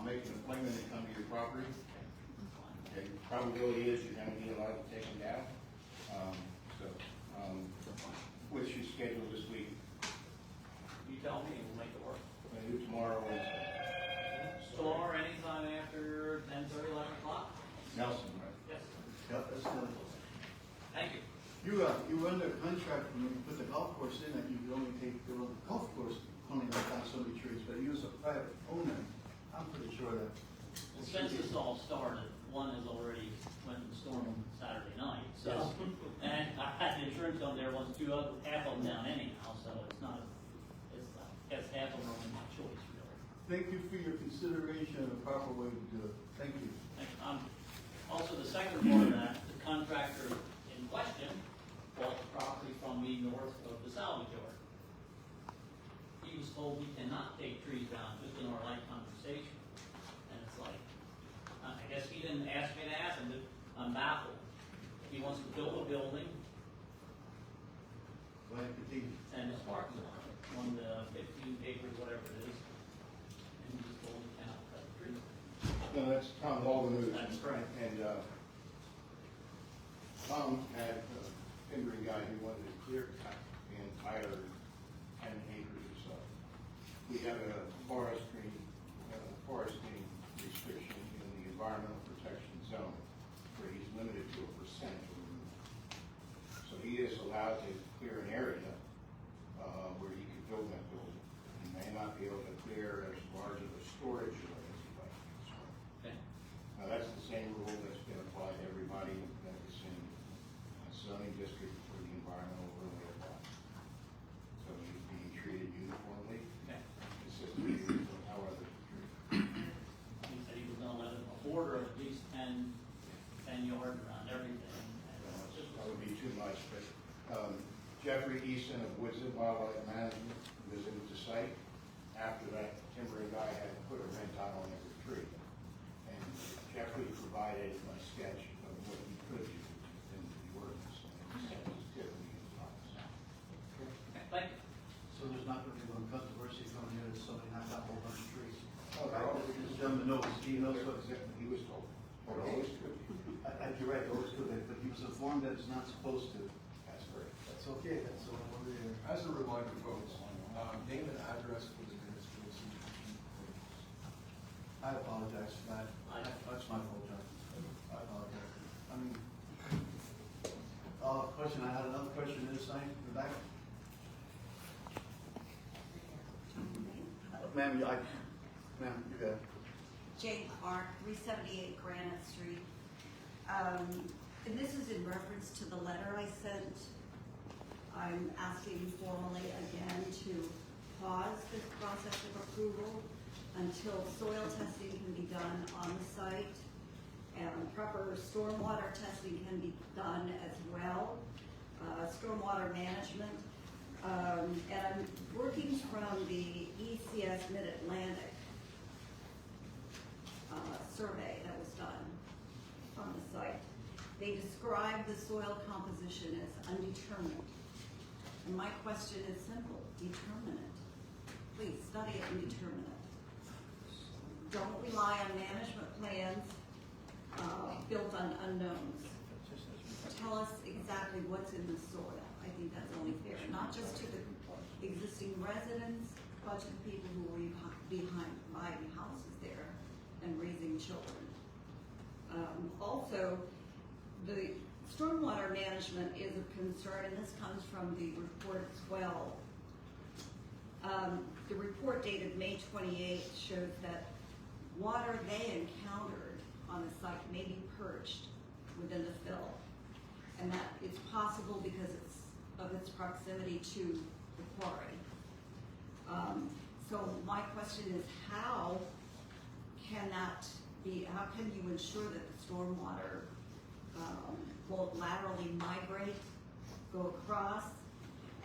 I'll make an appointment to come to your property. Okay, probability is you're gonna be allowed to take them down. What's your schedule this week? You tell me and we'll make it work. Can I do tomorrow or Wednesday? Tomorrow, anytime after 10:30, 11 o'clock? Nelson, right? Yes. Yep, that's another. Thank you. You were under contract when you put the golf course in that you could only take the golf course, only got down so many trees, but you as a private owner, I'm pretty sure that. Well, since this all started, one has already went in the storm Saturday night, so. And I had the insurance on there, once half of them down anyhow, so it's not, it's half of them are my choice, really. Thank you for your consideration and the proper way to do it. Thank you. Also, the second part of that, the contractor in question bought the property from me north of the salvage yard. He was told he cannot take trees down, just in our light conversation. And it's like, I guess he didn't ask me to ask him, but I'm baffled. He wants to build a building Go ahead, continue. and his parking lot on the 15 acres, whatever it is. And he just told me he cannot cut the trees. No, that's Tom Walden. That's correct. And, Tom had a timbering guy who wanted to clear cut the entire 10 acres or so. We have a foresting restriction in the environmental protection zone where he's limited to 1%. So he is allowed to clear an area, where he could build that building. He may not be able to clear as large of a storage area as he'd like. Okay. Now, that's the same rule that's been applied to everybody that is in a zoning district for the environmental overlay applies. So he's being treated uniformly, Okay. consistently with how others are treated. He said he was gonna let a border of at least 10 yards around everything. And That would be too much, but, Jeffrey Easton of Woods and Wildlife Management visited the site after that timbering guy had put a rent on every tree. And Jeffrey provided a sketch of what he could do in the ordinance, and he said he's good when he was Okay, thank you. So there's not going to be one controversy coming here that somebody knocked out a whole bunch of trees. Oh, no. This gentleman knows, he knows what. He was told. Or always could. You're right, always could, but he was informed that it's not supposed to. That's correct. That's okay, that's all over there. As a reminder, folks, name and address for the minutes for this evening. I apologize for that. That's my fault, John. I apologize. I mean, question, I had another question this side, in the back. Ma'am, you got it. Jane Clark, 378 Granite Street. And this is in reference to the letter I sent. I'm asking formally again to pause this process of approval until soil testing can be done on the site and proper stormwater testing can be done as well, stormwater management. And I'm working from the ECS Mid-Atlantic survey that was done on the site. They described the soil composition as undetermined. And my question is simple, determine it. Please study it and determine it. Don't rely on management plans built on unknowns. Tell us exactly what's in the soil. I think that's only fair, not just to the existing residents, but to the people who will be buying houses there and raising children. Also, the stormwater management is of concern, and this comes from the report as well. The report dated May 28th shows that water they encountered on the site may be purged within the fill, and that it's possible because of its proximity to the quarry. So my question is, how can you ensure that the stormwater will laterally migrate, go across?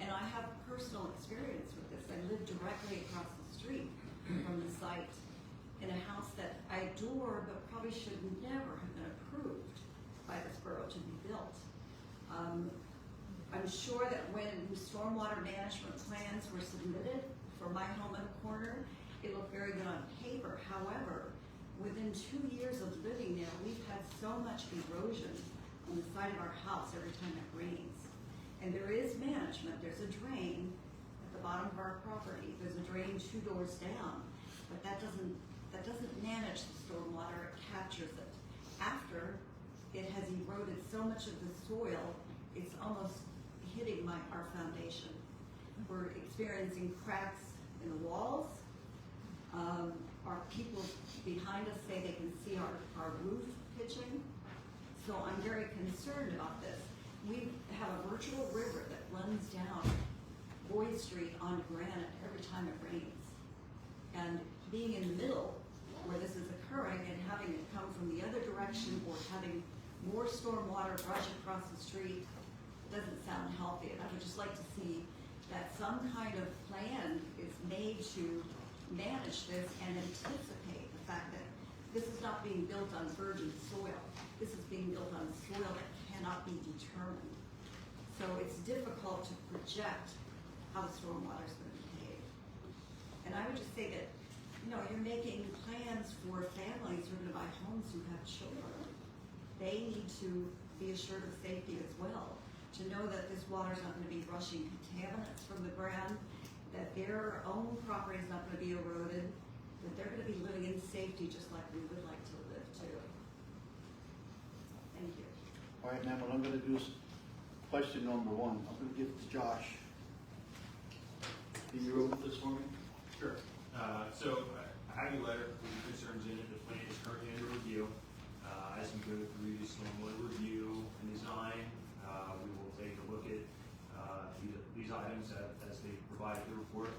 And I have personal experience with this. I live directly across the street from the site in a house that I adore, but probably should never have been approved by this borough to be built. I'm sure that when stormwater management plans were submitted for my home in the corner, it looked very good on paper. However, within 2 years of living there, we've had so much erosion on the side of our house every time it rains. And there is management, there's a drain at the bottom of our property, there's a drain 2 doors down, but that doesn't manage the stormwater, it captures it. After it has eroded so much of the soil, it's almost hitting our foundation. We're experiencing cracks in the walls. Our people behind us say they can see our roof pitching. So I'm very concerned about this. We have a virtual river that runs down Boyd Street on granite every time it rains. And being in the middle where this is occurring and having it come from the other direction or having more storm water rush across the street doesn't sound healthy. And I would just like to see that some kind of plan is made to manage this and anticipate the fact that this is not being built on virgin soil. This is being built on soil that cannot be determined. So it's difficult to project how the stormwater is going to behave. And I would just say that, you're making plans for families who are going to buy homes who have children. They need to be assured of safety as well, to know that this water is not going to be rushing contaminants from the ground, that their own property is not going to be eroded, that they're going to be living in safety just like we would like to live too. Thank you. All right, ma'am, what I'm gonna do is question number 1. I'm gonna give it to Josh. Can you read this for me? Sure. So I have a letter with the concerns in it. The plan is currently under review. As we go through the stormwater review and design, we will take a look at these items as they provide the report.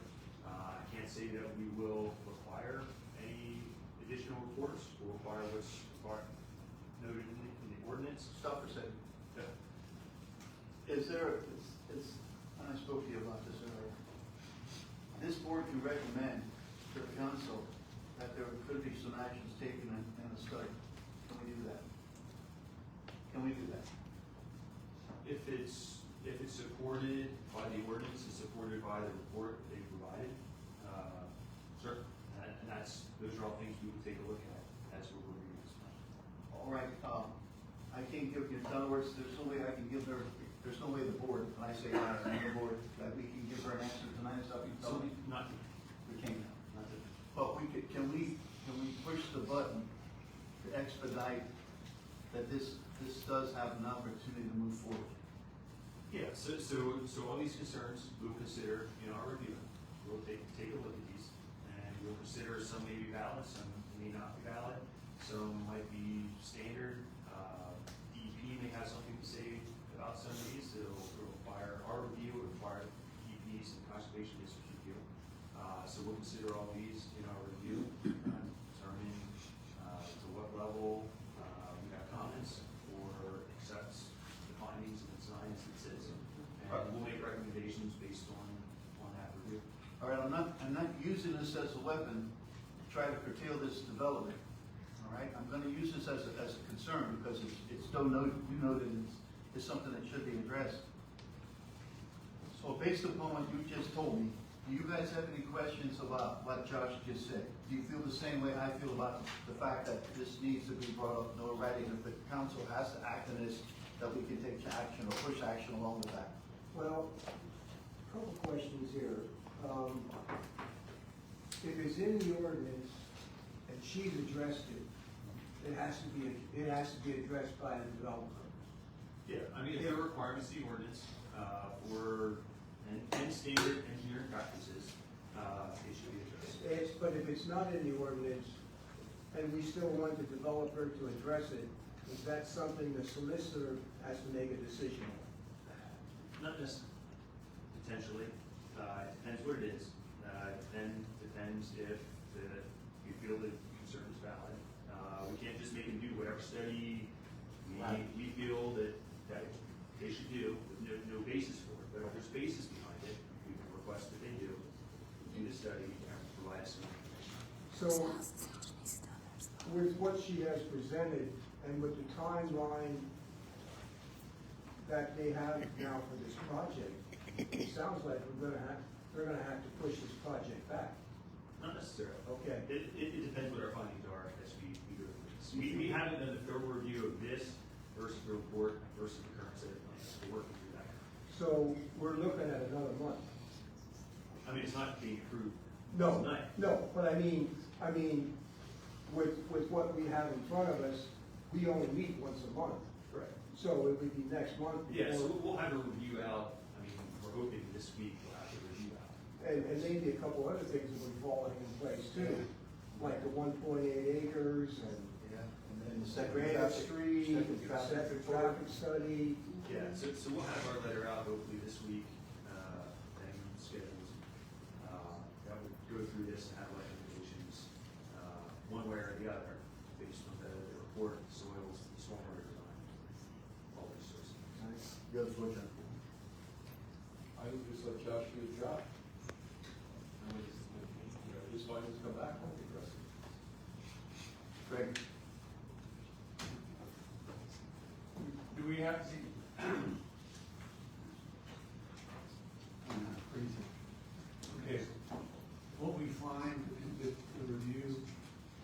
I can't say that we will require any additional reports. We'll require what's noted in the ordinance. Stop for a second. Yeah. Is there, and I spoke to you about this earlier, this board can recommend to the council that there could be some actions taken in the study. Can we do that? Can we do that? If it's supported by the ordinance and supported by the report they provided, sure. And those are all things we would take a look at as we're reviewing this. All right, I can't give you, in other words, there's no way I can give her, there's no way the board, when I say I, the board, that we can give her an answer tonight, is that what you tell me? Not, We can't. not that. But we could, can we push the button to expedite that this does have an opportunity to move forward? Yeah, so all these concerns we'll consider in our review. We'll take a look at these, and we'll consider some may be valid, some may not be valid, some might be standard. DEP may have something to say about some of these. It'll require our review, it'll require DEP's and Conservation District review. So we'll consider all these in our review, determine to what level we have comments or accepts the findings and the design as it says. And we'll make recommendations based on that review. All right, I'm not using this as a weapon to try to curtail this development. All right, I'm gonna use this as a concern because it's still noted, you noted it's something that should be addressed. So based upon what you just told me, do you guys have any questions about what Josh just said? Do you feel the same way I feel about the fact that this needs to be brought up in writing? If the council has to act on this, that we can take action or push action along with that? Well, a couple questions here. If it's in the ordinance and she's addressed it, it has to be addressed by the developer. Yeah, I mean, if there are requirements in the ordinance for and standard engineering practices, it should be addressed. But if it's not in the ordinance and we still want the developer to address it, is that something the solicitor has to make a decision on? Not necessarily. Potentially. It depends what it is. Depends if you feel the concern is valid. We can't just make them do whatever study we feel that they should do with no basis for it. But if there's basis behind it, we can request that they do the study and provide some information. So, with what she has presented and with the timeline that they have now for this project, it sounds like they're gonna have to push this project back. Not necessarily. Okay. It depends what our findings are as we We haven't done the thorough review of this versus the report versus the current set of plans. We're working through that. So we're looking at another month. I mean, it's not being approved No, tonight. no, but I mean, with what we have in front of us, we only meet once a month. Correct. So it would be next month. Yeah, so before- we'll have a review out. I mean, we're hoping this week we'll have the review out. And maybe a couple other things that would fall in place too, like the 1.8 acres and Yeah, and then the second Granite traffic, Street, second traffic second report. traffic study. Yeah, so we'll have our letter out hopefully this week, and scheduled. That would go through this and have recommendations, one way or the other, based on the report, soils, stormwater design, all these sorts of things. The other floor, John. I would just let Josh do his job. And we just, you know, his findings come back, we'll address it. Greg? Do we have to? Crazy. Okay, what we find in the review,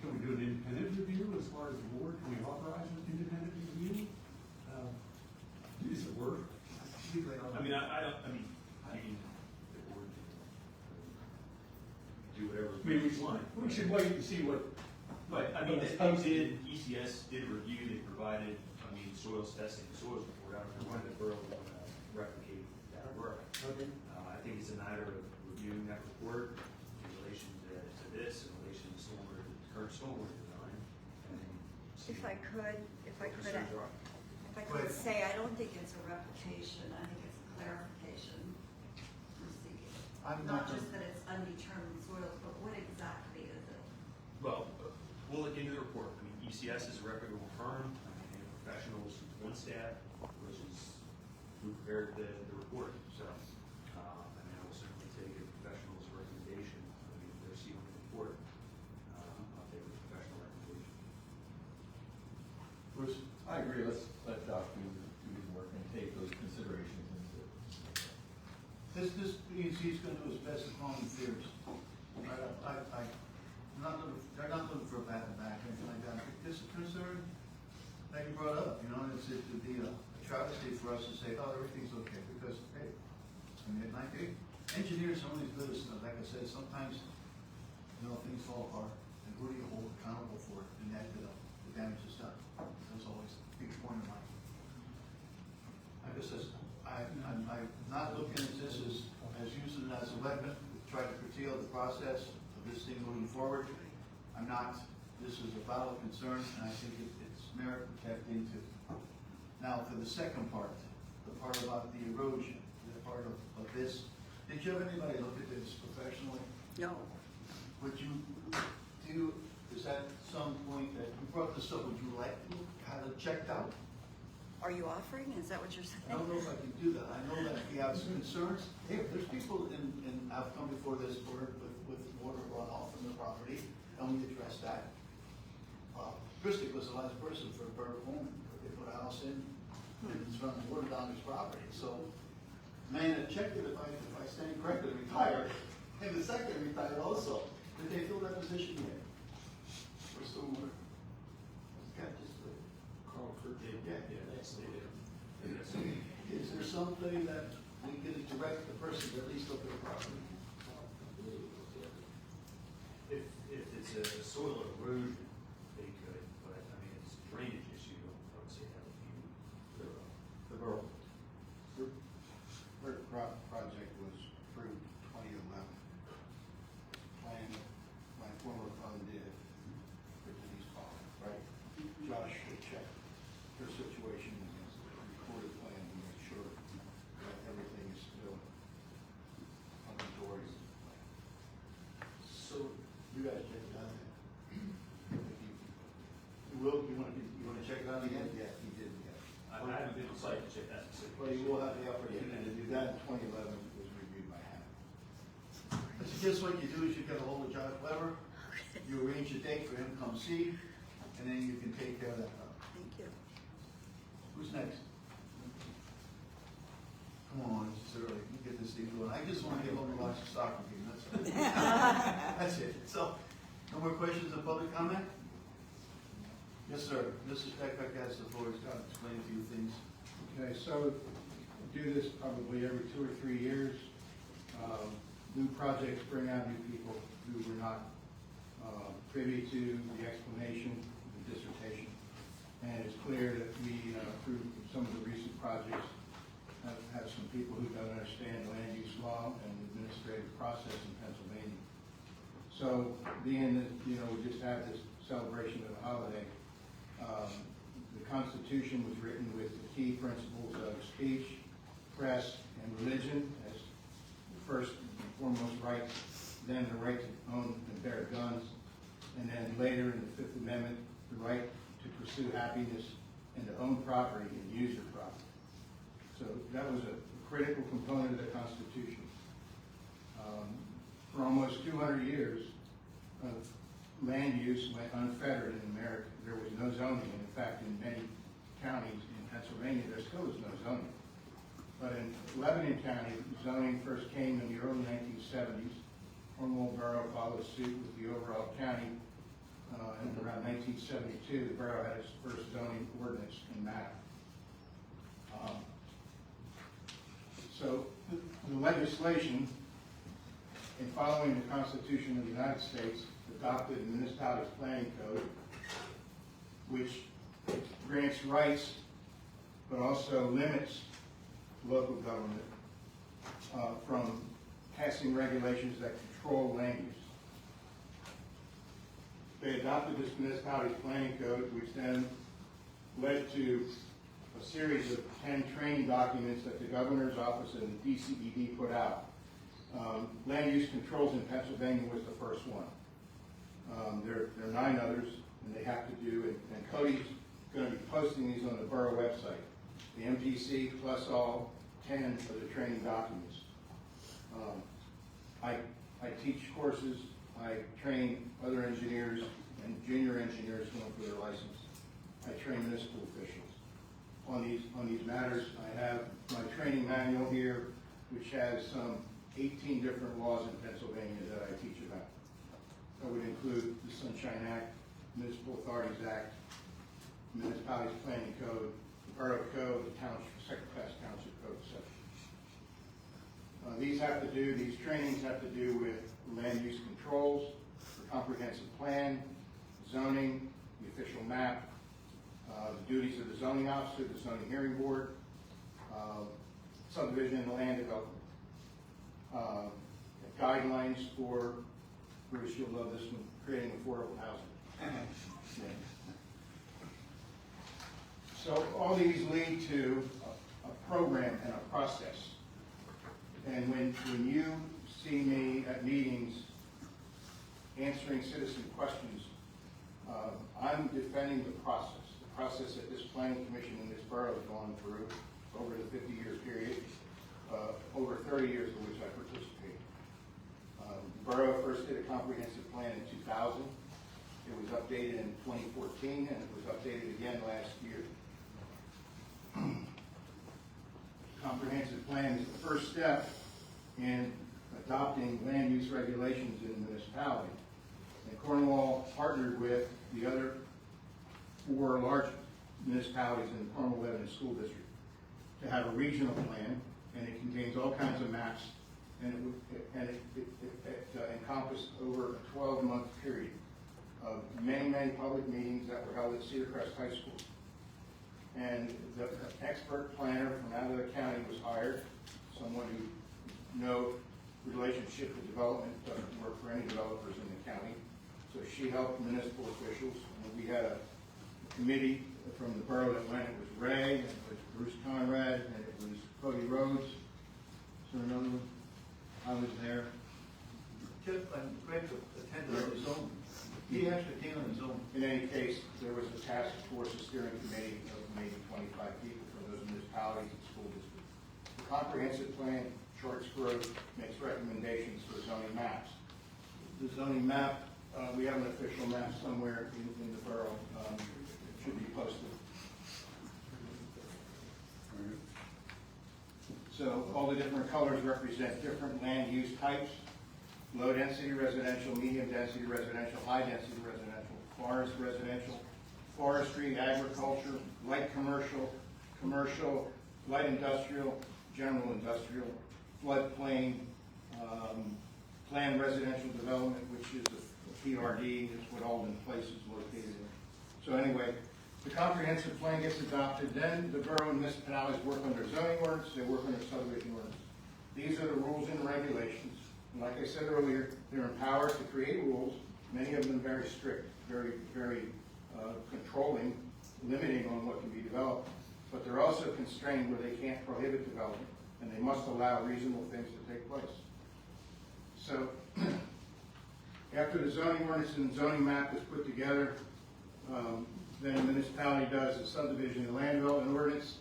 can we do an independent review as far as the board? Can we authorize an independent review? Is it work? I mean, the board can do whatever Maybe we want. we should wait and see what. But, I mean, what they it's posted. ECS did a review, they provided, soils testing, soils report, I don't know why the borough would want to replicate that work. Okay. I think it's a matter of reviewing that report in relation to this, in relation to current stormwater design, and then If I could, what concerns are. if I could say, I don't think it's a replication, I think it's a clarification. we're seeking. I'm Not not just that it's undetermined soils, but what exactly is it? Well, we'll look into the report. I mean, ECS is a reputable firm, I mean, they have professionals, one staff, which is, who prepared the report, so, I mean, I will certainly take a professional's recommendation, I mean, if they're seeing the report, I'll take a professional recommendation. Bruce? I agree, let's let Josh do his work and take those considerations into it. This PNC is gonna do his best at calming fears. They're not looking for a pat on the back or anything like that. This is a concern that you brought up, you know, and it would be a travesty for us to say, oh, everything's okay, because, hey, I mean, engineers are only as good as, like I said, sometimes, you know, things fall apart, and who do you hold accountable for it, and that, the damage is done. That's always a big point of mine. I guess I'm not looking at this as using it as a weapon to try to curtail the process of this thing moving forward. I'm not, this is a valid concern, and I think it's merit protecting to. Now, for the second part, the part about the erosion, the part of this, did you have anybody look at this professionally? No. Would you, is that some point that, you brought this up, would you like to have it checked out? Are you offering? Is that what you're saying? I don't know if I can do that. I know that if we have some concerns, hey, there's people I've come before this board with water runoff from the property, and we addressed that. Christie was the last person for a Borough home, they put a house in, and it's running water down his property, so, man, I checked it if I stand corrected, retired, and the second retired also. Did they fill that position yet? For stormwater? It's just Is there something that we can direct the person to at least look at the property? If it's a soil erosion, they could, but I mean, it's a drainage issue, I would say that would be The borough. Her project was approved 2011. Plan, my former fund did for Denise Paul, right? Josh should check her situation against the recorded plan to make sure that everything is still under Dory's. So, you guys check it out. You will, you wanna check it out again? Yeah, he did, yeah. I haven't been on site to check that specific. Well, you will have the opportunity to do that. 2011 was reviewed by him. I suggest what you do is you get a hold of Josh Weber, you arrange a date for him to come see, and then you can take care of that. Thank you. Who's next? Come on, it's early, we get this thing going. I just wanna get home and watch the soccer game, that's all. That's it. So, no more questions of public comment? Yes, sir. Mr. Eckbeck has the floor. He's got to explain a few things. Okay, so do this probably every 2 or 3 years. New projects bring out new people who were not privy to the explanation, the dissertation. And it's clear that we, through some of the recent projects, have some people who don't understand land use law and administrative process in Pennsylvania. So being that, we just had this celebration of the holiday, the Constitution was written with the key principles of speech, press, and religion as the first and foremost rights, then the right to own and bear guns, and then later in the Fifth Amendment, the right to pursue happiness and to own property and use your property. So that was a critical component of the Constitution. For almost 200 years, land use went unfettered in America. There was no zoning, and in fact, in many counties in Pennsylvania, there still is no zoning. But in Lebanon County, zoning first came in the early 1970s. Cornwall Borough followed suit with the overall county. And around 1972, the borough had its first zoning ordinance in map. So the legislation, in following the Constitution of the United States, adopted the Municipalities Planning Code, which grants rights but also limits local government from passing regulations that control land use. They adopted this Municipalities Planning Code, which then led to a series of 10 training documents that the Governor's Office and the DCED put out. Land use controls in Pennsylvania was the first one. There are 9 others, and they have to do, and Cody's going to be posting these on the borough website. The MPC plus all 10 of the training documents. I teach courses, I train other engineers and junior engineers going for their license. I train municipal officials on these matters. I have my training manual here, which has some 18 different laws in Pennsylvania that I teach about. That would include the Sunshine Act, Municipal Authorities Act, Municipalities Planning Code, the Borough Code, the Second Class Township Code, etc. These trainings have to do with land use controls, the comprehensive plan, zoning, the official map, the duties of the zoning officer, the zoning hearing board, subdivision and land development, guidelines for, Bruce, you'll love this one, creating affordable housing. So all these lead to a program and a process. And when you see me at meetings answering citizen questions, I'm defending the process that this planning commission in this borough has gone through over the 50-year period, over 30 years of which I participated. The borough first did a comprehensive plan in 2000. It was updated in 2014, and it was updated again last year. Comprehensive plan is the first step in adopting land use regulations in the municipality. And Cornwall partnered with the other 4 large municipalities in the Cornwall Lebanon School District to have a regional plan, and it contains all kinds of maps, and it encompassed over a 12-month period of many, many public meetings that were held at Cedar Crest High School. And the expert planner from out of the county was hired, someone who no relationship with development, doesn't work for any developers in the county. So she helped municipal officials. And we had a committee from the borough that went. It was Ray, and it was Bruce Conrad, and it was Cody Rhodes. Is there another one? I was there. Greg attended on his own. He actually came on his own. In any case, there was a task force, a steering committee of maybe 25 people from those municipalities and school districts. The comprehensive plan charts growth, makes recommendations for zoning maps. The zoning map, we have an official map somewhere in the borough. It should be posted. So all the different colors represent different land use types. Low density residential, medium density residential, high density residential, forest residential, forestry, agriculture, light commercial, light industrial, general industrial, floodplain, planned residential development, which is a PRD, is what Alden Place is located in. So anyway, the comprehensive plan gets adopted, then the borough and municipalities work on their zoning ordinance, they work on their subdivision ordinance. These are the rules and regulations. And like I said earlier, they're empowered to create rules, many of them very strict, very controlling, limiting on what can be developed. But they're also constrained where they can't prohibit development, and they must allow reasonable things to take place. So, after the zoning ordinance and zoning map is put together, then the municipality does a subdivision and land development ordinance.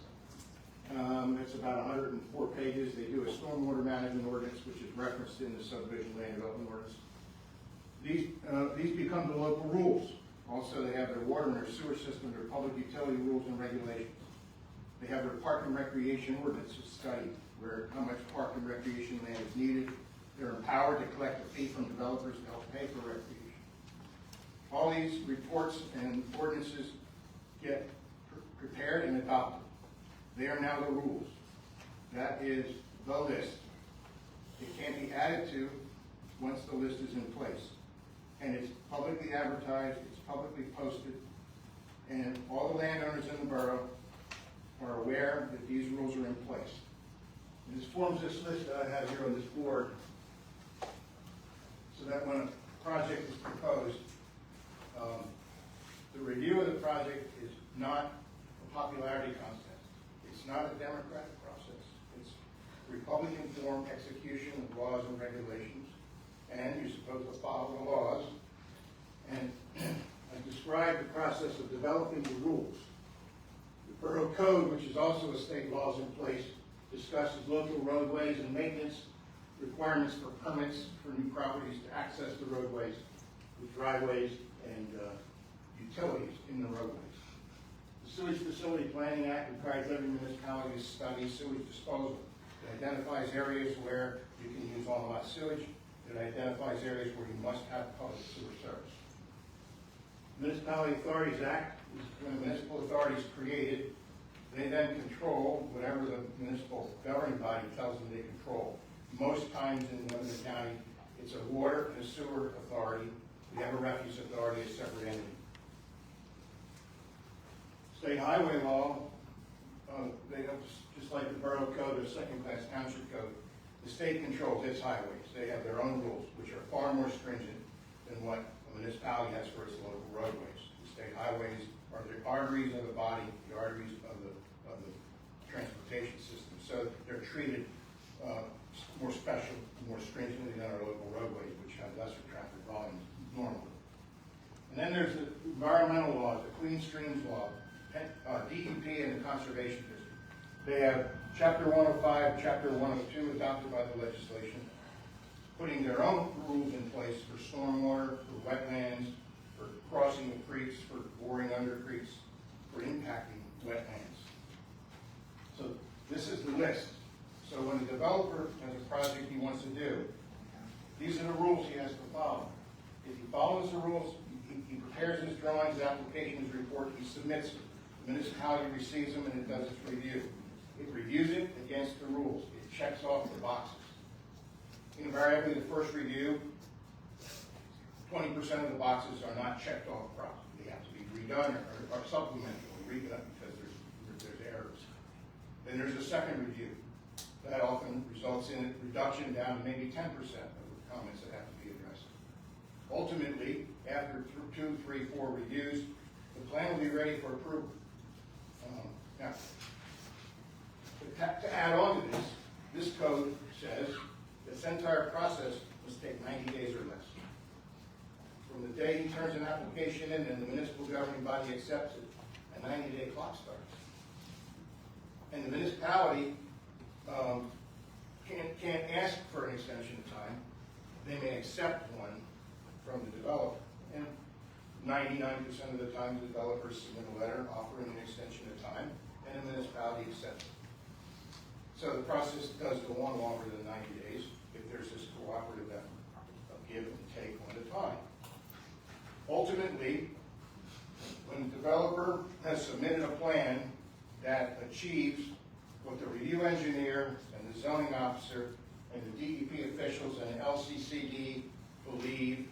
It's about 104 pages. They do a stormwater management ordinance, which is referenced in the subdivision land development ordinance. These become the local rules. Also, they have their water and their sewer system, their public utility rules and regulations. They have their park and recreation ordinance study, where how much park and recreation land is needed. They're empowered to collect a fee from developers to help pay for recreation. All these reports and ordinances get prepared and adopted. They are now the rules. That is the list. It can't be added to once the list is in place. And it's publicly advertised, it's publicly posted, and all the landowners in the borough are aware that these rules are in place. And this forms this list that I have here on this board, so that when a project is proposed, the review of the project is not a popularity contest. It's not a democratic process. It's Republican form execution of laws and regulations, and you're supposed to follow the laws. And I described the process of developing the rules. The Borough Code, which is also a state laws in place, discusses local roadways and maintenance requirements for permits for new properties to access the roadways with driveways and utilities in the roadways. The Sewage Facility Planning Act requires every municipality to study sewage disposal. It identifies areas where you can use on-lot sewage. It identifies areas where you must have public sewer service. Municipality Authorities Act is when the municipal authority is created. They then control whatever the municipal governing body tells them they control. Most times in Lebanon County, it's a water and a sewer authority. We have a refuse authority, a separate entity. State highway law, they have, just like the Borough Code or second-class township code, the state controls its highways. They have their own rules, which are far more stringent than what a municipality has for its local roadways. The state highways are the arteries of the body, the arteries of the transportation system. So they're treated more special, more stringently than our local roadways, which have lesser traffic volumes normally. And then there's the environmental laws, the Clean Streams Law, DEP and the Conservation District. They have Chapter 105, Chapter 102 adopted by the legislation, putting their own rules in place for stormwater, for wetlands, for crossing of creeks, for boring under creeks, for impacting wetlands. So this is the list. So when a developer has a project he wants to do, these are the rules he has to follow. If he follows the rules, he prepares his drawings, application, his report, he submits it. The municipality receives them and it does its review. It reviews it against the rules. It checks off the boxes. Invariably, the first review, 20% of the boxes are not checked off properly. They have to be redone or supplemented or redone because there's errors. Then there's a second review. That often results in a reduction down to maybe 10% of the comments that have to be addressed. Ultimately, after 2, 3, 4 reviews, the plan will be ready for approval. Now, to add on to this code says this entire process must take 90 days or less. From the day he turns an application in and the municipal governing body accepts it, a 90-day clock starts. And the municipality can't ask for an extension of time. They may accept one from the developer. And 99% of the time, the developers submit a letter offering an extension of time, and the municipality accepts it. So the process does go on longer than 90 days if there's this cooperative effort of give and take one at a time. Ultimately, when the developer has submitted a plan that achieves what the review engineer and the zoning officer and the DEP officials and the LCCD believe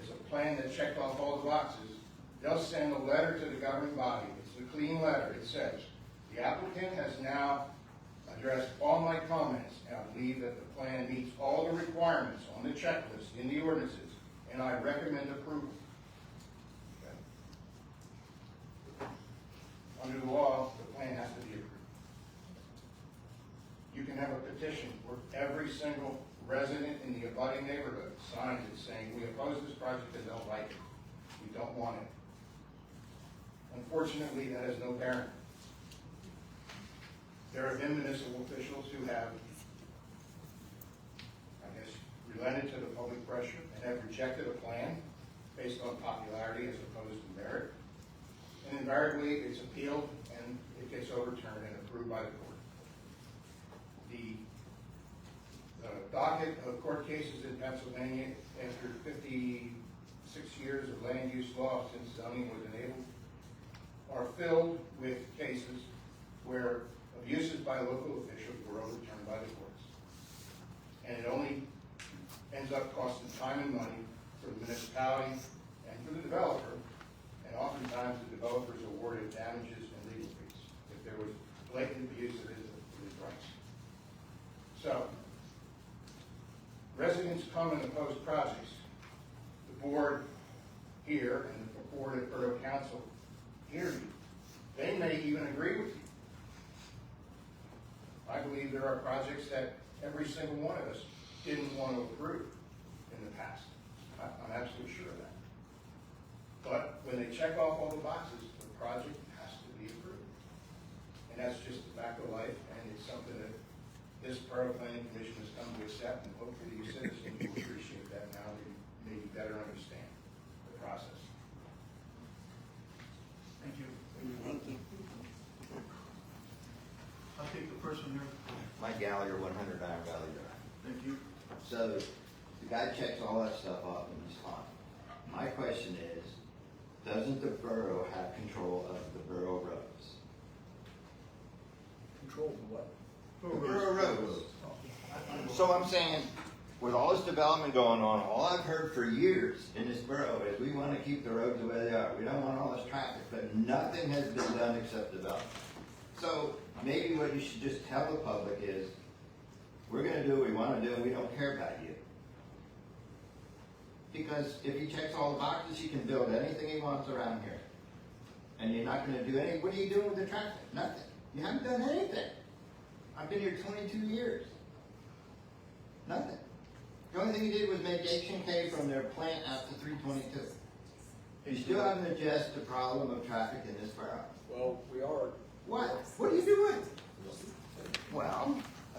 is a plan that checked off all the boxes, they'll send a letter to the governing body. It's a clean letter. It says, the applicant has now addressed all my comments, and I believe that the plan meets all the requirements on the checklist in the ordinances, and I recommend approval. Okay. Under the law, the plan has to be approved. You can have a petition where every single resident in the abutting neighborhood signs it saying, we oppose this project and don't like it. We don't want it. Unfortunately, that has no bearing. There have been municipal officials who have, I guess, relented to the public pressure and have rejected a plan based on popularity as opposed to merit. And invariably, it's appealed and it gets overturned and approved by the court. The docket of court cases in Pennsylvania after 56 years of land use law since zoning was enabled are filled with cases where abuses by local officials were overturned by the courts. And it only ends up costing time and money for the municipality and for the developer, and oftentimes the developer is awarded damages and legal fees if there was blatant abuse of his rights. So, residents come and oppose projects. The board here and the purported Borough Council hear you. They may even agree with you. I believe there are projects that every single one of us didn't want to approve in the past. I'm absolutely sure of that. But when they check off all the boxes, the project has to be approved. And that's just the fact of life, and it's something that this Borough Planning Commission has come to accept, and hopefully you citizens will appreciate that now that you maybe better understand the process. Thank you. Thank you. I'll take the first one here. Mike Gallagher, 100 Iron Valley Drive. Thank you. So the guy checks all that stuff off and he's fine. My question is, doesn't the borough have control of the borough roads? Control of what? The borough roads. So I'm saying, with all this development going on, all I've heard for years in this borough is we want to keep the roads the way they are. We don't want all this traffic, but nothing has been done except development. So maybe what you should just tell the public is, we're going to do what we want to do and we don't care about you. Because if he checks all the boxes, he can build anything he wants around here. And you're not going to do any, what are you doing with the traffic? Nothing. You haven't done anything. I've been here 22 years. Nothing. The only thing you did was make H&K from their plant out to 322. You still haven't addressed the problem of traffic in this borough. Well, we are. What? What are you doing? Well,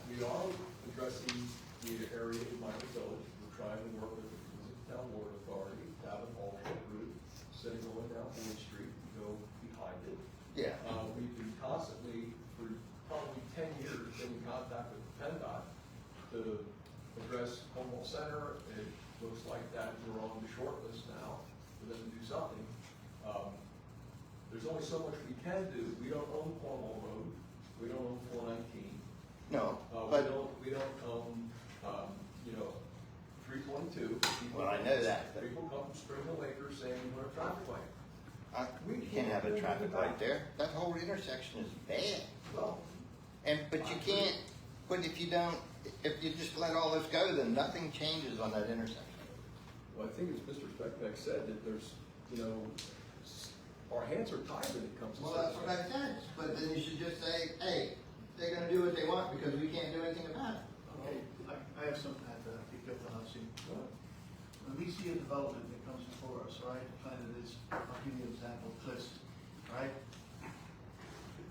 We are addressing the area in my village. We're trying to work with the town water authority to have an alternate route, instead of going down Wood Street, we go behind it. yeah. We've been constantly, for probably 10 years, been in contact with PennDOT to address Cornwall Center. It looks like that we're on the short list now for them to do something. There's only so much we can do. We don't own Cornwall Road. We don't own 419. No, We but, don't own, 322. well, I know that, but People come from Spring Hill Acres saying we want a traffic light. we can't have a traffic light there. That whole intersection is bad. Well, But you can't, but if you don't, if you just let all this go, then nothing changes on that intersection. I think as Mr. Beckbeck said, that there's, our hands are tied when it comes to. Well, that's what I said, but then you should just say, hey, they're gonna do what they want because we can't do anything about it. Okay, I have something to add to that, if you have to see. When we see a development that comes before us, right, the plan that is, I'll give you an example, cliffs, right?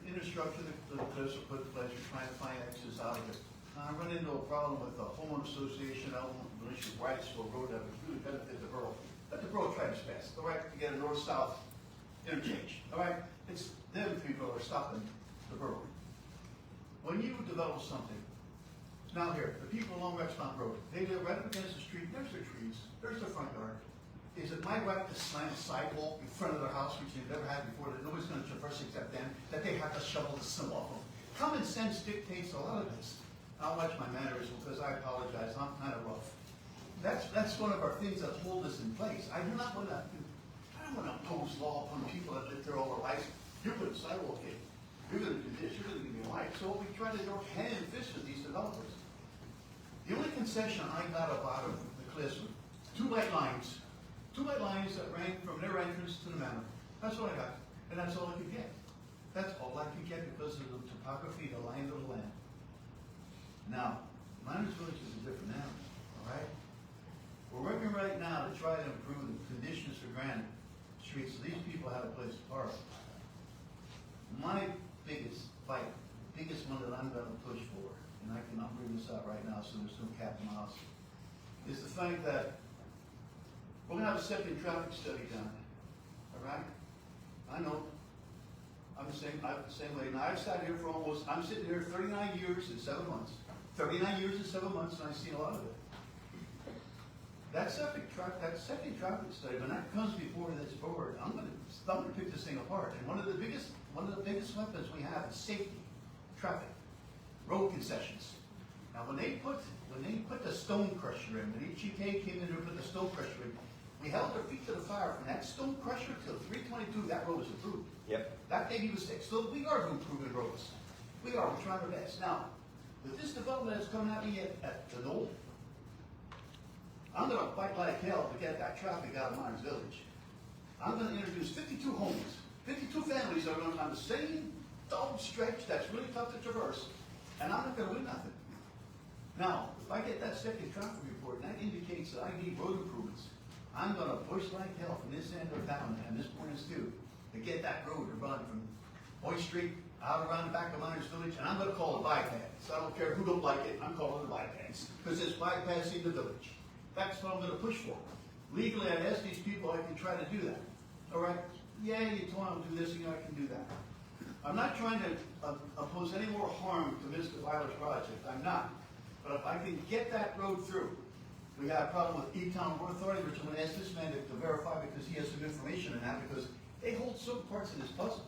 Infrastructure, the cliffs are put in place, we're trying to find access out of it. Now, I run into a problem with the homeowner association, I don't want to issue rights for a road that would really benefit the borough. Let the borough try its best, all right, to get a north-south interchange, all right? It's them people are stopping the borough. When you develop something, now here, the people along Rexmont Road, they live right up against the street, there's their trees, there's their front yard. is it my right to slam a sidewalk in front of their house, which they've never had before, that nobody's gonna traverse except them, that they have to shovel the snow off them? Common sense dictates a lot of this. I'll watch my manners because I apologize, I'm kind of rough. That's one of our things that hold us in place. I don't wanna impose law upon people that live there all their lives. You're putting sidewalk in, you're gonna do this, you're gonna give me a life. So what we try to do hand in fist with these developers. The only concession I got about the cliffs were two white lines that ran from their entrance to the manor. That's all I got, and that's all I could get. That's all I could get because of the topography, the line of the land. Now, Miners Village is a different animal, all right? We're working right now to try to improve the conditions for Granite Street so these people have a place to park. My biggest fight, biggest one that I'm gonna push for, and I'll bring this out right now so there's no cap in my house, is the fact that we're gonna have a second traffic study done, all right? I know, I'm the same way. Now, I've sat here for I'm sitting here 39 years and 7 months. 39 years and 7 months, and I've seen a lot of it. That second traffic study, when that comes before this board, I'm gonna pick this thing apart. And one of the biggest weapons we have is safety, traffic, road concessions. Now, when they put the stone crusher in, when HEK came in there and put the stone crusher in, we held our feet to the fire from that stone crusher till 322. That road was improved. Yep. That baby was fixed. So we are improving roads. We're trying our best. Now, with this development that's coming at me at the Knoll, I'm gonna fight like hell to get that traffic out of Miners Village. I'm gonna introduce 52 homes, 52 families that are gonna on the same dog stretch that's really tough to traverse, and I'm not gonna win nothing. Now, if I get that second traffic report, and that indicates that I need road improvements, I'm gonna push like hell from this end of town, and this point is due, to get that road to run from Boyd Street out around the back of Miners Village, and I'm gonna call it a bypass. So I don't care who don't like it, I'm calling it a bypass, because it's bypassing the village. That's what I'm gonna push for. Legally, I'd ask these people, I can try to do that. All right? Yeah, you told them to do this, I can do that. I'm not trying to oppose any more harm to Mr. Weiler's project, I'm not. But if I can get that road through, we have a problem with E-Town Port Authority, which I'm gonna ask this man to verify because he has some information in that, because they hold certain parts of this puzzle.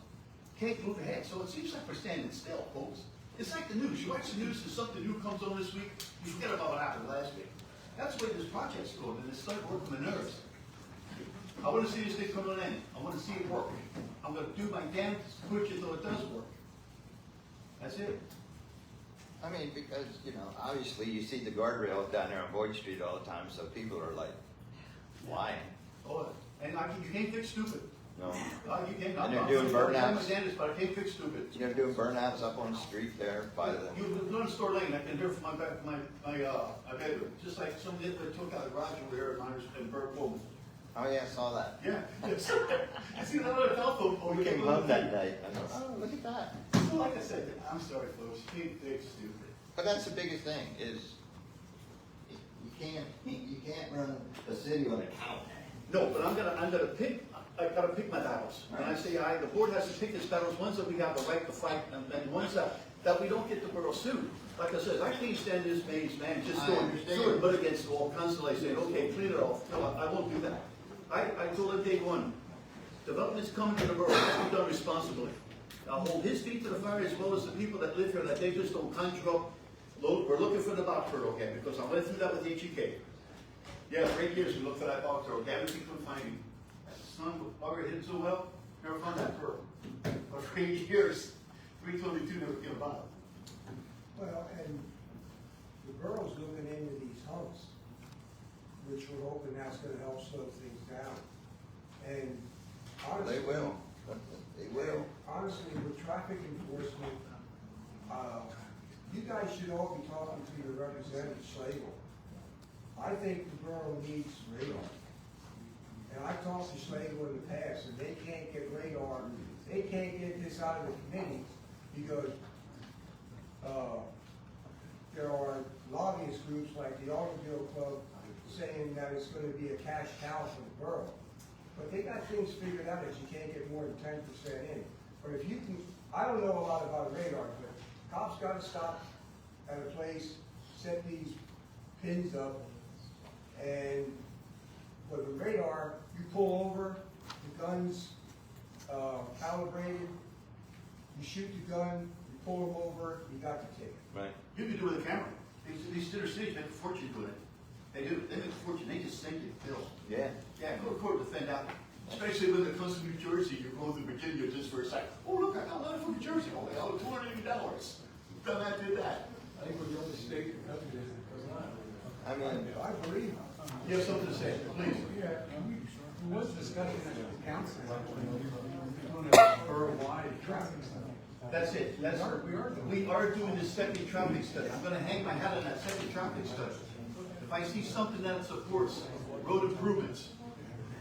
Can't move ahead, so it seems like we're standing still, folks. It's like the news. You watch the news and something new comes on this week, you forget about what happened last week. That's the way this project's going, and it's starting to work on my nerves. I want to see this thing come to an end. I want to see it work. I'm going to do my damnedest to push it so it does work. That's it. I mean, because, obviously you see the guardrail down there on Boyd Street all the time, so people are like, why? Oh, and you can't fix stupid. No. You can't. And they're doing burnouts. I'm a dentist, but I can't fix stupid. They're doing burnouts up on the street there by the... You go to Store Lane, I can hear from my bedroom, just like somebody that took out a garage over here at Miners and Burke Coleman. Oh yeah, I saw that. Yeah. I see another telephone pole. We came home that night. I go, oh, look at that. So like I said, I'm sorry, folks, you can't fix stupid. But that's the biggest thing, is you can't run a city on a count. No, but I gotta pick my battles. When I say the board has to pick its battles, ones that we have the right to fight, and ones that we don't get the borough sued. Like I said, I can't stand this man just throwing mud against the wall constantly saying, okay, clean it off. No, I won't do that. I told him day one, development's coming to the borough, it has to be done responsibly. I'll hold his feet to the fire as well as the people that live here, that they just don't conjure up, we're looking for the box turtle again, because I went through that with HEK. Yeah, for 8 years we looked for that box turtle again, we couldn't find him. Son, bugger hit so well, never found that turtle. But for 8 years, 322 never came about. Well, and the borough's looking into these humps, which we're hoping that's gonna help slow things down. And honestly. They will. They will. Honestly, with traffic enforcement, you guys should all be talking to your representative, Slagle. I think the borough needs radar. And I talked to Slagle in the past, and they can't get radar, they can't get this out of the committee, because there are lobbyist groups like the Automobile Club saying that it's gonna be a cash cow for the borough. But they got things figured out that you can't get more than 10% in. But if you can, I don't know a lot about radar, but cops gotta stop at a place, set these pins up, and With the radar, you pull over, the gun's calibrated, you shoot the gun, you pull them over, you got the ticket. Right. You can do it with a camera. These inner cities make a fortune doing it. They do, they make a fortune, they just sink it, Bill. Yeah. Yeah, go to court to defend that one. Especially when it comes to New Jersey, you're going to Virginia just for a second. Oh, look, I got a letter from New Jersey, oh, they owe $280. Done that, did that. I think we're the only state in the country that does not. I mean, I believe. You have something to say, please. Yeah, there was discussion at the council, like, on a borough-wide traffic study. That's it, we are doing the second traffic study. I'm gonna hang my hat on that second traffic study. If I see something that supports road improvements,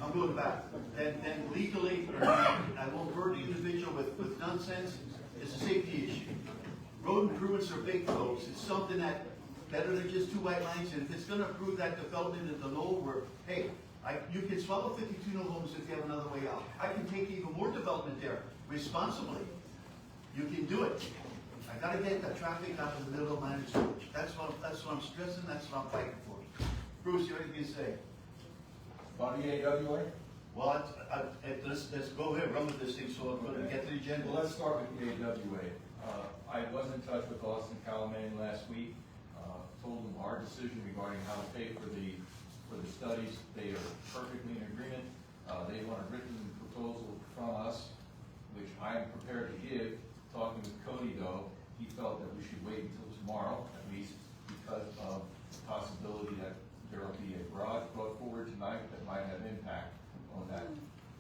I'm going back. Then legally, I won't hurt the individual with nonsense. It's a safety issue. Road improvements are big, folks. It's something that, better than just two white lines. And if it's gonna improve that development in the Knoll where, hey, you can swallow 52 new homes if you have another way out. I can take even more development there responsibly. You can do it. I gotta get the traffic out of the middle of my village. That's what I'm stressing, that's what I'm fighting for. Bruce, you have anything to say? On the AWA? Well, let's go ahead, run with this thing, so I'm gonna get to the agenda. Well, let's start with the AWA. I was in touch with Austin Calamane last week, told them our decision regarding how to pay for the studies. They are perfectly in agreement. They want a written proposal from us, which I am prepared to give. Talking with Cody, though, he felt that we should wait until tomorrow, at least, because of the possibility that there will be a garage brought forward tonight that might have impact on that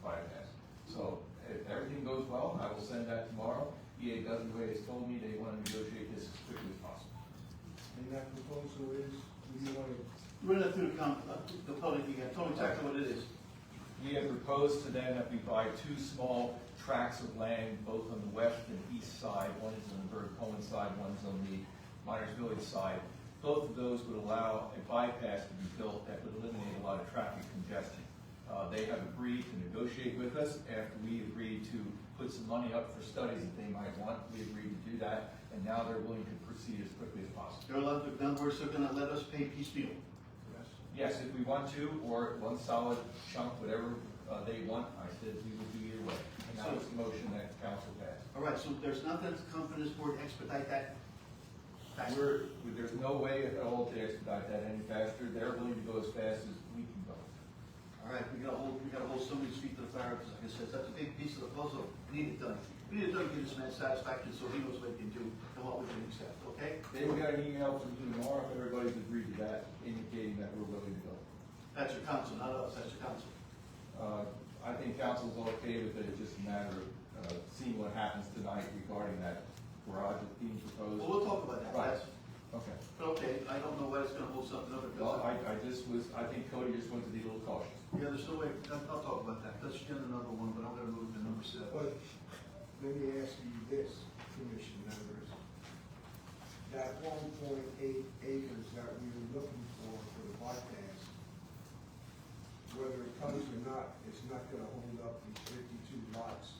bypass. So if everything goes well, I will send that tomorrow. EAWA has told me they want to negotiate this as quickly as possible. And that proposal is, you want to. Run that through the public again, tell me exactly what it is. We have proposed to them that we buy two small tracts of land, both on the west and east side. One is on the Burr Cohen side, one is on the Miners Village side. Both of those would allow a bypass to be built that would eliminate a lot of traffic congestion. They have agreed to negotiate with us after we agreed to put some money up for studies that they might want. We agreed to do that, and now they're willing to proceed as quickly as possible. They're allowed to, in other words, they're gonna let us pay piecemeal. Yes, if we want to, or one solid chunk, whatever they want, I said we will do either way. And that was the motion that council passed. All right, so there's nothing to come from this board to expedite that? There's no way at all to expedite that any faster. They're willing to go as fast as we can go. All right, we gotta hold somebody's feet to the fire, because like I said, that's a big piece of the puzzle. We need it done. We need it done to give this man satisfaction so he knows what he can do and what we can accept, okay? They will get an email from you tomorrow if everybody's agreed to that, indicating that we're willing to go. That's your council, not us, that's your council. I think council's okay with it. It's just a matter of seeing what happens tonight regarding that garage that's being proposed. Well, we'll talk about that. Right. That's- Okay. But okay, I don't know why it's gonna hold something up. Well, I think Cody just wants to be a little cautious. Yeah, there's no way, I'll talk about that. Let's get another one, but I'm gonna move to number 7. But let me ask you this, commission members. That 1.8 acres that we were looking for the bypass, whether it comes or not, it's not gonna hold up these 52 lots.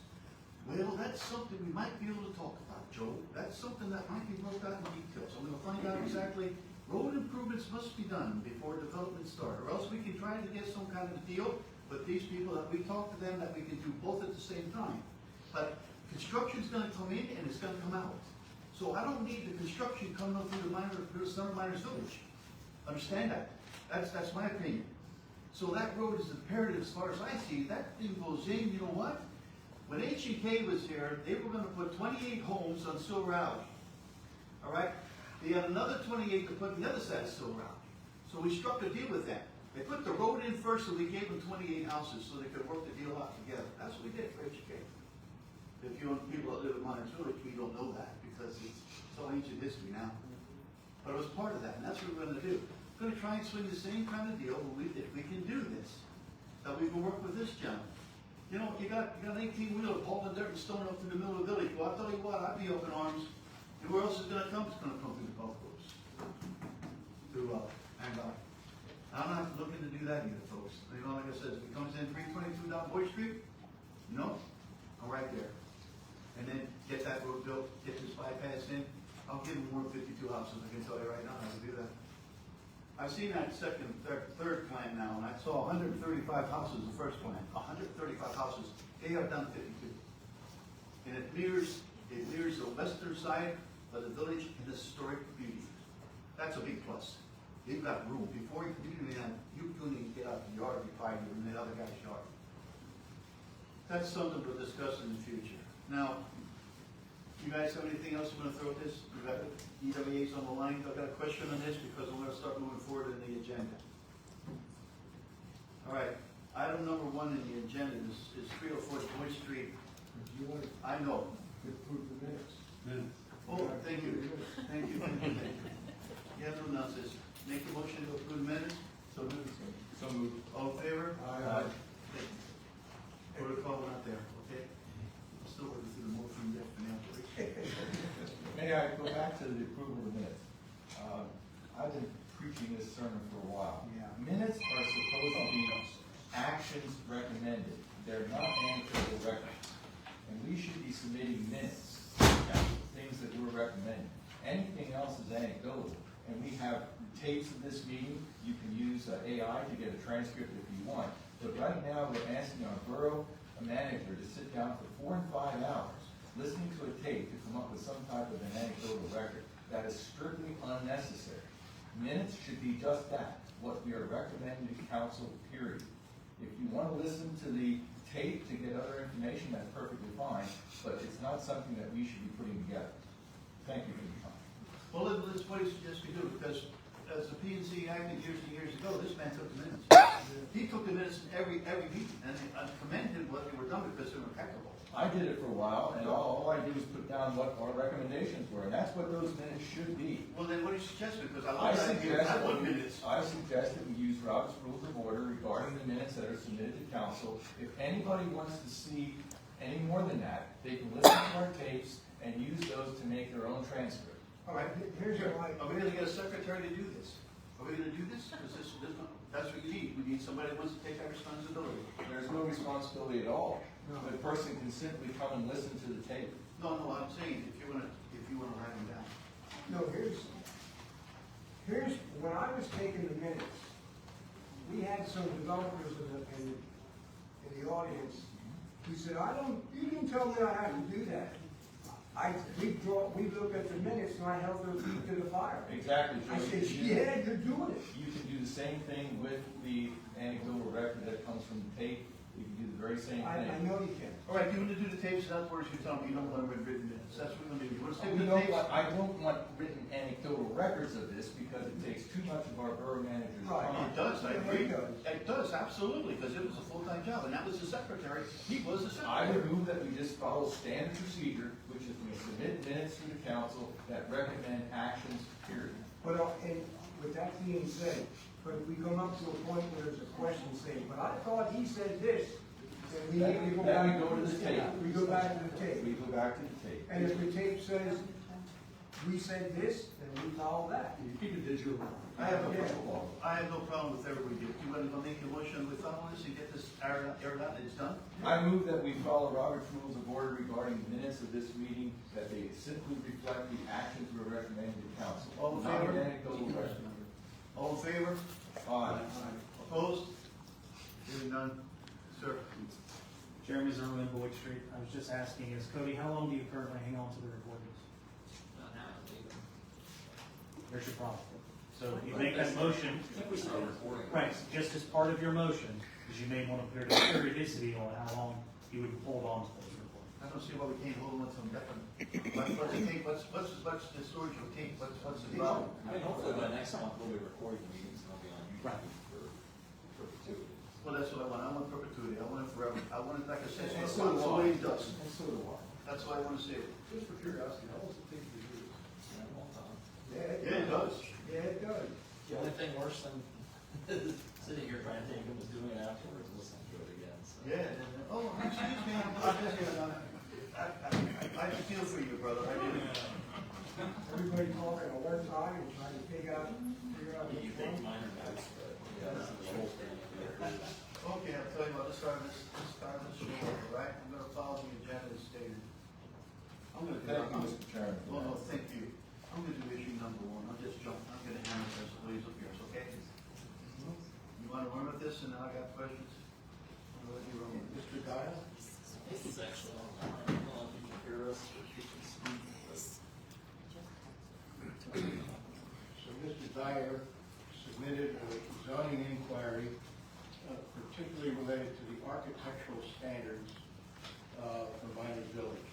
Well, that's something we might be able to talk about, Joe. That's something that might be worked out in details. I'm gonna find out exactly, road improvements must be done before development starts, or else we can try to get some kind of a deal with these people that we talk to them that we can do both at the same time. But construction's gonna come in and it's gonna come out. So I don't need the construction coming up through the Center Miners Village. Understand that? That's my opinion. So that road is imperative as far as I see. That thing goes in, you know what? When H&K was here, they were gonna put 28 homes on Silver Alley. All right? They had another 28 to put on the other side of Silver Alley. So we struck a deal with them. They put the road in first, and we gave them 28 houses so they could work the deal out together. That's what we did for H&K. If you people that live in Miners Village, we don't know that because it's so ancient history now. But it was part of that, and that's what we're gonna do. We're gonna try and swing the same kind of deal if we can do this, that we can work with this gentleman. You know, you got an 18-wheeler hauling dirt and stone up through the middle of the village. Well, I'll tell you what, I'd be open arms. And where else is gonna come? It's gonna come through the golf course. And I'm not looking to do that either, folks. You know, like I said, if it comes in 322 down Boyd Street, I'm right there. And then get that road built, get this bypass in. I'll give them more than 52 houses, I can tell you right now how to do that. I've seen that second, third plan now, and I saw 135 houses, the first plan, 135 houses, they have done 52. And it mirrors the western side of the village and the historic beauty. That's a big plus. You've got room, before you can get out the yard, you find you're in the other guy's yard. That's something we'll discuss in the future. Now, you guys have anything else you want to throw at this? You got EWA's on the line, I've got a question on this because I'm gonna start moving forward in the agenda. All right, item number 1 in the agenda is 304 Boyd Street. If you want to I know. approve the minutes. Minutes. Oh, thank you. Thank you. You have to announce this. Make a motion to approve minutes. So moved. So moved. All in favor? Aye. Protocol not there, okay? I'm still working through the motion there financially. May I go back to the approval of the minutes? I've been preaching this sermon for a while. Yeah. Minutes are supposed to be actions recommended. They're not anecdotal records. And we should be submitting minutes, things that we're recommending. Anything else is anecdotal. And we have tapes of this meeting. You can use AI to get a transcript if you want. But right now, we're asking our borough manager to sit down for 4 and 5 hours listening to a tape to come up with some type of an anecdotal record. That is strictly unnecessary. Minutes should be just that, what we are recommending to council, period. If you want to listen to the tape to get other information, that's perfectly fine, but it's not something that we should be putting together. Thank you for your time. Well, that's what he suggests we do, because as the P&Z acted years and years ago, this man took the minutes. He took the minutes in every meeting, and I commended what they were done because they were impeccable. I did it for a while, and all I did was put down what our recommendations were, and that's what those minutes should be. Well, then what do you suggest? Because I I like that idea. I want minutes. suggest that we use Robert's Rules of Order regarding the minutes that are submitted to council. If anybody wants to see any more than that, they can listen to our tapes and use those to make their own transcript. All right, here's your like. Are we gonna get a secretary to do this? Are we gonna do this? Because that's what you need. We need somebody who wants to take that responsibility. There's no responsibility at all. No. The person can simply come and listen to the tape. No, I'm saying, if you wanna write them down. No, here's, when I was taking the minutes, we had some developers in the audience who said, you didn't tell me I had to do that. We looked at the minutes and I held their feet to the fire. Exactly. I Joey. said, yeah, you're doing it. You can do the same thing with the anecdotal record that comes from the tape. You can do the very same I thing. know you can. All right, you want to do the tapes, afterwards you tell me you don't want written minutes. That's what we're gonna do. You want to stick You with know the tapes? what, I don't want written anecdotal records of this because it takes too much of our borough manager's Right. time. It does, I agree. It does. It does, absolutely, because it was a full-time job, and that was the secretary. He was the I secretary. would move that we just follow standard procedure, which is we submit minutes to the council that recommend actions, period. But, and with that being said, but if we come up to a point where there's a question saying, but I thought he said this, then we need to go back. Then we go to the tape. We go back to the tape. We go back to the tape. And if the tape says, we said this, then we follow that. You keep it digital. I have no Yeah. problem. I have no problem with whatever we do. You want to make a motion, we follow this and get this aired out, and it's done? I move that we follow Robert's Rules of Order regarding the minutes of this meeting, that they simply reflect the actions we're recommending to council. All in Not favor? an anecdotal record. All in favor? Aye. Opposed? Hearing none. Sir? Jeremy Zimmerman, Boyd Street. I was just asking, Cody, how long do you currently hang on to the recordings? Not now, leave There's your problem. So you make that motion, I think we started recording. right, just as part of your motion, because you may want to put a periodicity on how long you would hold on to those recordings. I don't see why we can't hold on to them definitely. What's the tape, what's the storage of tape, what's the problem? I mean, hopefully by next month we'll be recording the meetings and they'll be on Right. YouTube for perpetuity. Well, that's what I want. I want perpetuity. I want it forever. I want it, like I said, And it's so the do way I. it does. And so do I. That's why I want to see it. Just for curiosity, how long does it take you to do this? Yeah, well done. Yeah, it does. Yeah, it does. The only thing worse than sitting here trying to think of was doing it afterwards, listening to it again, so. Yeah. Oh, excuse me. I'm busy. I feel for you, brother. I do. Everybody talking at one time and trying to figure out You which take one. minor notes, but yeah, this is the whole thing. Okay, I'll tell you what, let's start this show over, right? I'm gonna follow the agenda as stated. I'm gonna Thank you, Mr. Chairman. No, thank you. I'm gonna do issue number 1. I'll just jump, I'm gonna handle this, please, up here, okay? this, and then I got questions. I'm gonna let you run. Mr. Dial? This is actually on, I don't know if you can hear us or if you can speak, So Mr. Dyer submitted a zoning inquiry, particularly related to the architectural standards for Miners Village.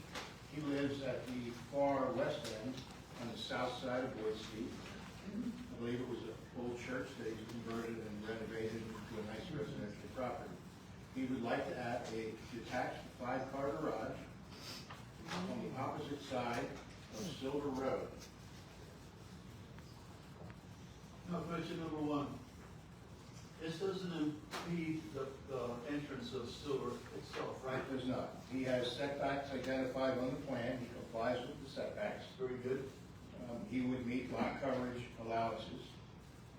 He lives at the far west end, on the south side of Boyd Street. I believe it was an old church that he's converted and renovated into a nice residential property. He would like to add a detached 5-car garage on the opposite side of Silver Road. Now, question number one. This doesn't impede the entrance of Silver itself, right? It does not. He has setbacks identified on the plan. He complies with the setbacks. Very good, He would meet lot coverage allowances.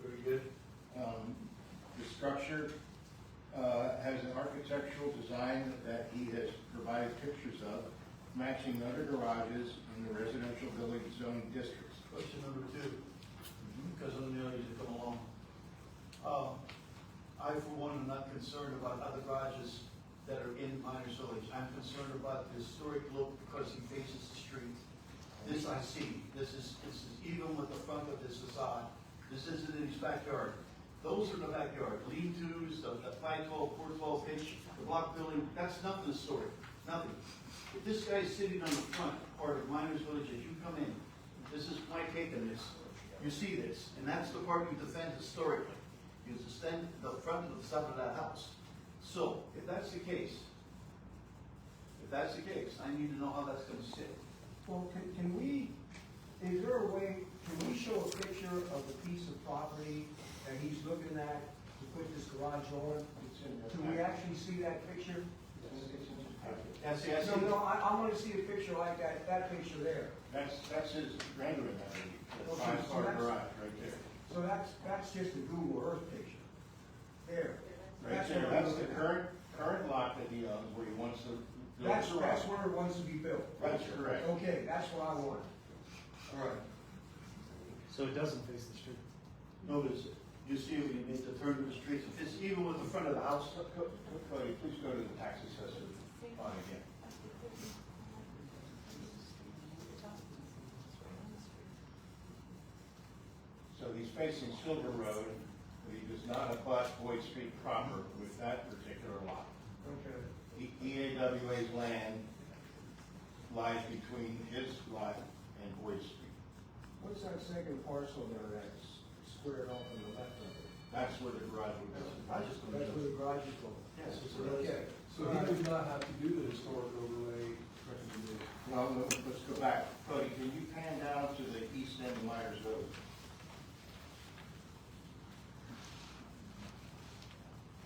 very good. The structure has an architectural design that he has provided pictures of, matching other garages in the residential village zoning districts. Question number two, because of the others that come along. I, for one, am not concerned about other garages that are in Miners Village. I'm concerned about the historic look because he faces the street. This I see. This is even with the front of his facade. This isn't in his backyard. Those are the backyard. Lean-tos, the 512, 412 pitch, the block building, that's nothing historic. Nothing. If this guy's sitting on the front part of Miners Village as you come in, this is my take on this. You see this, and that's the part you defend historically. You defend the front of the side of that house. So, if that's the case, I need to know how that's gonna sit. Well, can we, is there a way, can we show a picture of the piece of property that he's looking at to put this garage on? Can we actually see that picture? No, I wanna see a picture like that picture there. That's his rendering of the Okay, 5-car so that's- garage right there. So that's just a Google Earth picture. There. Right That's there, what that's I'm the looking at. current lot that he owns where he wants to build That's a garage. where it wants to be built. That's correct. Okay, that's what I want. All right. So it doesn't face the street. Notice, you see when you make the turn to the street, it's even with the front of the house. Cody, please go to the tax assessor line again. So he's facing Silver Road, but he does not abut Boyd Street proper with that particular lot. Okay. EAWA's land lies between his lot and Boyd Street. What's that second parcel there that's squared off on the left of it? That's where the garage would go. That's That's where the garage is going? Yes, it's Okay. So he does not have to do the historic overlay recommendation. Well, let's go back. Cody, can you pan down to the east end of Myers Road?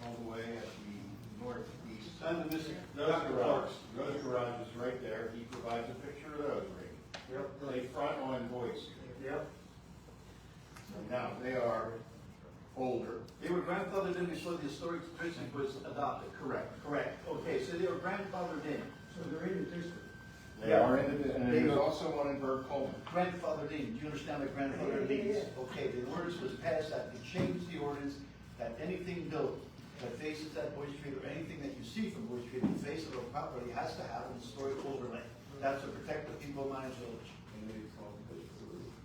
All the way at the northeast. And the missing, Those garages right there, he provides a picture of those, Rick. Yep. They front on Boyd Street. Yep. Now, they are older. They were grandfathered in before the historic district was adopted. Correct. Correct. Okay, so they were grandfathered in. So they're in the district? They are in the, and there's also one in Burke Coleman. Grandfathered in, do you understand what grandfathered means? Okay, the ordinance was passed that it changed the ordinance that anything built that faces that Boyd Street or anything that you see from Boyd Street in the face of a property has to have an historic overlay. That's to protect the people of Miners Village.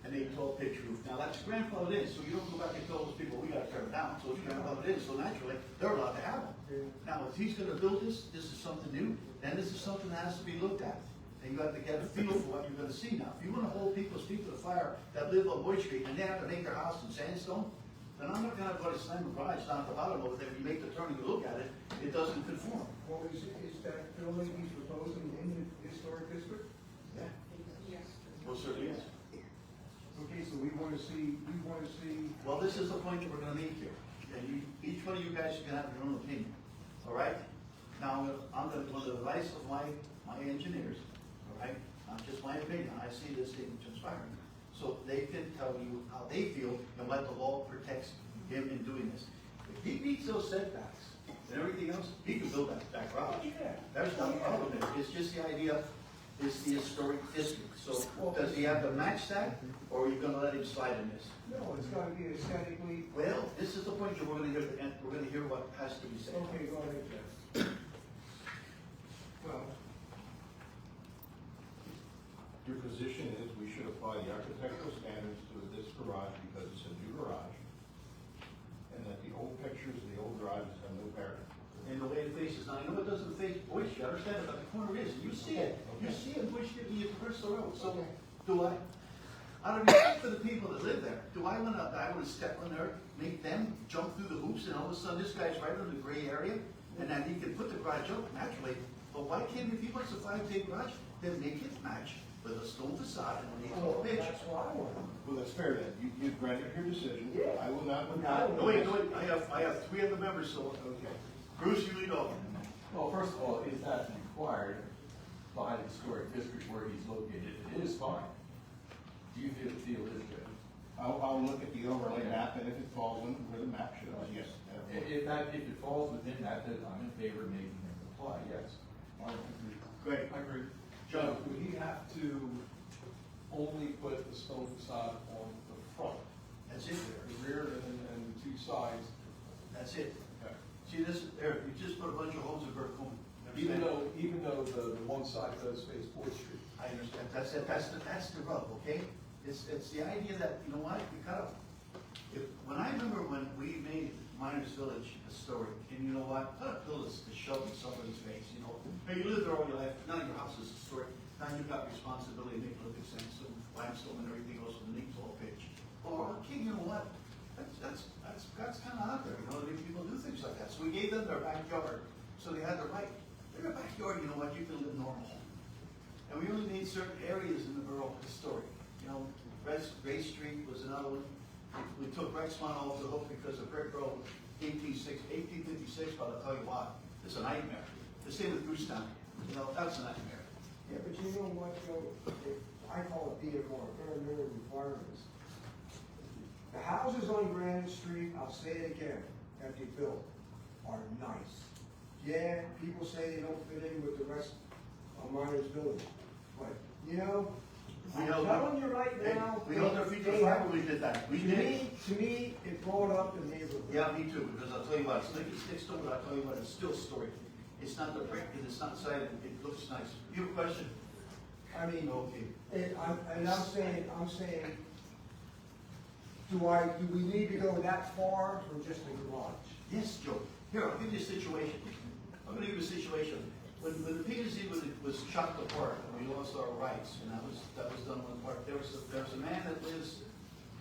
And they told pitch roof. Now that's grandfathered in, so you don't go back and tell those people, we gotta tear it down, so it's grandfathered in, so naturally, they're allowed to have them. Now, if he's gonna build this is something new, then this is something that has to be looked at. And you have to get a feel for what you're gonna see now. If you wanna hold people's feet to the fire that live on Boyd Street and they have to make their house in sandstone, then I'm not gonna go to slam a garage down at the bottom over there. When you make the turn and you look at it, it doesn't conform. Well, is that building he's proposing in the historic district? Yeah. Well, certainly is. Okay, so we wanna see, Well, this is the point that we're gonna make here. And each one of you guys can have your own opinion, all right? Now, I'm gonna, on the advice of my engineers, all right? Not just my opinion, I see this thing transpiring. So they can tell you how they feel and what the law protects him in doing this. If he meets those setbacks and everything else, he can build that garage. Yeah. There's no problem there. It's just the idea, is the historic district. So does he have to match that, or are you gonna let him slide in this? No, it's gotta be aesthetically, Well, this is the point, we're gonna hear, we're gonna hear what has to be said. okay, go ahead, Jeff. Well, your position is we should apply the architectural standards to this garage because it's a new garage, and that the old pictures of the old garages have no bearing. And the way it faces, now I know it doesn't face Bush, you understand, but the corner is, you see it, you see it, Bush didn't you traverse the road, so do I? Out of respect for the people that live there, do I wanna step on there, make them jump through the hoops, and all of a sudden this guy's right in the gray area, and then he can put the garage up naturally, but why can't, if he wants a 5K garage, then make it match with a stone facade and an 8-foot pitch? That's what I want. Well, that's fair then, you've granted your decision, Yeah. I will not. No, wait, I have 3 other members, so, Okay. Bruce, you lead off. Well, first of all, is that required by the historic district where he's located? It is fine. Do you feel it is good? I'll look at the overlay map, and if it falls in where the map shows, yes. If it falls within that, then I'm in favor of making him apply, yes. Great. I agree. John. Would he have to only put the stone facade on the front, That's it there. the rear and the 2 sides? That's it. Okay. See, this, Eric, you just put a bunch of holes in Burke. Even though the one side does face 4th Street. I understand, that's the rub, okay? It's the idea that, you know what, we gotta, when I remember when we made Miners Village historic, and you know what, put a pill to shove in somebody's face, you know? Hey, you lived there all your life, now your house is historic, now you've got responsibility to make it look good, sandstone, limestone, and everything else with a neat tall pitch. Or, okay, you know what, that's kinda out there, you know, people do things like that, so we gave them their backyard, so they had the right. In their backyard, you know what, you can live normal. And we only made certain areas in the borough historic. You know, Ray Street was another one. We took Rexmont off the hook because of Brick Road, 1856, but I'll tell you what, it's a nightmare. The same with Goostown, you know, that's a nightmare. Yeah, but you know what, Joe, I call it DMR, bare minimum requirements. The houses on Granite Street, I'll say it again, that they built are nice. Yeah, people say they don't fit in with the rest of Miners Village, but, you know, I'm telling you right now. We held our feet to the fire when we did that. We did. To me, it brought up the neighborhood. Yeah, me too, because I'll tell you what, it's like it's next door, but I'll tell you what, it's still historic. It's not the brick, and it's not sided, it looks nice. You have a question? I mean, Okay. I'm saying, do we need to go that far or just a garage? Yes, Joe. Here, I'll give you a situation. I'm gonna give you a situation. When the PZ was chopped apart, and we lost our rights, and that was done one part, there was a man that lives,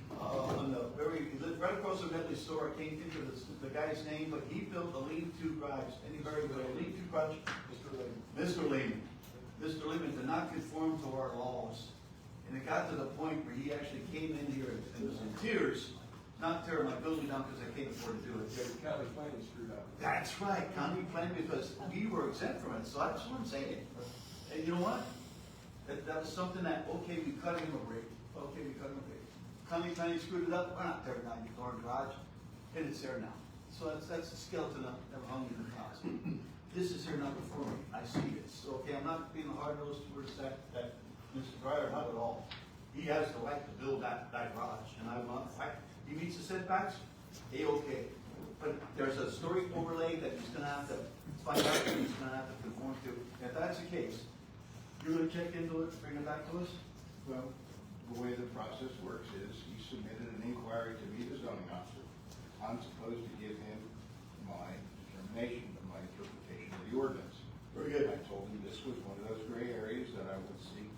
he lived right across the Medley store, I can't think of the guy's name, but he built a lean-to garage, anybody with a lean-to garage? Mr. Lehman. Mr. Lehman did not conform to our laws. And it got to the point where he actually came in here and was in tears, not tearing my building down because I can't afford to do it. Yeah, the county planning screwed up. That's right, county plan, because we were exempt from it, so that's what I'm saying. And you know what? That was something that, okay, we cut him a break, okay, we cut him a break. County planning screwed it up, we're not tearing down your darn garage, and it's there now. So that's the skeleton that hung in the house. This is here now before me, I see this, so, okay, I'm not being hard-nosed towards that Mr. Dryer, not at all. He has the right to build that garage, and I want, he meets the setbacks, okay. But there's a historic overlay that he's gonna have to find out, that he's gonna have to conform to. If that's the case, you're gonna check into it, bring it back to us? Well, the way the process works is he submitted an inquiry to me, the zoning officer. I'm supposed to give him my determination, my interpretation of the ordinance. Very good. I told him this was one of those gray areas that I would seek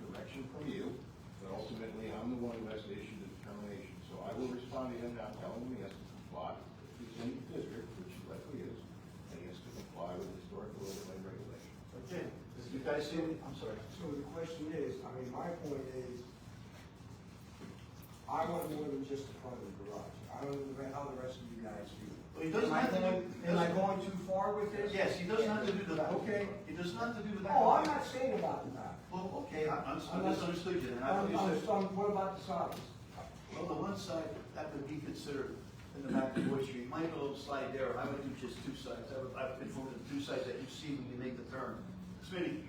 direction from you, but ultimately I'm the one who has to issue the determination. So I will respond to him now, telling him he has to comply. If he's in the district, which he likely is, and he has to comply with historical overlay regulations. Okay, you guys see it? I'm sorry. So the question is, I mean, my point is, I want more than just the front of the garage. I don't know how the rest of you guys feel. Well, he doesn't have to do. Am I going too far with this? Yes, he doesn't have to do the back. Okay. He doesn't have to do the back. Oh, I'm not saying about the back. Well, okay, I misunderstood you, and I What about the sides? well, the one side, that would be considered in the back of Wood Street. Might be a little slide there, I would do just 2 sides. I would conform to the 2 sides that you see when you make the turn. Smitty?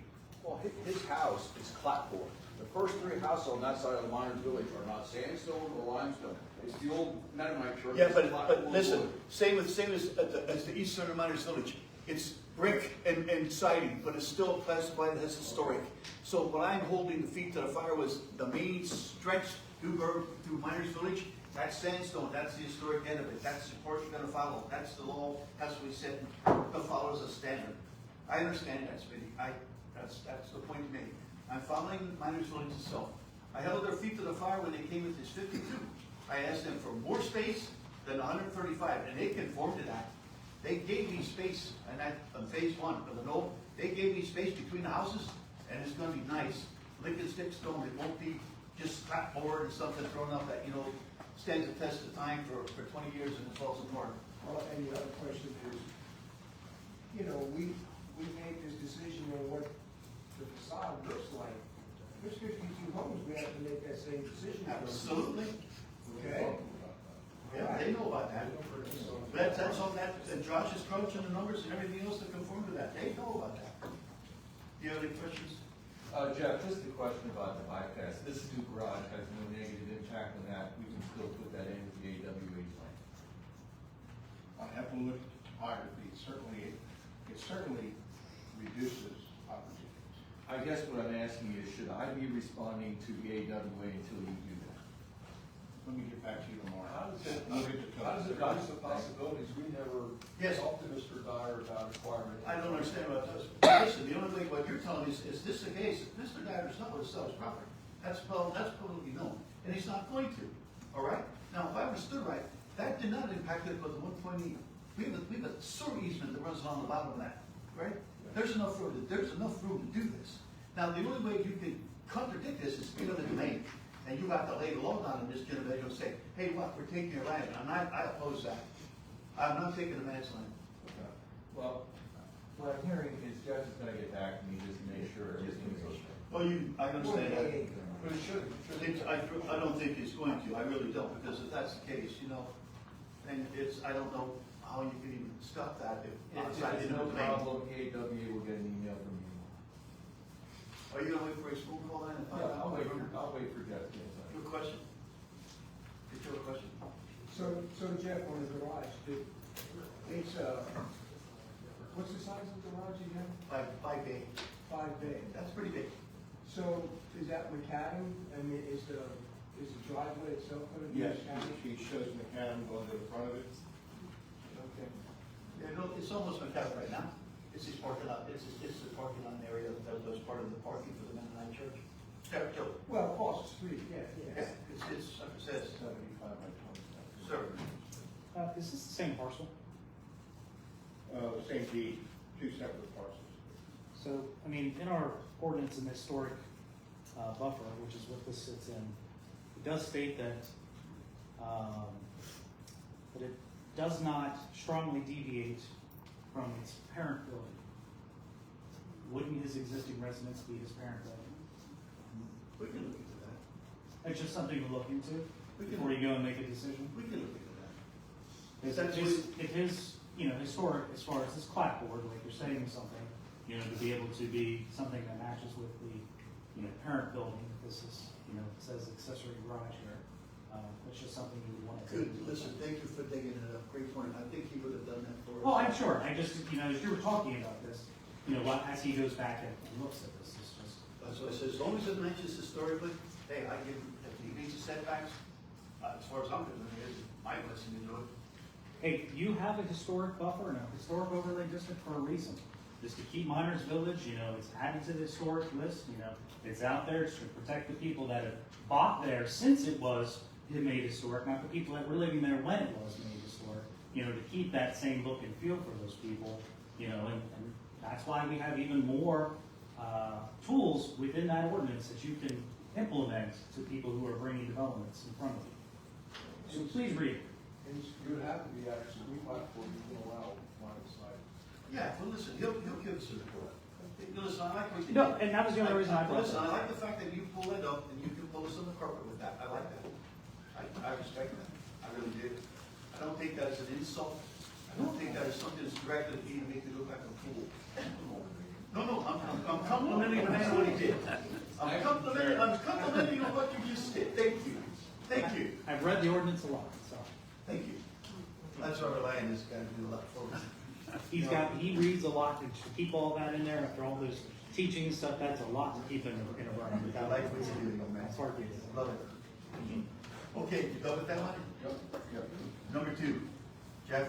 Well, his house is clapboard. The first three houses on that side of the miners' village are not sandstone or limestone. It's the old Mennonite church. Yeah, It's but clapboard listen, wood. same as the East Center Miners Village. It's brick and siding, but it's still classified as historic. So what I'm holding the feet to the fire was the main stretch through Miners Village. That's sandstone, that's the historic end of it, that's the course you're gonna follow, that's the law, has to be set, to follow as a standard. I understand that, Smitty, that's the point you made. I'm following Miners Village itself. I held their feet to the fire when they came with this 52. I asked them for more space than 135, and they conformed to that. They gave me space, and that, on phase one of the knoll, they gave me space between the houses, and it's gonna be nice. Lick and stick stone, it won't be just clapboard and something thrown up that, stands the test of time for 20 years and it falls apart. Well, and the other question is, we made this decision on what the facade looks like. There's 52 homes, we have to make that same decision. Absolutely. Okay? Yeah, they know about that. That's all that, and Josh is crunching the numbers and everything else to conform to that. They know about that. Do you have any questions? Jeff, just a question about the bypass. This new garage has no negative impact on that. We can still put that in with the AWA plan. I have to look at the topography. It certainly reduces opportunities. I guess what I'm asking is, should I be responding to the AWA until you do that? Let me get back to you tomorrow. How does it, I'll get the how does it code. reduce the possibilities? We never Yes. talked to Mr. Dyer about acquiring. I don't understand about this. Listen, the only thing what you're telling me is this the case? If Mr. Dyer's not going to sell his property, that's publicly known, and he's not going to, all right? Now, if I understood right, that did not impact it but the 1.8. We have a sewer easement that runs along the bottom of that, right? There's enough room to do this. Now, the only way you can contradict this is speak of the domain, and you have to lay the law down in this generation and say, hey, what, we're taking your land, and I oppose that. I'm not taking the man's land. Okay. Well, what I'm hearing is Jeff is gonna get back to me just to make sure everything is okay. Well, I understand that. But it should. I don't think it's going to, I really don't, because if that's the case, and I don't know how you can even stop that if If outside it's in the no domain. problem, AWA will get an email from you. Are you gonna wait for his phone call then? Yeah, I'll wait for Jeff to get in touch. Your question? It's your question. So Jeff, on the garage, it's, what's the size of the garage again? 5 5 bay. That's pretty big. So is that macadam? I mean, is the driveway itself gonna be Yes, macadam? he shows macadam going to the front of it. Okay. Yeah, no, it's almost McCall right now. It's his parking lot, it's the parking lot area that was part of the parking for the Mennonite church. Well, across the street, yeah. Yeah, it's, like I said, 75 by 25. sir. Is this the same parcel? Same deed, two separate parcels. So, I mean, in our ordinance in the historic buffer, which is what this sits in, it does state that it does not strongly deviate from its parent building. Wouldn't his existing residence be his parent building? We can look into that. It's just something to look into We can- before you go and make a decision. We can look into that. If his, historic, as far as this clapboard, like you're saying something, to be able to be something that matches with the, parent building, this is, it says accessory garage here. It's just something you would want to. Good, listen, thank you for digging it up, great point. I think he would have done that for us. Oh, I'm sure, I just, as you were talking about this, as he goes back and looks at this, it's just. So I said, as long as it matches historically, hey, I give, if he meets the setbacks, as far as I'm concerned, here's my blessing to do it. Hey, you have a historic buffer and a historic overlay district for a reason. Just to keep Miners Village, it's added to the historic list, it's out there to protect the people that have bought there since it was made historic, not the people that were living there when it was made historic, to keep that same look and feel for those people, and that's why we have even more tools within that ordinance that you can implement to people who are bringing developments in front of you. So please read it. And you would have to be actually, we might, before you can allow line of sight. Yeah, well, listen, he'll give us a report. Listen, I like what you No, did. and that was the only reason I brought it Listen, up. I like the fact that you pull it up and you can pull us on the carpet with that. I like that. I respect that. I really do. I don't think that is an insult. I don't think that is something that's directed at you to make you look like a fool. No, I'm complimenting the man did. I'm complimenting you on what you just did. Thank you. Thank you. I've read the ordinance a lot, so. Thank you. That's why we're relying this guy to do a lot for us. He reads a lot, and to keep all that in there, after all those teaching and stuff, that's a lot to keep in a room. I like what you do, young man. That's hard to do. Love it. Okay, you done with that one? Yep. Number 2, Jeff?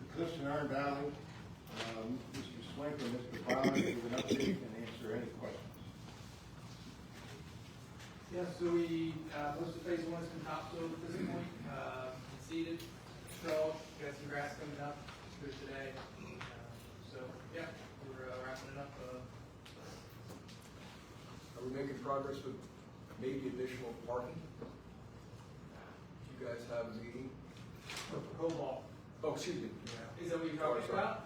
The Cliffs in Iron Valley, Mr. Swink and Mr. Bond give an update and answer any questions. Yeah, so we, most of phase 1 has been topsoiled at this point, seeded, straw, got some grass coming up through today. So, yeah, we're wrapping it up. Are we making progress with maybe additional parking? You guys have a meeting? Cobalt. Oh, excuse me. Is that what you're talking about?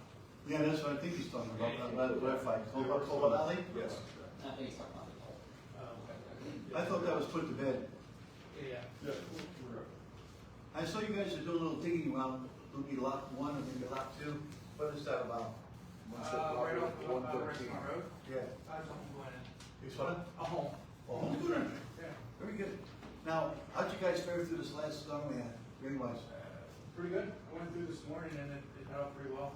Yeah, that's what I think he's talking about. Verified. Cobalt Alley? Yes. I think he's talking about the whole. I thought that was put to bed. Yeah. I saw you guys are doing a little digging around, it'll be lot 1 and maybe lot 2. What is that about? Right off Restaurant Road. Yeah. That's something going in. It's what? A home. Oh, good. Yeah. Very good. Now, how'd you guys fare through this last storm we had, rain-wise? Pretty good. I went through this morning and it held pretty well.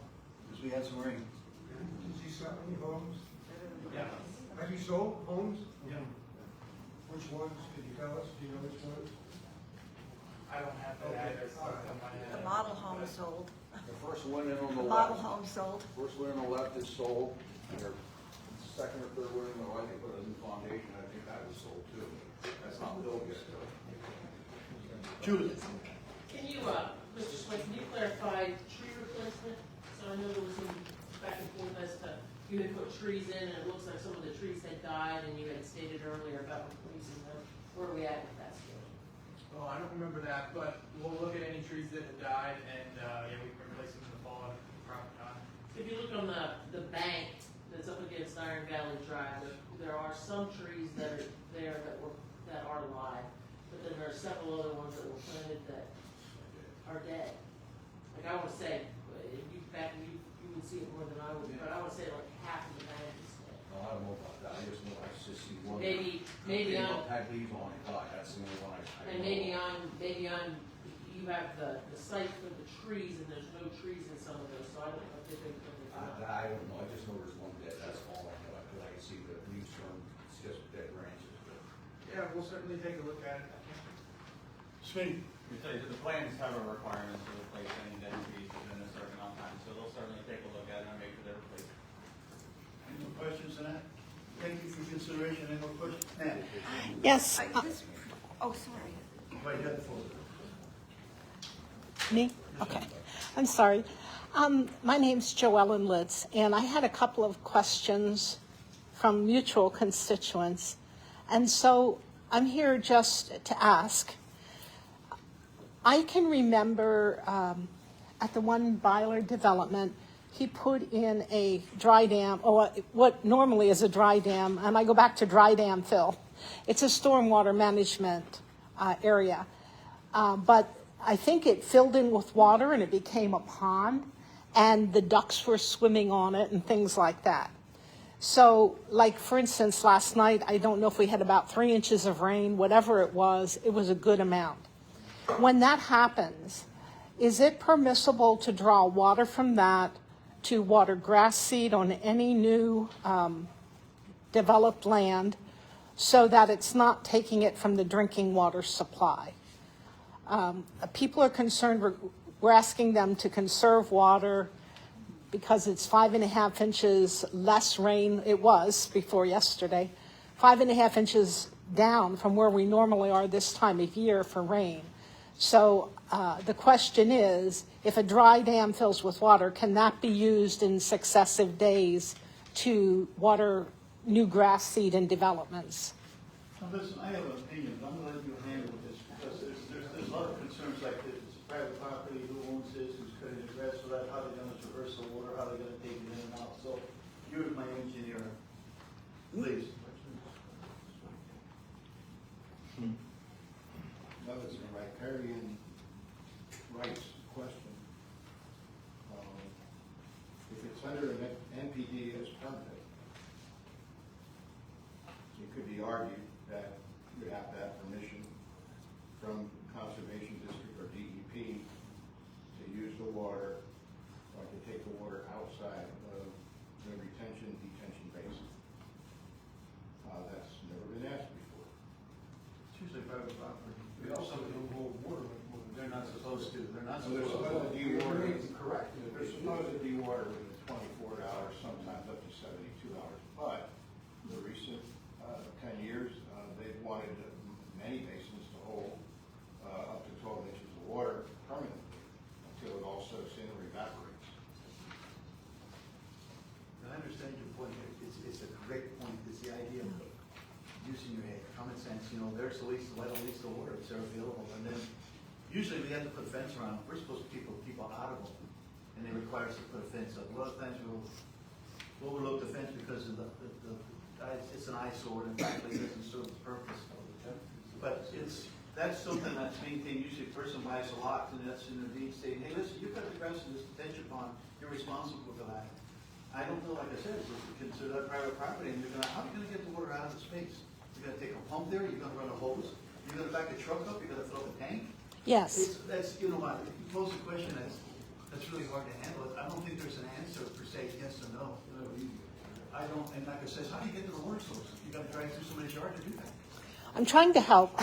Because we had some rain. Did you sell any homes? Yeah. Have you sold homes? Yeah. Which ones, could you tell us, do you know which ones? I don't have that address off the top of my head. The model home sold. The first one in on The the model left. home sold. First one on the left is sold, and their second or third one, I think, put a new foundation, I think that was sold too. That's not built yet, though. Judith? Can you, Mr. Swift, can you clarify tree replacement? So I know there was some back and forth as to, you had put trees in and it looks like some of the trees had died and you had stated earlier about replacing them. Where are we at with that still? Well, I don't remember that, but we'll look at any trees that have died and, yeah, we can replace them in the fall at the proper time. If you look on the bank that's up against Iron Valley Drive, there are some trees that are there that are live, but then there are several other ones that were planted that are dead. Like I would say, you would see it more than I would, but I would say like half of the bank is dead. No, I don't know about that, I just know, I just see one. Maybe on, Had leaves on it, died, that's the only one I. and maybe on, you have the site for the trees and there's no trees in some of those, so I don't know if they've been put in. I don't know, I just know there's one dead, that's all I know, because I can see the leaves from, it's just dead branches, but. Yeah, we'll certainly take a look at it. Smitty? The plans have a requirement to replace any dead trees within a certain amount of time, so they'll certainly take a look at it and make sure they're replaced. Any more questions on that? Thank you for your consideration. Any more questions? Nat? Yes, Oh, sorry. Right, you have the floor. me? Okay. I'm sorry. My name's Joellen Litz, and I had a couple of questions from mutual constituents. And so I'm here just to ask. I can remember at the one Byler development, he put in a dry dam, or what normally is a dry dam, and I go back to dry dam fill. It's a stormwater management area. But I think it filled in with water and it became a pond, and the ducks were swimming on it and things like that. So, like, for instance, last night, I don't know if we had about 3 inches of rain, whatever it was a good amount. When that happens, is it permissible to draw water from that to water grass seed on any new developed land so that it's not taking it from the drinking water supply? People are concerned, we're asking them to conserve water because it's 5.5 inches less rain, it was before yesterday, 5.5 inches down from where we normally are this time of year for rain. So the question is, if a dry dam fills with water, can that be used in successive days to water new grass seed and developments? Now, listen, I have an opinion, but I'm going to let you handle this because there's a lot of concerns like this. It's private property, who owns this, who's cutting the grass, so that how they're going to traverse the water, how they're going to take it in and out. So you're my engineer. Please. That was a riparian rights question. If it's under an NPDES permit, argued that you have to have permission from Conservation District or DEP to use the water, or to take the water outside of the detention basin. That's never been asked before. It's usually private property. We also don't hold water. They're not supposed to, they're not So they're supposed to. supposed to dewater. Correct. They're supposed to dewater within $24, sometimes up to $72. But the recent 10 years, they've wanted many basins to hold up to 12 inches of water permanently until it all soaks in or evaporates. I understand your point. It's a great point. It's the idea of using your head, common sense. You know, there's the least, let at least the water, it's there available. And then usually we have to put a fence around. We're supposed to keep people out of them, and they require us to put a fence up. A lot of times we'll overlook the fence because of it's an eyesore, and frankly, it doesn't serve the purpose. But that's something that's maintained. Usually, a person buys a lot, and that's in the deed saying, "Hey, listen, you got the grass in this detention pond. You're responsible for that." I don't know, like I said, if you consider that private property, and how are you going to get the water out of the space? You're going to take a pump there. You're going to run a hose. You're going to back a truck up. You're going to fill up a tank. Yes. That's, you know what, if you pose a question that's really hard to handle. I don't think there's an answer per se, yes or no. I don't, and like I said, how do you get to the water source? You gotta drive through somebody's yard to do that. I'm trying to help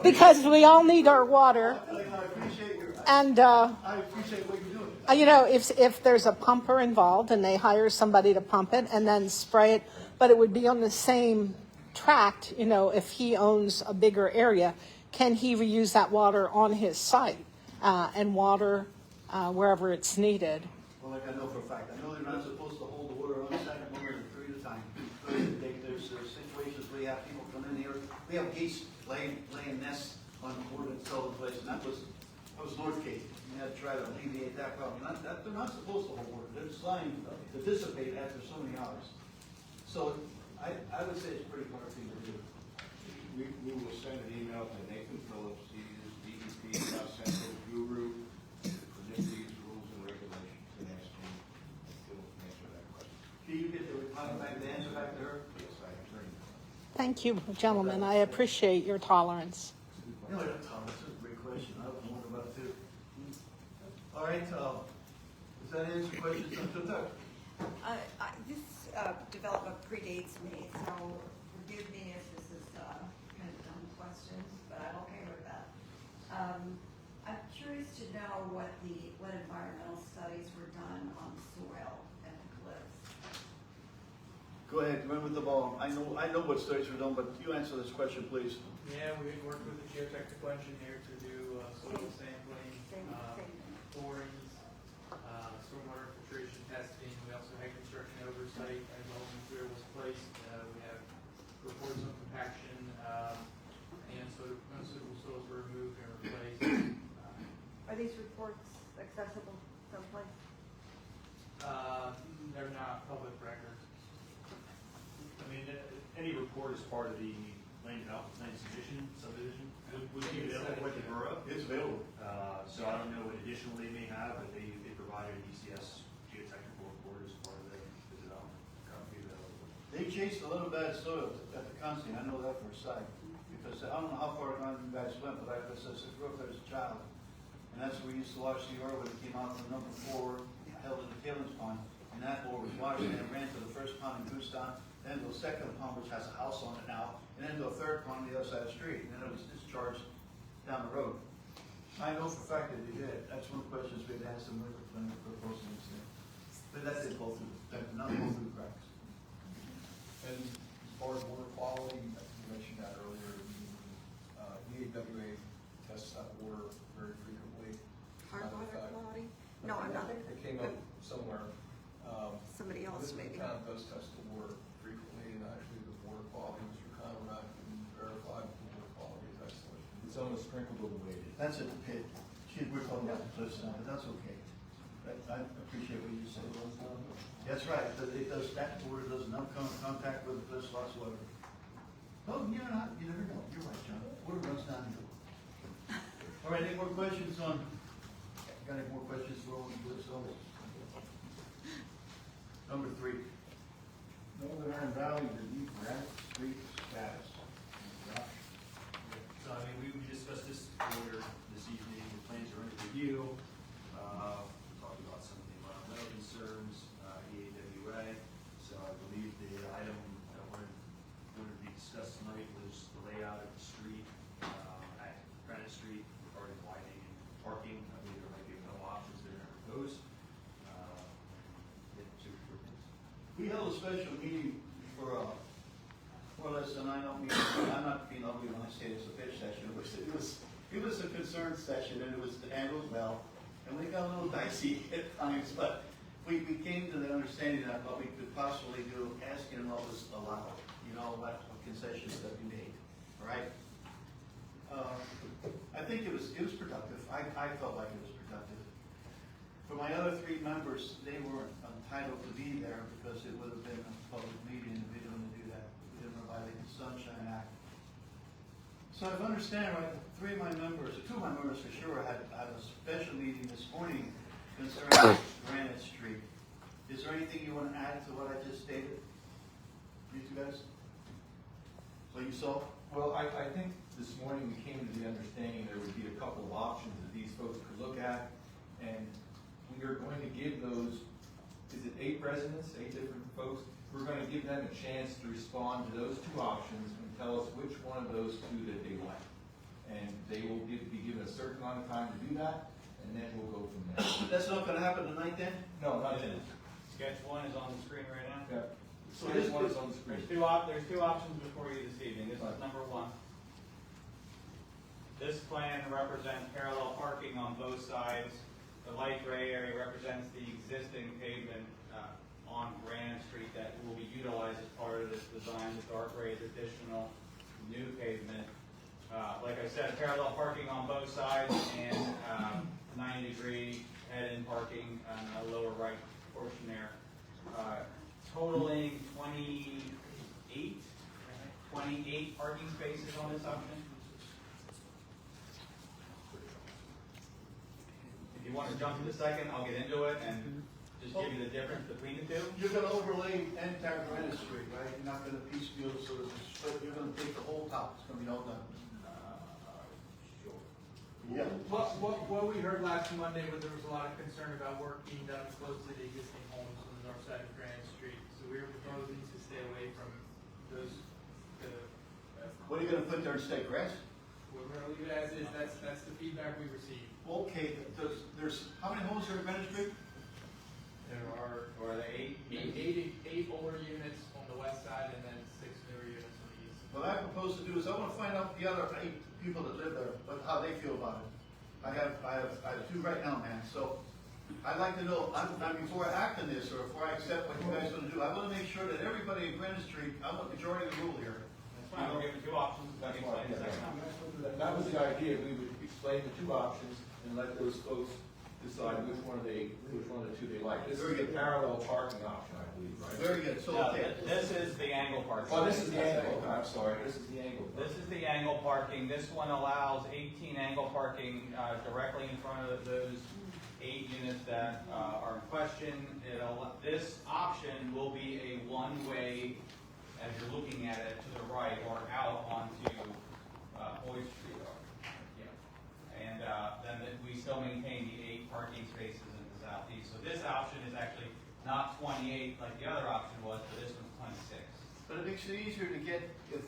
because we all need our water. I appreciate your, And, I appreciate what you're doing. you know, if there's a pumper involved and they hire somebody to pump it and then spray it, but it would be on the same tract, you know, if he owns a bigger area, can he reuse that water on his site and water wherever it's needed? Well, like I know for a fact, I know they're not supposed to hold the water on site more than 3 at a time. There's situations where you have people come in here, we have geese laying nests on the border and sell the place, and that was North Cape. We had to try to alleviate that problem. They're not supposed to hold water. They're designed to dissipate after so many hours. So I would say it's a pretty hard thing to do. We will send an email to Nathan Phillips, he is DEP South Central Guru, to predict these rules and regulations, and ask him if he'll answer that question. Can you get the answer back to her? Yes, I agree. Thank you, gentlemen. I appreciate your tolerance. No, Tom, that's a great question. I was wondering about it too. All right, does that answer your question? This development predates me, so forgive me if this is kind of dumb questions, but I'm okay with that. I'm curious to know what environmental studies were done on soil at the cliffs. Go ahead, run with the ball. I know what studies were done, but you answer this question, please. Yeah, we worked with the geotechnical engineer to do soil sampling, borings, stormwater infiltration testing. We also had construction oversight as all the material was placed. We have reports on compaction, and unsuitable soils were removed and replaced. Are these reports accessible someplace? They're not public records. I mean, any report is part of the land subdivision would be available with the borough. It's available. So I don't know what additional they may have, but they provided an ECS geotechnical report as part of the development. Currently available. They chased a little bad soil at the constant. I know that for a sight. Because I don't know how far gone you guys went, but I grew up there as a child. And that's where we used to wash the yard when it came out from number 4, held in the tailings pond. And that bore was washed and it ran to the first pond in Goostown, then to a second pond which has a house on it now, and then to a third pond on the other side of the street. And then it was discharged down the road. I know for a fact that they did. That's one of the questions we'd asked them when they were proposing this thing. But that didn't go through, that did not go through the cracks. And as far as water quality, you mentioned that earlier, the EAWA tests that water very frequently. Hard water quality? No, I'm not. It came up somewhere. Somebody else maybe. The town does test the water frequently, and actually the water quality, Mr. Conrad can verify that the water quality is excellent. It's almost drinkable the way it is. That's at the pit. We're talking about the cliffs now, but that's okay. I appreciate what you said. That's right, but it does, that water does not come in contact with the cliffs whatsoever. Oh, you never know. You're right, John. Water runs downhill. All right, any more questions on, got any more questions for all the cliffs? Number 3. Northern Iron Valley, the deep grass streets status. So, I mean, we discussed this earlier this evening, the plans are under review. Talked about some of the environmental concerns, EAWA. So I believe the item that wanted to be discussed tonight was the layout of the street, at Granite Street regarding widening and parking. I believe there might be a couple options there proposed. Two or three things. We held a special meeting for, more or less than I don't mean, I'm not being ugly when I say it's a pitch session, it was a concerned session, and it was handled well, and we got a little dicey at times, but we came to the understanding that what we could possibly do, asking what was allowed, you know, what concessions that we made, all right? I think it was productive. I felt like it was productive. For my other three members, they weren't entitled to be there because it would have been a public meeting and we didn't want to do that. We didn't violate the Sunshine Act. So if I understand right, two of my members for sure had a special meeting this morning concerning Granite Street. Is there anything you want to add to what I just stated? You two guys? What you saw? Well, I think this morning we came to the understanding there would be a couple of options that these folks could look at, and we are going to give those, is it 8 residents, 8 different folks? We're going to give them a chance to respond to those 2 options and tell us which one of those 2 that they like. And they will be given a certain amount of time to do that, and then we'll go from there. That's not going to happen tonight then? No, not yet. Sketch 1 is on the screen right now. Yeah. So This one is on the screen. There's two options before you this evening. This is number 1. This plan represents parallel parking on both sides. The light gray area represents the existing pavement on Granite Street that will be utilized as part of this design. The dark gray is additional new pavement. Like I said, parallel parking on both sides and 90-degree head-in parking on the lower right portion there. Totaling 28 parking spaces on this option. If you want to jump to the second, I'll get into it and just give you the difference between the two. You're going to overlay entire Granite Street, right? You're not going to piecemeal sort of split. You're going to take the whole top. It's going to be all done. Sure. Yeah. What we heard last Monday was there was a lot of concern about work being done close to the existing homes on the north side of Granite Street. So we were proposing to stay away from those. What are you going to put there instead, grass? We're going to leave it as is. That's the feedback we received. Okay, there's, how many homes are in Granite Street? There are 8. Eight older units on the west side and then 6 newer units on the east. What I propose to do is I want to find out the other 8 people that live there, how they feel about it. I have 2 right now, man, so I'd like to know, before I act on this, or before I accept what you guys are going to do, I want to make sure that everybody in Granite Street, I want majority of the rule here. That's fine. We're giving 2 options. That explains the second option. That was the idea. We would explain the 2 options and let those folks decide which one of the 2 they like. This is a parallel parking option, I believe, right? Very good, so, No, okay. this is the angle parking. Oh, this is the angle. I'm sorry. This is the angle. This is the angle parking. This one allows 18 angle parking directly in front of those 8 units that are in question. This option will be a one-way, as you're looking at it, to the right or out onto Boyd Street. And then we still maintain the 8 parking spaces in the southeast. So this option is actually not 28 like the other option was, but this one's 26. But it makes it easier to get,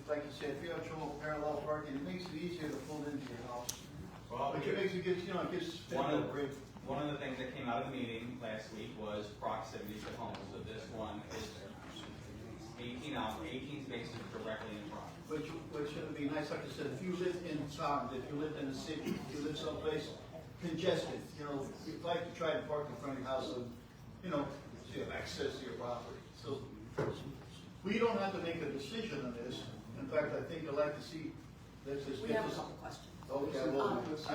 like you said, if you have trouble parallel parking, it makes it easier to pull into your house. Well, Which it makes it gives, it gives. One of the things that came out of the meeting last week was proximity to homes. So this one is 18 spaces directly in front. Which would be nice, like I said, if you live in town, if you live in the city, if you live someplace congested, you'd like to try to park in front of your house and, so you have access to your property. So we don't have to make a decision on this. In fact, I think I'd like to see, let's just We get have a this. couple questions. Okay, I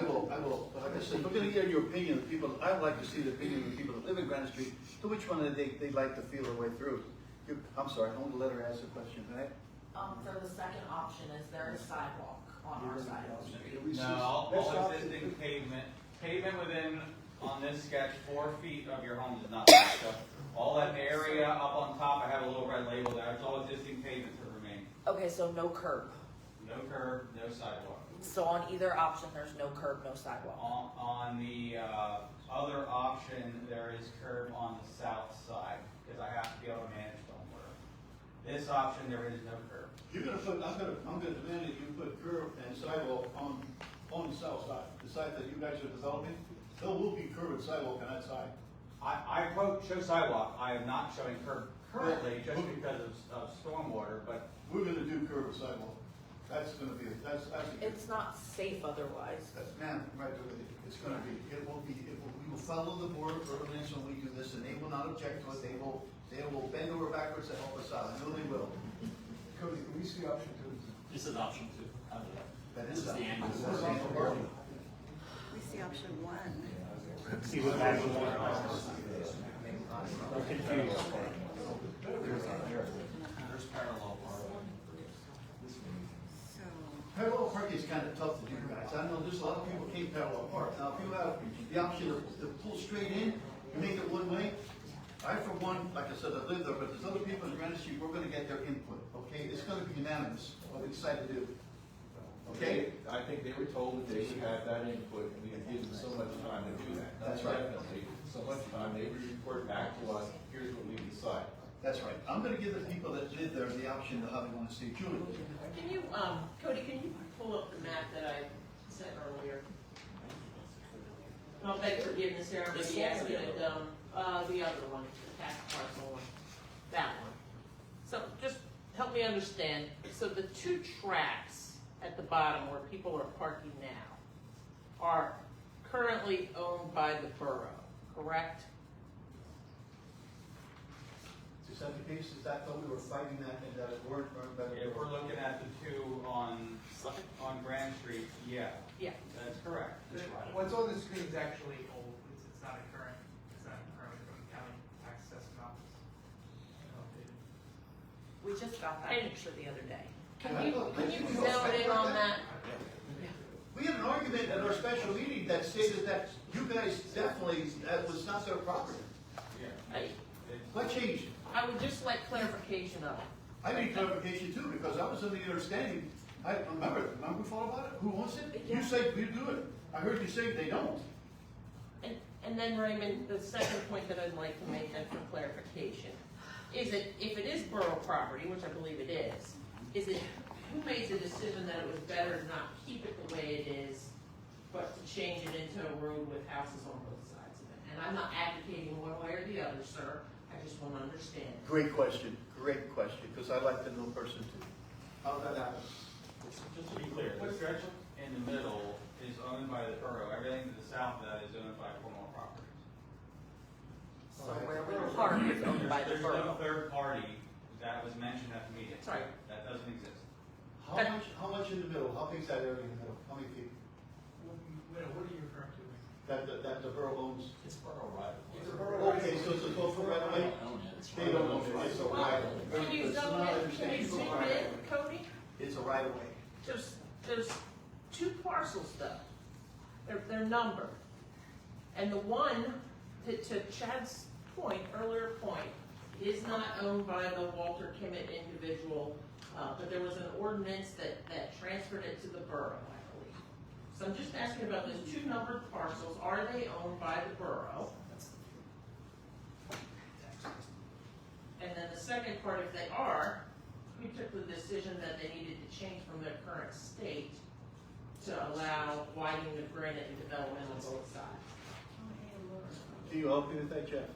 will. But like I said, we're gonna hear your opinion of people, I'd like to see the opinion of the people that live in Granite Street, to which one they'd like to feel their way through. I'm sorry, I want to let her ask the question, right? For the second option, is there a sidewalk on our side of the street? No, all existing pavement within, on this sketch, 4 feet of your homes is not touched. So all that area up on top, I have a little red label there, it's all existing pavement to remain. Okay, so no curb. No curb, no sidewalk. So on either option, there's no curb, no sidewalk. On the other option, there is curb on the south side, because I have to be able to manage stormwater. This option, there is no curb. You're gonna put, I'm gonna demand that you put curb and sidewalk on the south side, the side that you guys are developing. There will be curb and sidewalk on that side. I quote, show sidewalk, I am not showing curb currently, just because of stormwater, but We're gonna do curb and sidewalk. That's gonna be, that's. It's not safe otherwise. Ma'am, right, it's gonna be, we will follow the board ordinance when we do this, and they will not object to it, they will bend over backwards to help us out, I know they will. Cody, can we see option two? This is option 2. That is the angle. We see option one. See what that is. I'm confused. There's parallel parking. So, Parallel parking is kind of tough to do, guys. I know there's a lot of people can't parallel park. Now, if you have the option to pull straight in and make it one way, I, for one, like I said, I live there, but there's other people in Granite Street, we're gonna get their input, okay? It's gonna be unanimous, what we decide to do. Okay? I think they were told that they would have that input, and we had given so much time to do that. That's right. Definitely, so much time, they would report back to us, here's what we decide. That's right. I'm gonna give the people that live there the option of how they wanna see Julie. Can you, Cody, can you pull up the map that I sent earlier? I'll beg forgiveness here, I'm maybe asking it, the other one, the tax parcel one, that one. So just help me understand, so the two tracks at the bottom where people are parking now are currently owned by the borough, correct? Is that the case? Is that though we were fighting that and that it weren't burned by the? if we're looking at the two on Grand Street, yeah. Yeah. That's correct. What's on the screen is actually old, it's not current from the county tax assessment office. We just got that picture the other day. Can you zone in on that? We had an argument at our special meeting that stated that you guys definitely, that was not their property. Yeah. What changed? I would just like clarification of it. I need clarification too, because I was under the understanding, remember we thought about it? Who owns it? You say we do it. I heard you say they don't. And then Raymond, the second point that I'd like to make then for clarification, is it, if it is borough property, which I believe it is it, who made the decision that it was better to not keep it the way it is, but to change it into a road with houses on both sides of it? And I'm not advocating one way or the other, sir, I just want to understand. Great question, because I like the new person too. How did that happen? Just to be clear, The stretch in the middle is owned by the borough, everything to the south of that is owned by Cornwall Properties. So where we park is owned by the There's no borough. third party that was mentioned at the meeting. That's right. That doesn't exist. How much in the middle? How big's that area in the middle? How many feet? What are you referring to? That the borough owns? It's borough right. It's a borough right. Okay, so it's a 12-foot right away? They don't own it, it's a right of way. Can you It's zone not in, can you understandable zoom right of in, way. Cody? It's a right of way. There's two parcels though. They're numbered. And the one, to Chad's point, earlier point, is not owned by the Walter Kimmett individual, but there was an ordinance that transferred it to the borough, I believe. So I'm just asking about those two numbered parcels, are they owned by the borough? And then the second part, if they are, who took the decision that they needed to change from their current state to allow widening of granite and development on both sides? Can you help me with that, Jeff?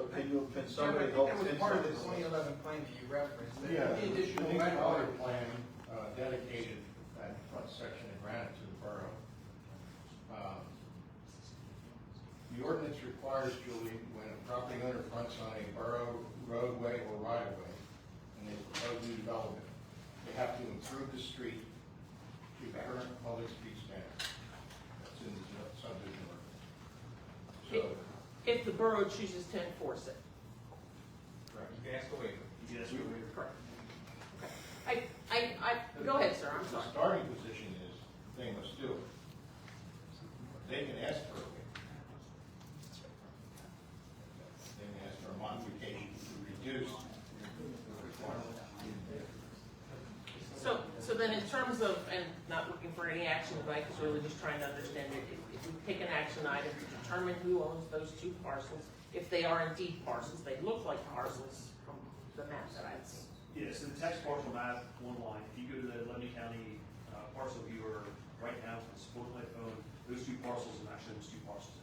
Or can somebody I help? think that was part of the 2011 plan that you referenced. that Yeah, the additional the right of water way. plan dedicated that front section of Granite to the borough. The ordinance requires, Julie, when a property owner fronts on a borough roadway or right-of-way, and they propose new development, they have to improve the street to current public street standards. That's in the subdivision ordinance. So, If the borough chooses to enforce it. correct. You can ask a waiver. Correct. Okay. Go ahead, sir, I'm The sorry. starting position is, they must do it. They can ask for a waiver. They can ask for a modification to reduce the requirement. So then in terms of, and not looking for any action tonight, because really just trying to understand it, if we pick an action item to determine who owns those 2 parcels, if they are indeed parcels, they look like parcels from the map that I've seen. Yeah, so the tax parcel map online, if you go to the Lebanon County parcel viewer right now, if I support my phone, those 2 parcels are not shown as 2 parcels.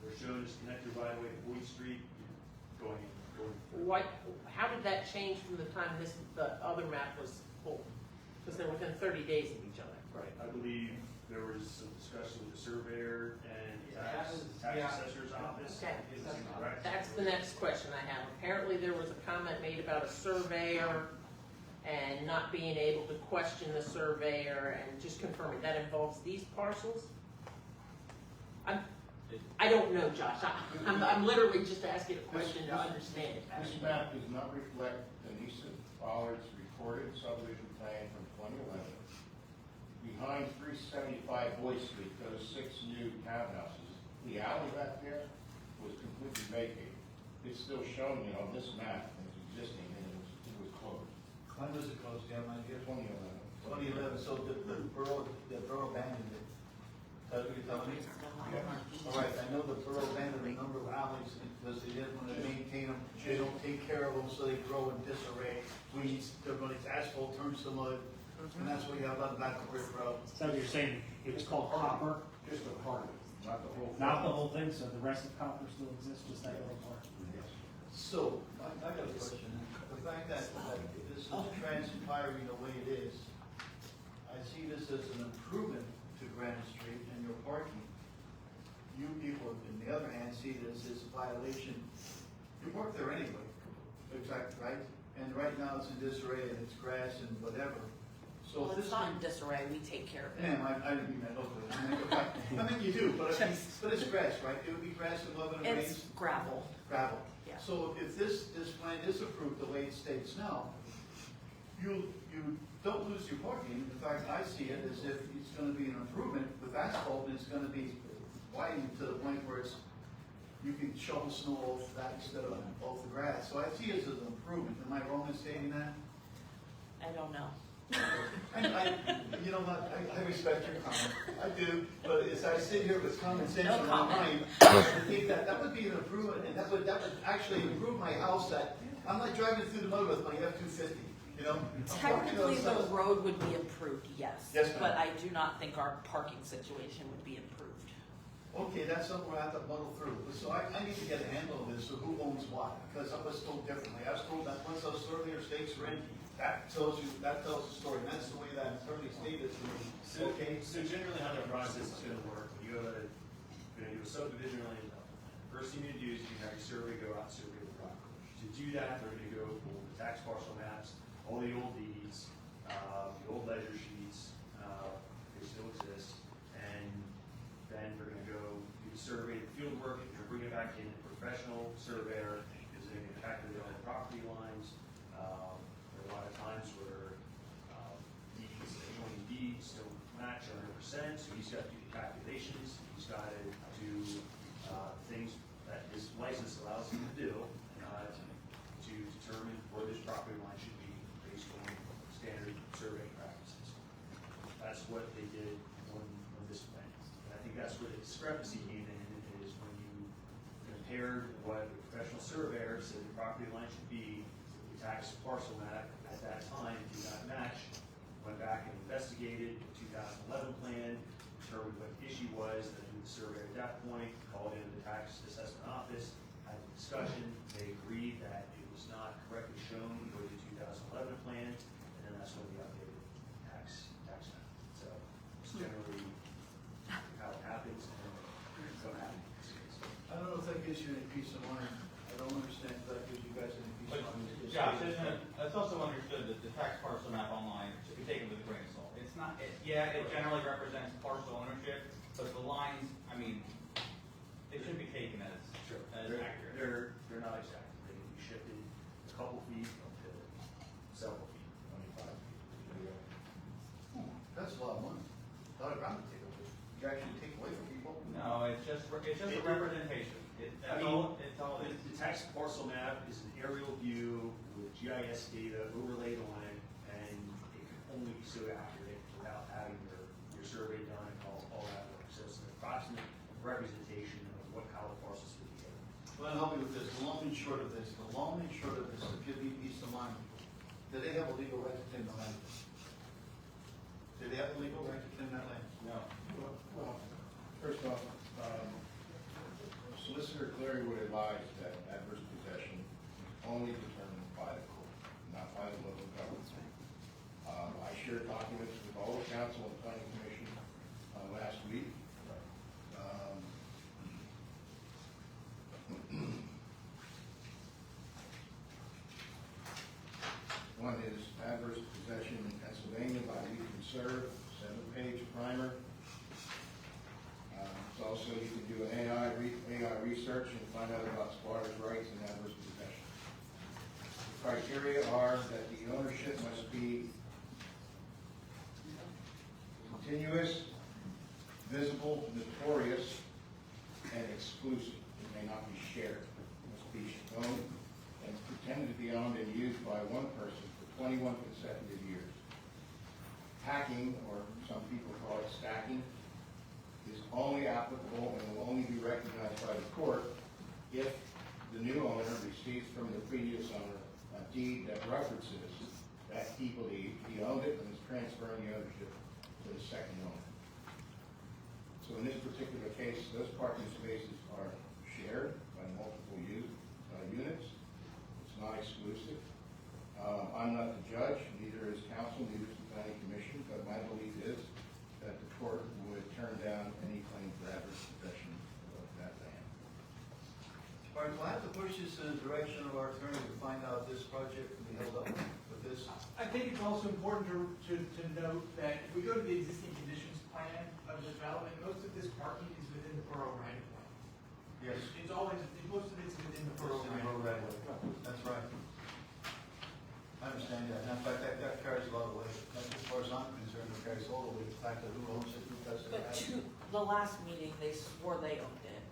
They're shown as connected right away to Boyd Street, going. How did that change from the time the other map was pulled? Because they're within 30 days of each other. Right, I believe there was some discussion with the surveyor and tax assessor's office. Okay. Is this correct? That's the next question I have. Apparently there was a comment made about a surveyor and not being able to question the surveyor and just confirming that involves these parcels? I don't know, Josh. I'm literally just asking a question to understand it better. This map does not reflect Denise Bollard's recorded subdivision plan from 2011. Behind 375 Boyd Street, those 6 new townhouses, the alley back there was completely vacated. It's still shown, on this map, and it's existing, and it was closed. When was it closed, do you have an idea? 2011. 2011, so the borough abandoned it. That's what you're telling me? All right, I know the borough abandoned a number of alleys because they didn't want to maintain them, they don't take care of them, so they grow in disarray. Weeds, asphalt turns to mud, and that's what you have on back of Brick Road. So you're saying it was called copper, Just a part of it, not the whole thing. not the whole thing, so the rest of copper still exists, just that little part? Yes. So, I got a question. The fact that this is transpiring the way it is, I see this as an improvement to Granite Street and your parking. You people, on the other hand, see this as a violation. You park there anyway, exactly, right? And right now it's in disarray and it's grass and whatever. So Well, if it's this not thing- in disarray, we take care of it. Ma'am, I didn't mean that, okay. I mean, you do, but it's grass, right? It would be grass and love and it It's rains? gravel. Gravel. Yeah. So if this plan is approved the way it states now, you don't lose your parking. In fact, I see it as if it's gonna be an improvement with asphalt, and it's gonna be widened to the point where you can shovel snow off that instead of off the grass. So I see it as an improvement. Am I wrong in stating that? I don't know. You know what, I respect your comment, I do, but as I sit here with common sense No in my comment. mind, I think that would be an improvement, and that would actually improve my house, that, I'm not driving through the mud with my F-250, you know? I'm parking on Technically, the side. road would be improved, yes. Yes, ma'am. But I do not think our parking situation would be improved. Okay, that's something I have to muddle through, so I need to get a handle of this, of who owns what, because I was told differently. I was told that once those surveyor stakes are in, that tells the story, and that's the way that attorney stated to me. Okay? So generally how the process is gonna work, you're gonna do a subdivision land development. First thing you do is you have your survey go out and survey the property. To do that, they're gonna go pull the tax parcel maps, all the old deeds, the old ledger sheets, they still exist, and then they're gonna go do the survey, the field work, you're gonna bring it back in, a professional surveyor, is gonna calculate all the property lines. There are a lot of times where deeds, adjoining deeds don't match 100%, so he's got to do the calculations, he's got to do things that his license allows him to do to determine where this property line should be based on standard surveying practices. That's what they did on this plan. And I think that's where the discrepancy came in, is when you compared what the professional surveyor said the property line should be, the tax parcel map at that time did not match. Went back and investigated the 2011 plan, determined what the issue was, then the surveyor at that point called into the tax assessment office, had a discussion, they agreed that it was not correctly shown for the 2011 plan, and then that's when we updated tax map. So it's generally how it happens and so happens. I don't know if that gives you any peace of mind. I don't understand if that gives you guys any peace of mind. Josh, it's also understood that the tax parcel map online should be taken with a grain of salt. It's not, it generally represents partial ownership, but the lines, I mean, they should be taken as accurate. They're not exact. They can be shifted a couple feet up to several feet, 25 feet. That's a lot of money. A lot of ground to take away. You actually take away from people. No, it's just a representation. That's all it is. The tax parcel map is an aerial view with GIS data overlaid on it, and it can only be so accurate without having your survey done and all that work. So it's an approximate representation of how the parcels would be. Well, help me with this, the long and short of this, to give me peace of mind, do they have a legal right to claim the land? Do they have a legal right to claim that land? No. Well, first off, Solicitor Cleary would advise that adverse possession is only determined by the court, not by the local government. I shared documents with all the council and planning commission last week. One is adverse possession in Pennsylvania by We Can Serve, 7-page primer. It's also, you can do an AI research and find out about squatters' rights and adverse possession. The criteria are that the ownership must be continuous, visible, notorious, and exclusive. It may not be shared. It must be owned and pretended to be owned and used by one person for 21 consecutive years. Hacking, or some people call it stacking, is only applicable and will only be recognized by the court if the new owner receives from the previous owner a deed that references that he believed he owned it and is transferring the ownership to the second owner. So in this particular case, those parking spaces are shared by multiple units. It's not exclusive. I'm not the judge, neither is council, neither is the planning commission, but my belief is that the court would turn down any claim for adverse possession of that land. All right, we'll have to push this in the direction of our attorney to find out if this project can be held up with this. I think it's also important to note that if we go to the existing conditions plan of the development, most of this parking is within the borough right of way. Yes. It's always, most of it's within the borough right of way. That's right. I understand that. And in fact, that carries a lot of weight. As far as I'm concerned, it carries all the weight. The fact that who owns it, who does it. But the last meeting, they swore they owned it.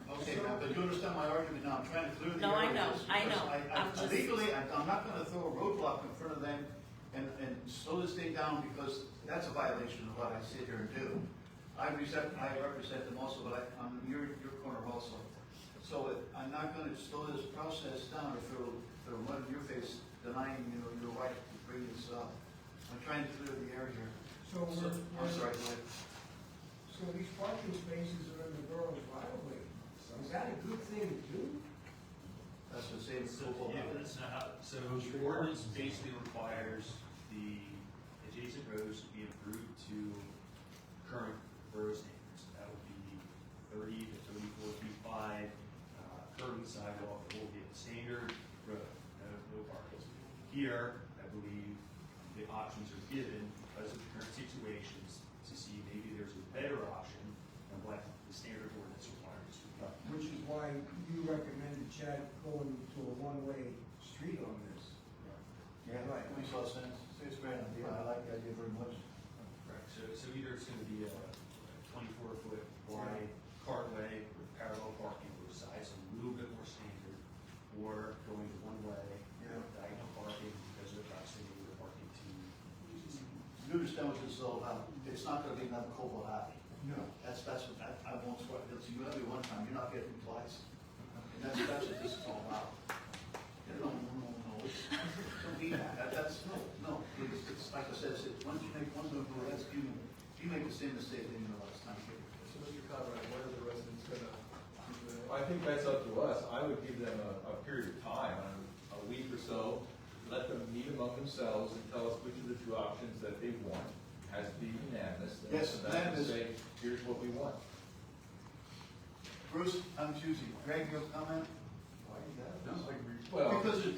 Okay, now, but you understand my argument now. I'm trying to clear the No, I area know, of this, I know. because I'm just- legally, I'm not gonna throw a roadblock in front of them and slow this thing down, because that's a violation of what I sit here and do. I represent them also, but I'm your corner also. So I'm not gonna slow this process down or throw mud in your face, denying, your right to bring this up. I'm trying to clear the air here. So I'm sorry, go ahead. So these parking spaces are in the borough's right of way. Is that a good thing to do? That's the same. So the ordinance basically requires the adjacent roads to be improved to current borough standards. That would be 30 to 34 feet wide, curving sidewalk, that will be a standard road, no parking. Here, I believe the options are given because of the current situations to see maybe there's a better option than what the standard ordinance requires. Which is why you recommended Chad going to a one-way street on this. Yeah, right. Makes a lot of sense. It's a great idea. I like the idea very much. Right, so either it's gonna be a 24-foot wide cartway with parallel parking both sides, a little bit more standard, or going to one way, diagonal parking because of the proximity of the parking to. You understand what this is all about? It's not gonna be another Cobalt Alley. No. That's what I won't sweat. You have me one time, you're not getting me twice. And that's what this is all about. No. Don't be that. No. It's like I said, once you make one move, that's you make the same mistake that you made last time. So Mr. Conrad, when are the residents gonna? I think that's up to us. I would give them a period of time, a week or so, let them meet among themselves and tell us which of the two options that they want. Has to be unanimous. Then Yes, come back and unanimous. say, here's what we want. Bruce, I'm choosing. Greg, your comment? Why is that? No. Well, Because you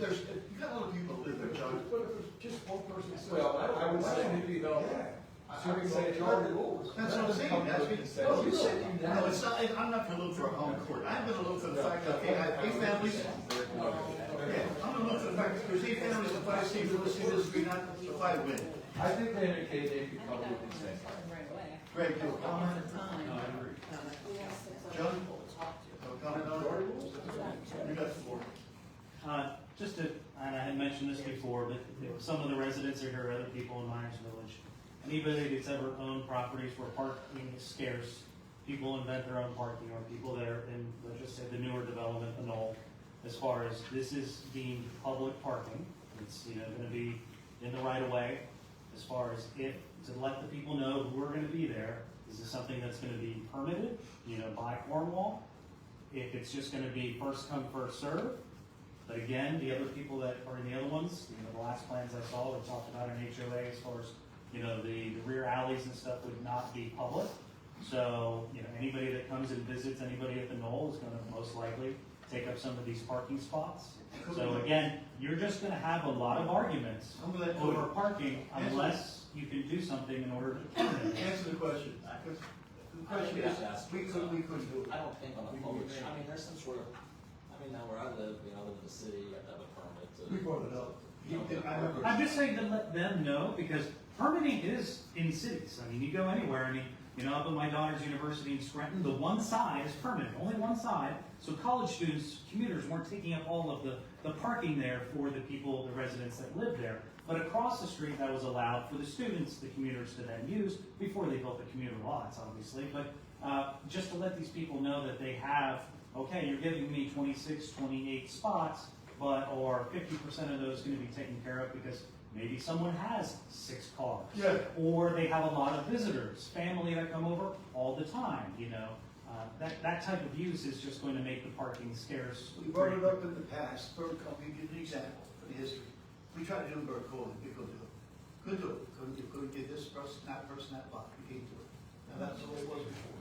got other people who live there, John. But if it's just one person says. well, I would say maybe they'll. Yeah. I would say majority rules. That's what I'm saying. No, you said No, it's not, I'm not gonna look for a home court. I'm gonna look for the fact that, okay, I have 8 families. Yeah, I'm gonna look for the fact that there's 8 families, if I see this, agree not, if I win. I think they indicated they could come with consent. Greg, you have a comment? No, I agree. John? Have a comment on it? You got the floor. Just to and I had mentioned this before, but some of the residents are here, other people in Myers Village. Anybody that's ever owned properties where parking is scarce, people invent their own parking, or people that are in, let's just say, the newer development, the Knoll, as far as this is deemed public parking, it's, gonna be in the right of way, as far as to let the people know who are gonna be there. Is this something that's gonna be permitted, by Cornwall? If it's just gonna be first come, first serve. But again, the other people that are in the other ones, the last plans I saw, we talked about an HOA as far as, the rear alleys and stuff would not be public. So, anybody that comes and visits anybody at the Knoll is gonna most likely take up some of these parking spots. So again, you're just gonna have a lot of arguments over parking unless you can do something in order to Answer the question. The question is, we couldn't do it. I don't think on a public, there's some sort of, now where I live, I live in the city, you have to have a permit to. We brought it up. I'm just saying to let them know, because permitting is in cities. You go anywhere, up at my daughter's university in Scranton, the one side is permitted, only one side. So college students, commuters weren't taking up all of the parking there for the people, the residents that live there. But across the street, that was allowed for the students, the commuters to then use before they built the commuter lots, obviously. But just to let these people know that they have, okay, you're giving me 26, 28 spots, or 50% of those going to be taken care of because maybe someone has 6 cars. Yeah. Or they have a lot of visitors, family that come over all the time, that type of use is just going to make the parking scarce. We brought it up in the past. Bird Company, give an example for the history. We tried to do Bird Code, we couldn't do it. Couldn't do it. Couldn't get this person, that block. We can't do it. Now that's the way it was before.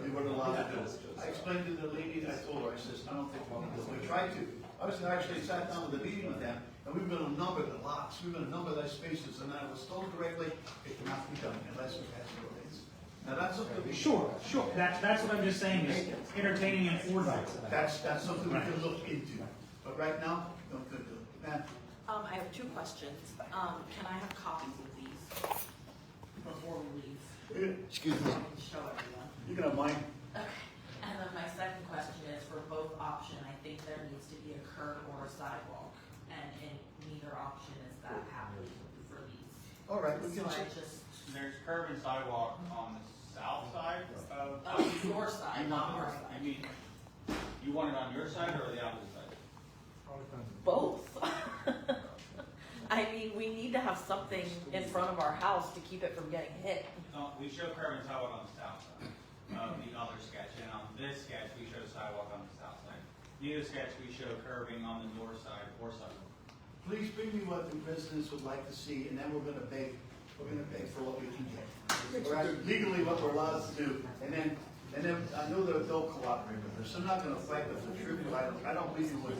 We weren't allowed to do it. I explained to the lady, I told her, I says, I don't think we can do it. We tried to. I actually sat down with the meeting with them, and we were going to number the lots. We were going to number those spaces, and I was told correctly, it cannot be done unless we pass the ordinance. Now that's something. Sure. That's what I'm just saying is entertaining an ordinance. That's something we can look into. But right now, no good do it. Ma'am? I have 2 questions. Can I have copies of these before we leave? Excuse me. So I can show everyone. You can have mine. Okay. And then my second question is for both option, I think there needs to be a curb or a sidewalk. And in neither option is that happening for these. All right, we So can I check. just, There's curb and sidewalk on the south side of. your side, not our side. You want it on your side or the opposite side? Both. We need to have something in front of our house to keep it from getting hit. No, we show curb and sidewalk on the south side of the other sketch, and on this sketch, we show sidewalk on the south side. Neither sketch, we show curbing on the north side or sidewalk. Please bring me what the residents would like to see, and then we're gonna beg for what we can get. Legally, what we're allowed to do, and then I know that they'll cooperate with us. I'm not gonna fight with the truth, but I don't believe you would.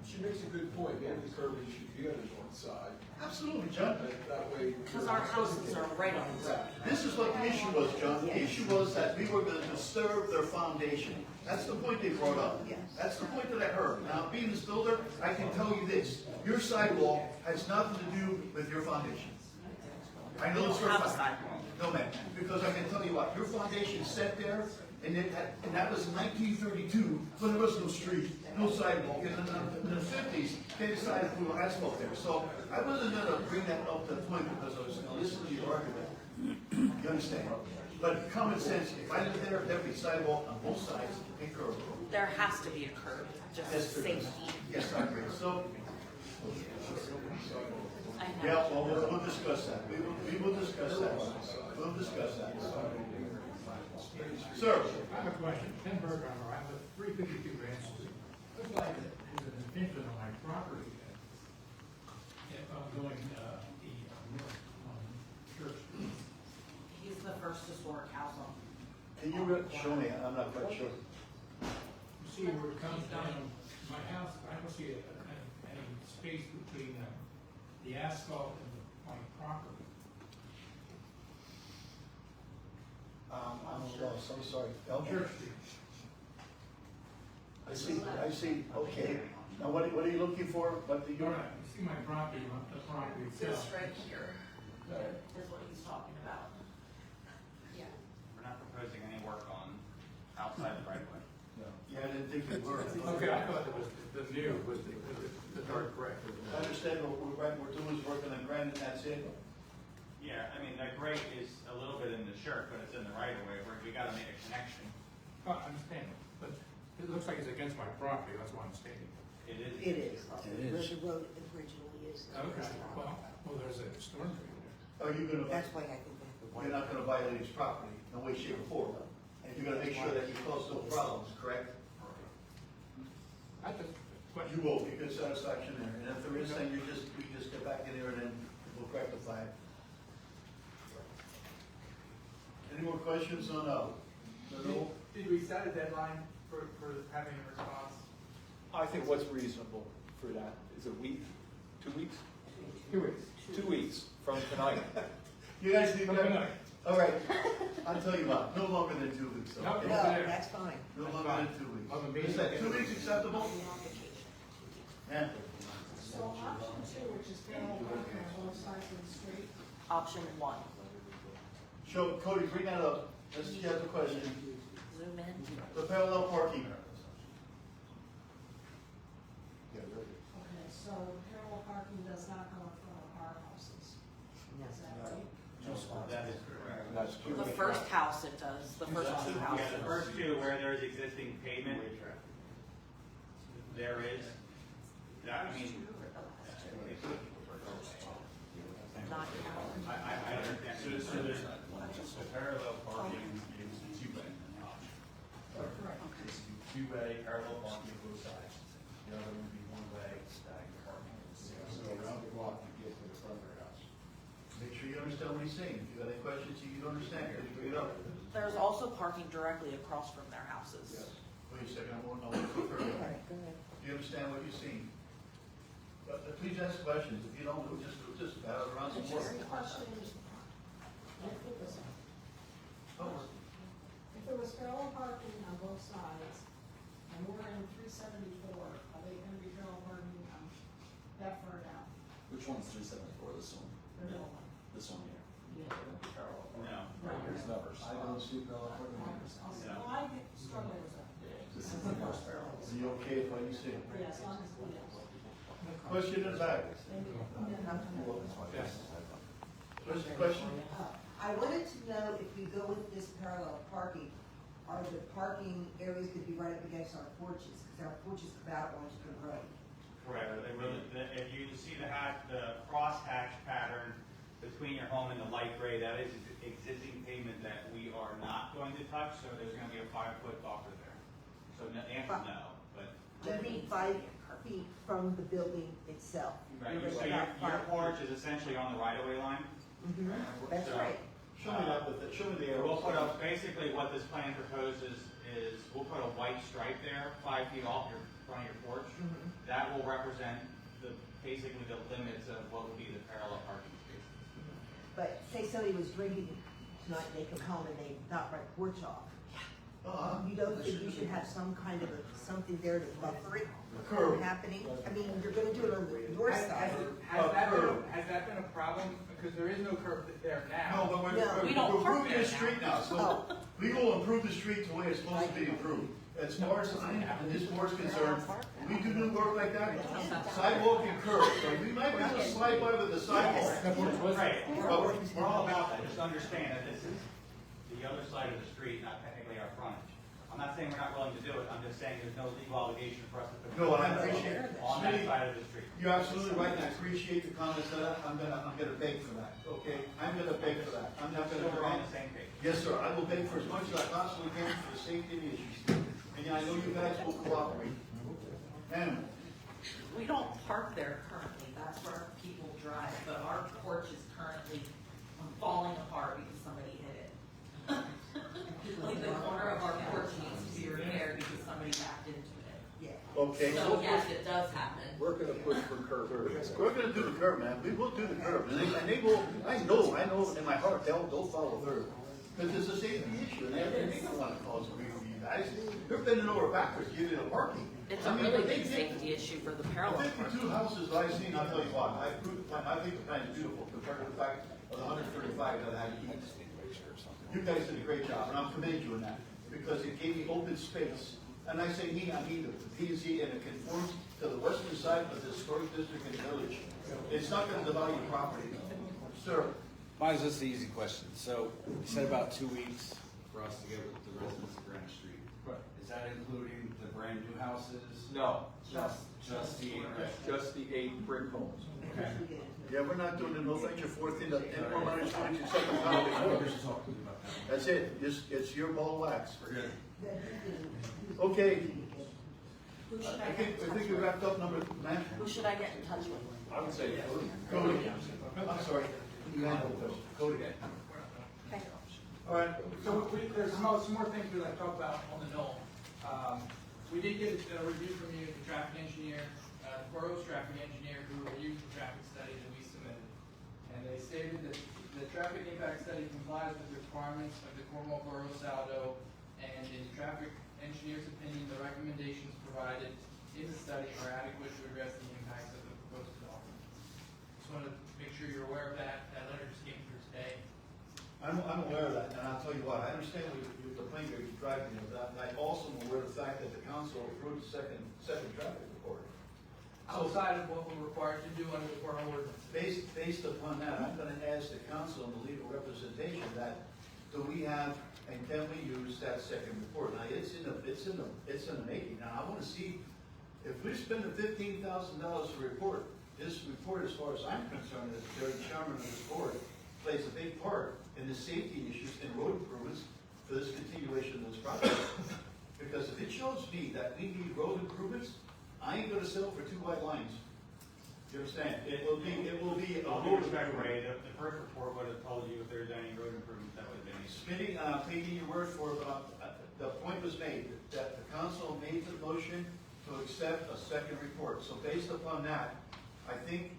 She makes a good point, maybe the curbing should be on the north side. Absolutely, John. That way. Because our houses are right on the road. This is what the issue was, John. The issue was that we were gonna disturb their foundation. That's the point they brought up. That's the point that I heard. Now, being this builder, I can tell you this. Your sidewalk has nothing to do with your foundation. I know this for a fact. No, ma'am, because I can tell you what, your foundation set there, and that was 1932, when there was no street, no sidewalk. And in the 50s, they decided to put asphalt there. So I wasn't gonna bring that up to the point because I was gonna listen to your argument. You understand? But common sense, if I lived there, there'd be sidewalk on both sides and curb. There has to be a curb, just safety. Yes, I agree. So, I know. yeah, well, we'll discuss that. We will discuss that. We'll discuss that. Sir? I have a question. Ken Berger, I have a 352 Grand Street. Looks like there's an infringement on my property. If I'm going north on Church Street. He's the first historic house on. Can you show me? I'm not quite sure. You see where it comes down, my house, I don't see any space between the asphalt and my property. I'm lost, I'm sorry. Church Street. I see, okay. Now, what are you looking for? What do you? You see my property, the property itself. This right here is what he's talking about. Yeah. We're not proposing any work on outside the right of way. Yeah, I didn't think we were. Okay, I thought it was the new, was the correct. I understand what we're doing is working on granite, that's it. Yeah, I mean, that grate is a little bit in the shirt, but it's in the right of way, where we gotta make a connection. Oh, I understand, but it looks like it's against my property, that's why I'm stating. It is. It is, where the road originally is. Okay, well, there's a storm drain there. Are you gonna, That's why I think they have to. you're not gonna violate his property, no way, shape, or form. And you're gonna make sure that you cause no problems, correct? I just, You will, be good satisfaction there, and if there is, then we just get back in here and then we'll rectify it. Any more questions on, Did we set a deadline for having a response? I think what's reasonable for that is a week, 2 weeks? 2 weeks. 2 weeks from tonight. You guys need From that? tonight. All right, I'll tell you what, no longer than 2 weeks. No, okay? no, That's fine. No longer than 2 weeks. Is that 2 weeks acceptable? Yeah. So option two, which is parallel parking on both sides of the street. Option one. Show, Cody, bring that up. Let's see, have a question. Zoom in. The parallel parking. Okay, so parallel parking does not go in front of our houses. Is that right? That is correct. That's true. The first house it does, the first two Yeah, houses. the first two where there's existing pavement, there is, I mean, Not counted. I understand. So there's, the parallel parking is two-way option. It's two-way parallel parking on both sides. The other would be one-way staggered parking. So around the block, you get to the front of their house. Make sure you understand what he's saying. If you got any questions you don't understand, can you bring it up? There's also parking directly across from their houses. Wait a second, I want to go further. Do you understand what you're seeing? Please ask questions. If you don't, we'll just battle around some more. Just a question, if there was parallel parking on both sides, and we're in 374, are they gonna be parallel parking that far down? Which one's 374, this one? The middle one. This one here? Yeah. They're gonna be parallel. No. Right, here's numbers. I don't see parallel parking. Well, I get struggle with that. This is the first parallel. Are you okay with what you see? Yeah, as long as, yes. Question in the back. Question? I wanted to know if we go with this parallel parking, are the parking areas could be right up against our porches? Because our porches come out onto the road. Correct. If you see the crosshatch pattern between your home and the light gray, that is existing pavement that we are not going to touch, so there's gonna be a 5-foot buffer there. So the answer is no, but. Do you mean 5 feet from the building itself? Right, You're so about your 5 porch is essentially on the right-of-way line. That's So, right. Show me that with it. Show me the arrow. We'll put up, basically what this plan proposes is, we'll put a white stripe there, 5 feet off your, front of your porch. That will represent basically the limits of what would be the parallel parking spaces. But say somebody was drinking tonight, they come home and they knock my porch off. You don't think you should have some kind of something there to buffer it from happening? I mean, you're gonna do it on the north side. Has that been a problem? Because there is no curb there now. No, but No, we're improving the street now, so we will improve the street the way it's supposed to be improved. As far as this board's concerned, we do new work like that, sidewalk and curb, so we might be able to slide by with the sidewalk. Right, we're all about that, just understand that this is the other side of the street, not technically our frontage. I'm not saying we're not willing to do it, I'm just saying there's no legal obligation for us to put. No, I appreciate it. On that side of the street. You're absolutely right, and I appreciate the comments of that. I'm gonna beg for that, okay? I'm gonna beg for that. I'm not gonna. So we're on the same page. Yes, sir, I will beg for as much as I possibly can for the safety of the issues. And I know you guys will cooperate. And We don't park there currently, that's where people drive, but our porch is currently falling apart because somebody hit it. Like the corner of our porch needs to be repaired because somebody backed into it. Yeah. okay, So yes, it does happen. We're gonna push for curb. we're gonna do the curb, man. We will do the curb, and they will. I know in my heart they'll follow through, because it's a safety issue, and they don't want to cause grief for you guys. They're bending over backwards, giving a parking. It's a really big safety issue for the parallel The parking. 52 houses that I've seen, I'll tell you what, I approve the plan. I think the plan is beautiful compared to the fact of the 135 that I had to keep. You guys did a great job, and I'm commending you in that, because it gave me open space. And I say me, I mean the P&Z, and it conforms to to the western side of the historic district and village. It's not gonna devalue property. Sir, Mine's just the easy question. So you said about 2 weeks for us to get with the residents of Grand Street. Right. Is that including the brand new houses? No, Just the 8 restaurants? just the 8 brick homes. Okay. yeah, we're not doing the no venture forth in the, in more minor village and second housing. That's it, it's your ball of wax. Forget it. Okay, Who should I think we wrapped up number, man. Who should I get in touch with? I would say Cody, I'm sorry. You had a question. Cody. Okay. All right, So there's some more things we'd like to talk about on the Knoll. We did get a review from you, the traffic engineer, the borough's traffic engineer who reviewed the traffic study that we submitted. And they stated that the traffic impact study complies with the requirements of the Cornwall Borough saldo, and in the traffic engineer's opinion, the recommendations provided in the study are adequate to address the impacts of the proposed development. Just want to make sure you're aware of that. That letter just came through today. I'm aware of that, and I'll tell you what, I understand the plane you're driving, but I also am aware of the fact that the council approved the second traffic report. Outside of what we're required to do under the borough ordinance. Based upon that, I'm gonna ask the council and the legal representation that, do we have, and can we use that second report? Now, it's in the making. Now, I wanna see, if we spend the $15,000 to report, this report, as far as I'm concerned, as the chairman of this board, plays a big part in the safety issues and road improvements for this continuation of this project. Because if it shows me that we need road improvements, I ain't gonna settle for 2 white lines. You understand? It will be a All due road respect, improvement. Ray, the first report would have told you if there's any road improvements, that would have been easy. Spinning, taking your word for it, but the point was made that the council made the motion to accept a second report. So based upon that, I think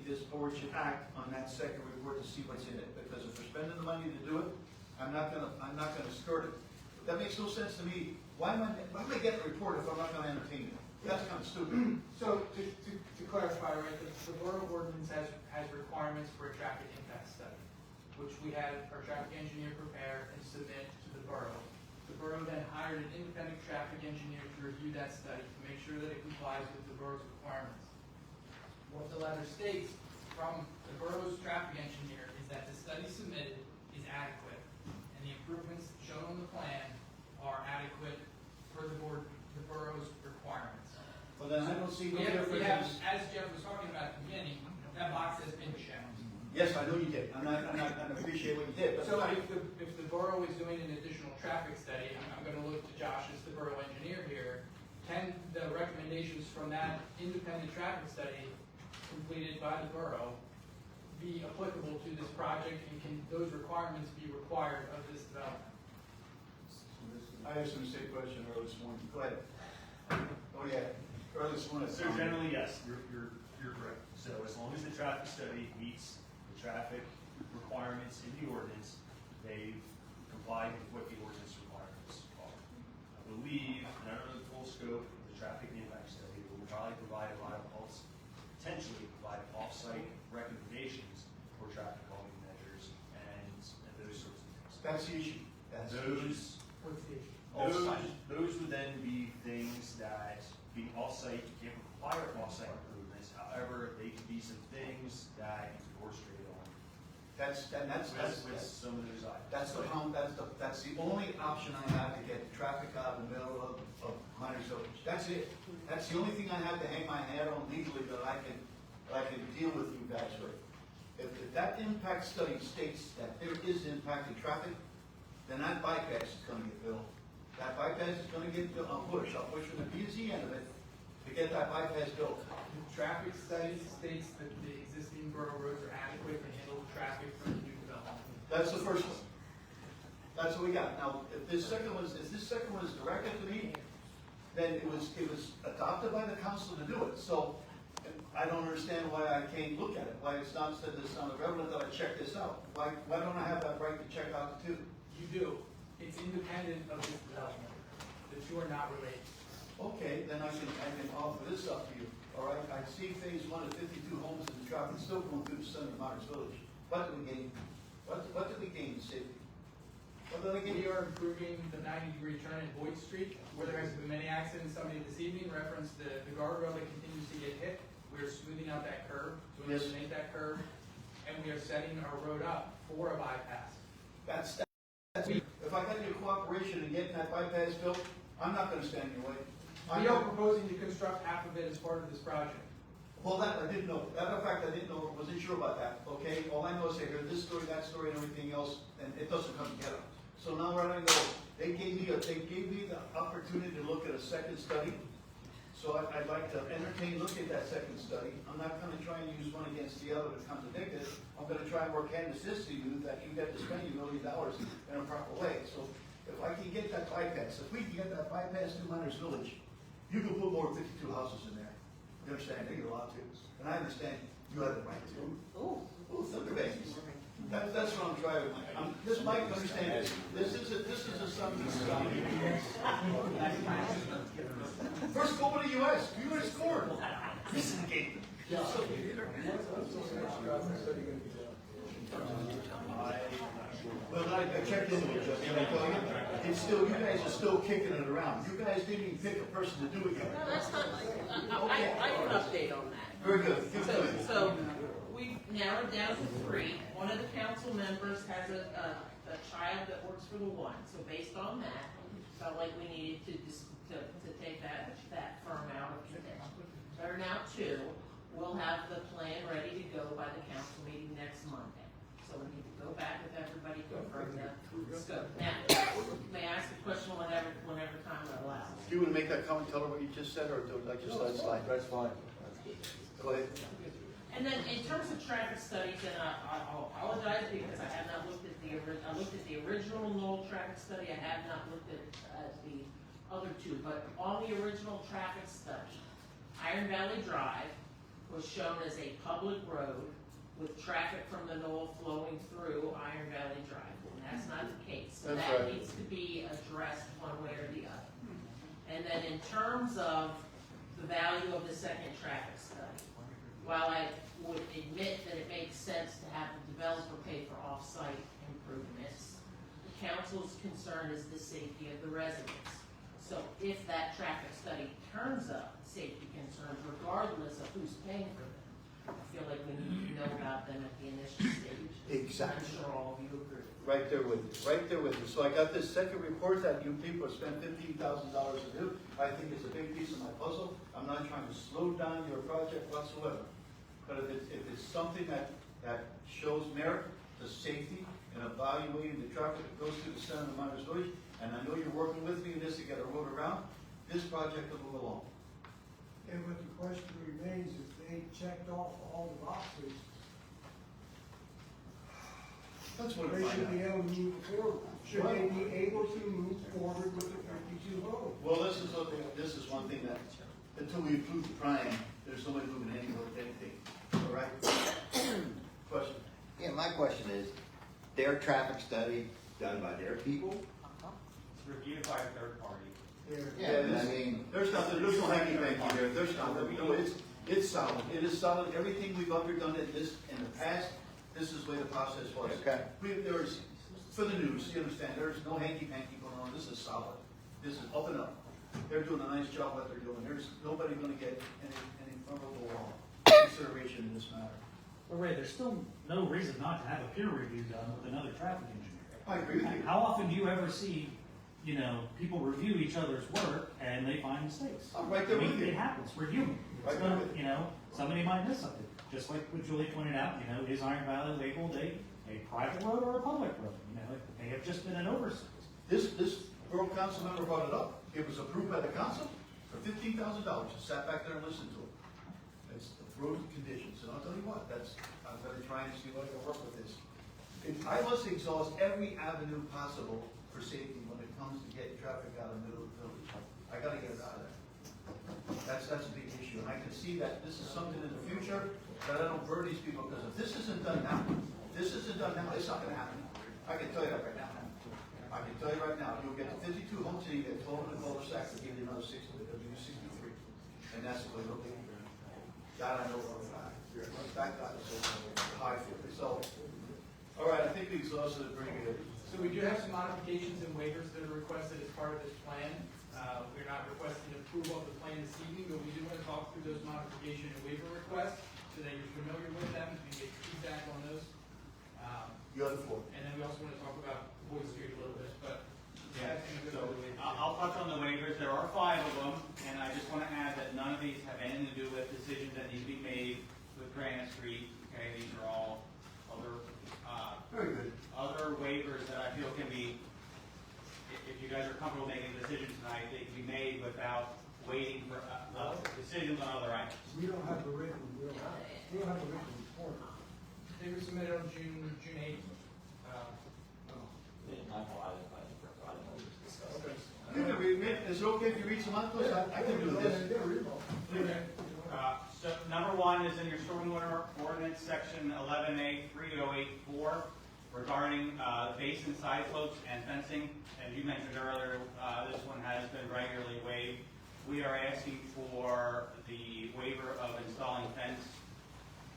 this board should act on that second report to see what's in it. Because if we're spending the money to do it, I'm not gonna skirt it. That makes no sense to me. Why am I getting a report if I'm not gonna entertain it? That's kind of stupid. So to clarify, right, the borough ordinance has requirements for a traffic impact study, which we had our traffic engineer prepare and submit to the borough. The borough then hired an independent traffic engineer to review that study to make sure that it complies with the borough's requirements. What the letter states from the borough's traffic engineer is that the study submitted is adequate, and the improvements shown on the plan are adequate for the borough's requirements. Well, then I don't see no We have, difference. as Jeff was talking about at the beginning, that box has been checked. Yes, I know you did. I appreciate what you did. But So if the borough is doing an additional traffic study, I'm gonna look to Josh as the borough engineer here, can the recommendations from that independent traffic study completed by the borough be applicable to this project, and can those requirements be required of this development? I asked him the same question earlier this morning. Go ahead. Oh, yeah. Earlier this morning. So generally, yes, you're correct. So as long as the traffic study meets the traffic requirements in the ordinance, they've complied with what the ordinance requirements are. I believe, and I don't know the full scope of the traffic impact study, but we'll probably provide a lot of potentially provide off-site recommendations for traffic calming measures and those sorts of things. That's the issue. That's the issue. What's the issue? Those would then be things that being off-site, you can't require off-site improvements. However, they could be some things that you could horse trade on. That's With some of those items. that's the only option I have to get traffic out of the middle of Miners Village. That's it. That's the only thing I have to hang my hat on legally that I can deal with you guys with. If that impact study states that there is impact in traffic, then that bypass is gonna get built. That bypass is gonna get built. I'll push from the B to Z end of it to get that bypass built. The traffic study states that the existing borough roads are adequate to handle the traffic from the new development. That's the first one. That's what we got. Now, if this second one is directed to me, then it was adopted by the council to do it. So I don't understand why I can't look at it, why it's not said this on the relevant that I check this out. Why don't I have that right to check out the two? You do. It's independent of this development. The two are not related. Okay, then I can offer this up to you. All right, I see phase 1 of 52 homes in the traffic still going through the center of Myers Village. What did we gain? What did we gain in safety? We are improving the 90-degree turn in Boyd Street, where there has been many accidents. Somebody this evening referenced the guardrail that continues to get hit. We are smoothing out that curve to eliminate that curve, and we are setting our road up for a bypass. That's if I got your cooperation in getting that bypass built, I'm not gonna stand in your way. We are proposing to construct half of it as part of this project. Well, that I didn't know. Matter of fact, I didn't know, wasn't sure about that, okay? All I know is I heard this story, that story, and everything else, and it doesn't come together. So now where do I go? They gave me the opportunity to look at a second study. So I'd like to entertain looking at that second study. I'm not gonna try and use one against the other to contradict it. I'm gonna try and work hand in assist to you that you get to spend your $1 million in a proper way. So if I can get that bypass, if we can get that bypass to Miners Village, you can put more than 52 houses in there. You understand? You're allowed to. And I understand you have the right to. Oh, thunder babies. That's what I'm trying to make. This Mike understand. This is a something. First goal in the U.S. You would have scored. This is the game. Well, I checked into it, Justin. I tell you, it's still, you guys are still kicking it around. You guys didn't even pick a person to do it yet. No, that's not, I can update on that. Very good. Give it to me. So we narrowed down to 3. One of the council members has a child that works for the one. So based on that, felt like we needed to take that firm out of contention. There are now 2. We'll have the plan ready to go by the council meeting next Monday. So we need to go back with everybody, confirm the scope. Now, may I ask a question whenever time allows? Do you want to make that comment, tell her what you just said, or do I just let it slide? That's fine. Go ahead. And then in terms of traffic studies, and I'll apologize because I have not looked at I looked at the original Knoll traffic study. I have not looked at the other 2, but on the original traffic study, Iron Valley Drive was shown as a public road with traffic from the Knoll flowing through Iron Valley Drive, and that's not the case. So That's that right. needs to be addressed one way or the other. And then in terms of the value of the second traffic study, while I would admit that it makes sense to have the developer pay for off-site improvements, the council's concern is the safety of the residents. So if that traffic study turns up safety concerns, regardless of who's paying for them, I feel like we need to know about them at the initial stage. Exactly. I'm sure all of you agree. Right there with you, right there with you. So I got this second report that you people have spent $15,000 to do. I think it's a big piece of my puzzle. I'm not trying to slow down your project whatsoever. But if it's something that shows merit to safety and evaluating the traffic that goes through the center of the Miners Village, and I know you're working with me in this to get a road around, this project will move along. And what the question remains, if they checked off all the boxes, That's what they it's should be like. able to move forward. Should they be able to move forward with the 52 vote? Well, this is one thing that, until we approve the plan, there's nobody moving anywhere with anything. All right? Question? Yeah, my question is, their traffic study done by their people? It's reviewed by a third party. Yeah, I mean, there's no hanging back here. There's nothing. No, it's solid. It is solid. Everything we've ever done in the past, this is the way the process was. Okay. There's, for the news, you understand, there's no hanky-panky going on. This is solid. This is up and up. They're doing a nice job what they're doing. There's nobody gonna get any vulnerable consideration in this matter. Well, Ray, there's still no reason not to have a peer review done with another traffic engineer. I agree with you. How often do you ever see, people review each other's work and they find mistakes? I'm right there with you. It happens, review them. Right there with you. Somebody might miss something. Just like what Julie pointed out, is Iron Valley labeled a private road or a public road? It may have just been an oversight. This borough council member brought it up. It was approved by the council for $15,000. I sat back there and listened to it. It's the road conditions, and I'll tell you what, I'm gonna try and see what I can work with this. I must exhaust every avenue possible for safety when it comes to getting traffic out of the middle of the village. I gotta get it out of there. That's a big issue, and I can see that this is something in the future that I don't burn these people, because if this isn't done now, it's not gonna happen. I can tell you that right now. I can tell you right now, you'll get to 52 homes and you get 12 in the cul-de-sac, they'll give you another 60, they'll give you 63. And that's the way it'll be. God, I know where we're at. That God is so high for it. So, all right, I think we exhausted it pretty good. So we do have some modifications and waivers that are requested as part of this plan. We're not requesting approval of the plan this evening, but we do want to talk through those modification and waiver requests so that you're familiar with them, so you get feedback on those. You have the floor. And then we also want to talk about Boyd Street a little bit, but. Yeah, so I'll touch on the waivers. There are 5 of them, and I just want to add that none of these have anything to do with decisions that need to be made with Granite Street. Okay, these are all other, Very good. other waivers that I feel can be, if you guys are comfortable making decisions tonight, they can be made without waiting for decisions on other items. We don't have a written report. They were submitted on June 8th. You can read it. Is it okay if you read some of those? I can do this. So number 1 is in your stormwater ordinance, section 11A3084, regarding basin side slopes and fencing. As you mentioned earlier, this one has been regularly waived. We are asking for the waiver of installing fence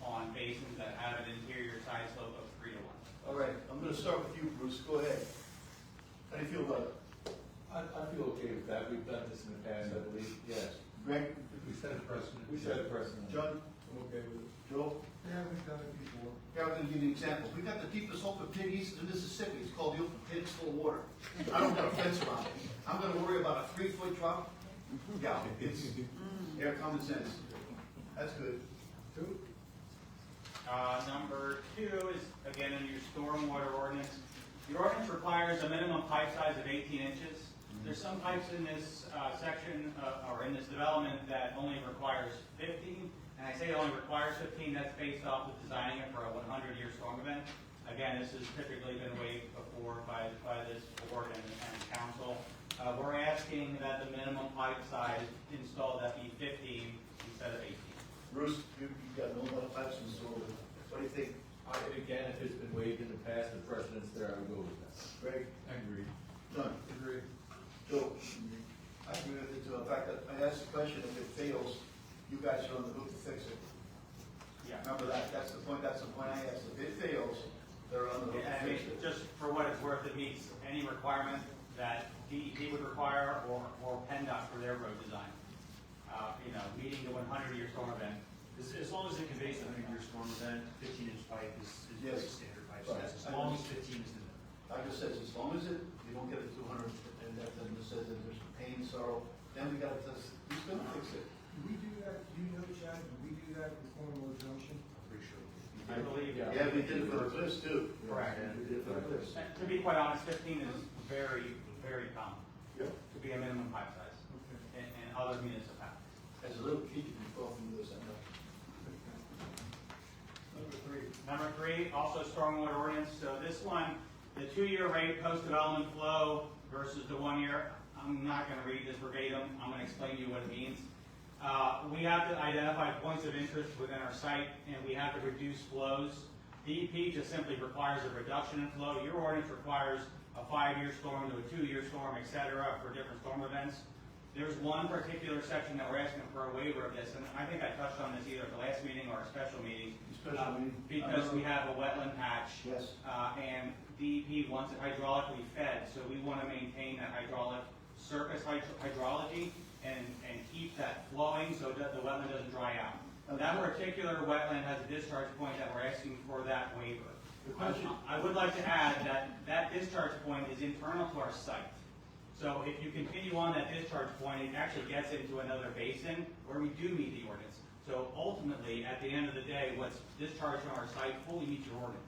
on basins that have an interior side slope of 3 to 1. All right, I'm gonna start with you, Bruce. Go ahead. How do you feel about it? I feel okay with that. We've done this in the past, I believe. Yes. Greg? We set a precedent. We set a precedent. John? I'm okay with it. Joe? Yeah, we've done it before. Yeah, I'm gonna give you an example. We got the deepest open pit east in Mississippi. It's called the open pit. It's full of water. I don't got a fence around it. I'm gonna worry about a 3-foot drop. Yeah, it's air common sense. That's good. Number 2 is, again, in your stormwater ordinance. Your ordinance requires a minimum pipe size of 18 inches. There's some pipes in this section, or in this development, that only requires 15. And I say it only requires 15, that's based off of designing it for a 100-year storm event. Again, this has typically been waived before by this board and council. We're asking that the minimum pipe size installed that be 15 instead of 18. Bruce, you got no other pipes installed. What do you think? Again, if it's been waived in the past, the precedent's there, I would go with that. Greg? I agree. John? Agree. Joe? I agree with it too. In fact, I asked the question, if it fails, you guys are on the hook to fix it. Yeah. Remember that, that's the point I asked. If it fails, they're on the hook I to mean, fix it. just for what it's worth, it meets any requirement that DEP would require or PennDOT for their road design. Meeting the 100-year storm event. As long as it conveys the 100-year storm event, 15-inch pipe is very Yes. standard pipe Right. size, as long as 15 is the minimum. I just said, as long as you don't get it to 200, and that then it says that there's pain, sorrow, then we gotta just, who's gonna fix it? Do we do that, do you know, Chad, do we do that with Cornwall Junction? Pretty sure. I believe. Yeah, we did it for the cliffs too. Correct. We did it for the cliffs. And to be quite honest, 15 is very, very common Yep. to be a minimum pipe size in other municipalities. As a little kid, you can fall from this, I know. Number 3, also stormwater ordinance. So this one, the 2-year rate post-development flow versus the 1 year. I'm not going to read this verbatim. I'm going to explain to you what it means. We have to identify points of interest within our site, and we have to reduce flows. DEP just simply requires a reduction in flow. Your ordinance requires a 5-year storm to a 2-year storm, et cetera, for different storm events. There's one particular section that we're asking for a waiver of this, and I think I touched on this either at the last meeting or a special meeting. Because we have a wetland patch. Yes. And DEP wants it hydraulically fed, so we want to maintain that hydraulic surface hydrology and keep that flowing so that the wetland doesn't dry out. That particular wetland has a discharge point that we're asking for that waiver. I would like to add that that discharge point is internal to our site. So if you continue on that discharge point, it actually gets into another basin where we do meet the ordinance. So ultimately, at the end of the day, what's discharged from our site fully meets your ordinance.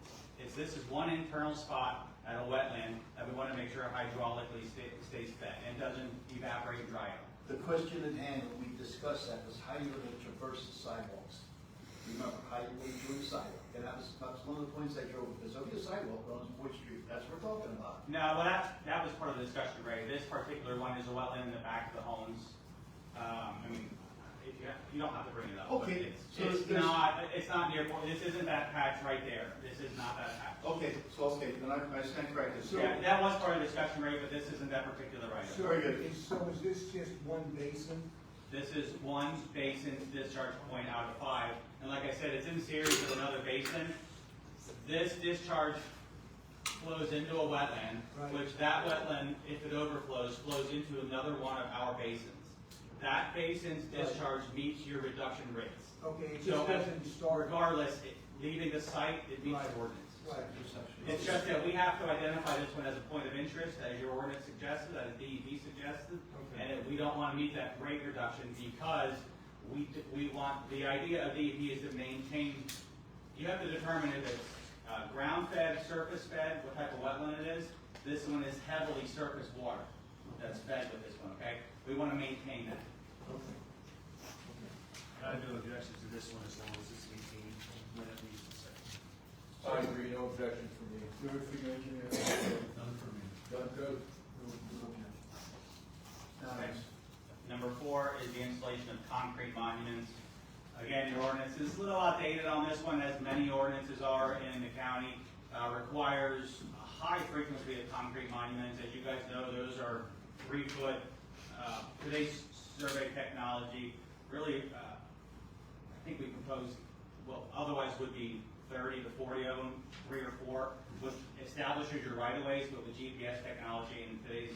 This is one internal spot at a wetland that we want to make sure hydraulically stays fed and doesn't evaporate and dry out. The question at hand, when we discussed that, was how you're gonna traverse the sidewalks. Remember, how you went through the sidewalk, and that's one of the points I drove, there's only a sidewalk on Boyd Street, that's what we're talking about. No, well, that was part of the discussion, Ray. This particular one is a wetland in the back of the homes. You don't have to bring it up. Okay, so It's not near, this isn't that patch right there. This is not that patch. Okay, then I stand corrected. So, Yeah, that was part of the discussion, Ray, but this isn't that particular item. Very good. So is this just one basin? This is one basin's discharge point out of 5. And like I said, it's in series with another basin. This discharge flows into a wetland, Right. which that wetland, if it overflows, flows into another one of our basins. That basin's discharge meets your reduction rates. Okay, it So just doesn't start. regardless, leaving the site, it meets Right. the ordinance. Right. It's just that we have to identify this one as a point of interest, as your ordinance suggested, as DEP suggested, and that we don't want to meet that rate reduction because we want, the idea of DEP is to maintain, you have to determine if it's ground fed, surface fed, what type of wetland it is. This one is heavily surface water that's fed with this one, okay? We want to maintain that. I have no objections to this one as long as it's maintained when it leaves the site. I agree, no objections from me. Good for you, engineer. None for me. Done good. Next. Number 4 is the installation of concrete monuments. Again, your ordinance is a little outdated on this one, as many ordinances are in the county. Requires a high frequency of concrete monuments. As you guys know, those are 3 foot. Today's survey technology, really, I think we proposed, well, otherwise would be 30 to 40 of them, 3 or 4, which establishes your right-of-ways, but with GPS technology and today's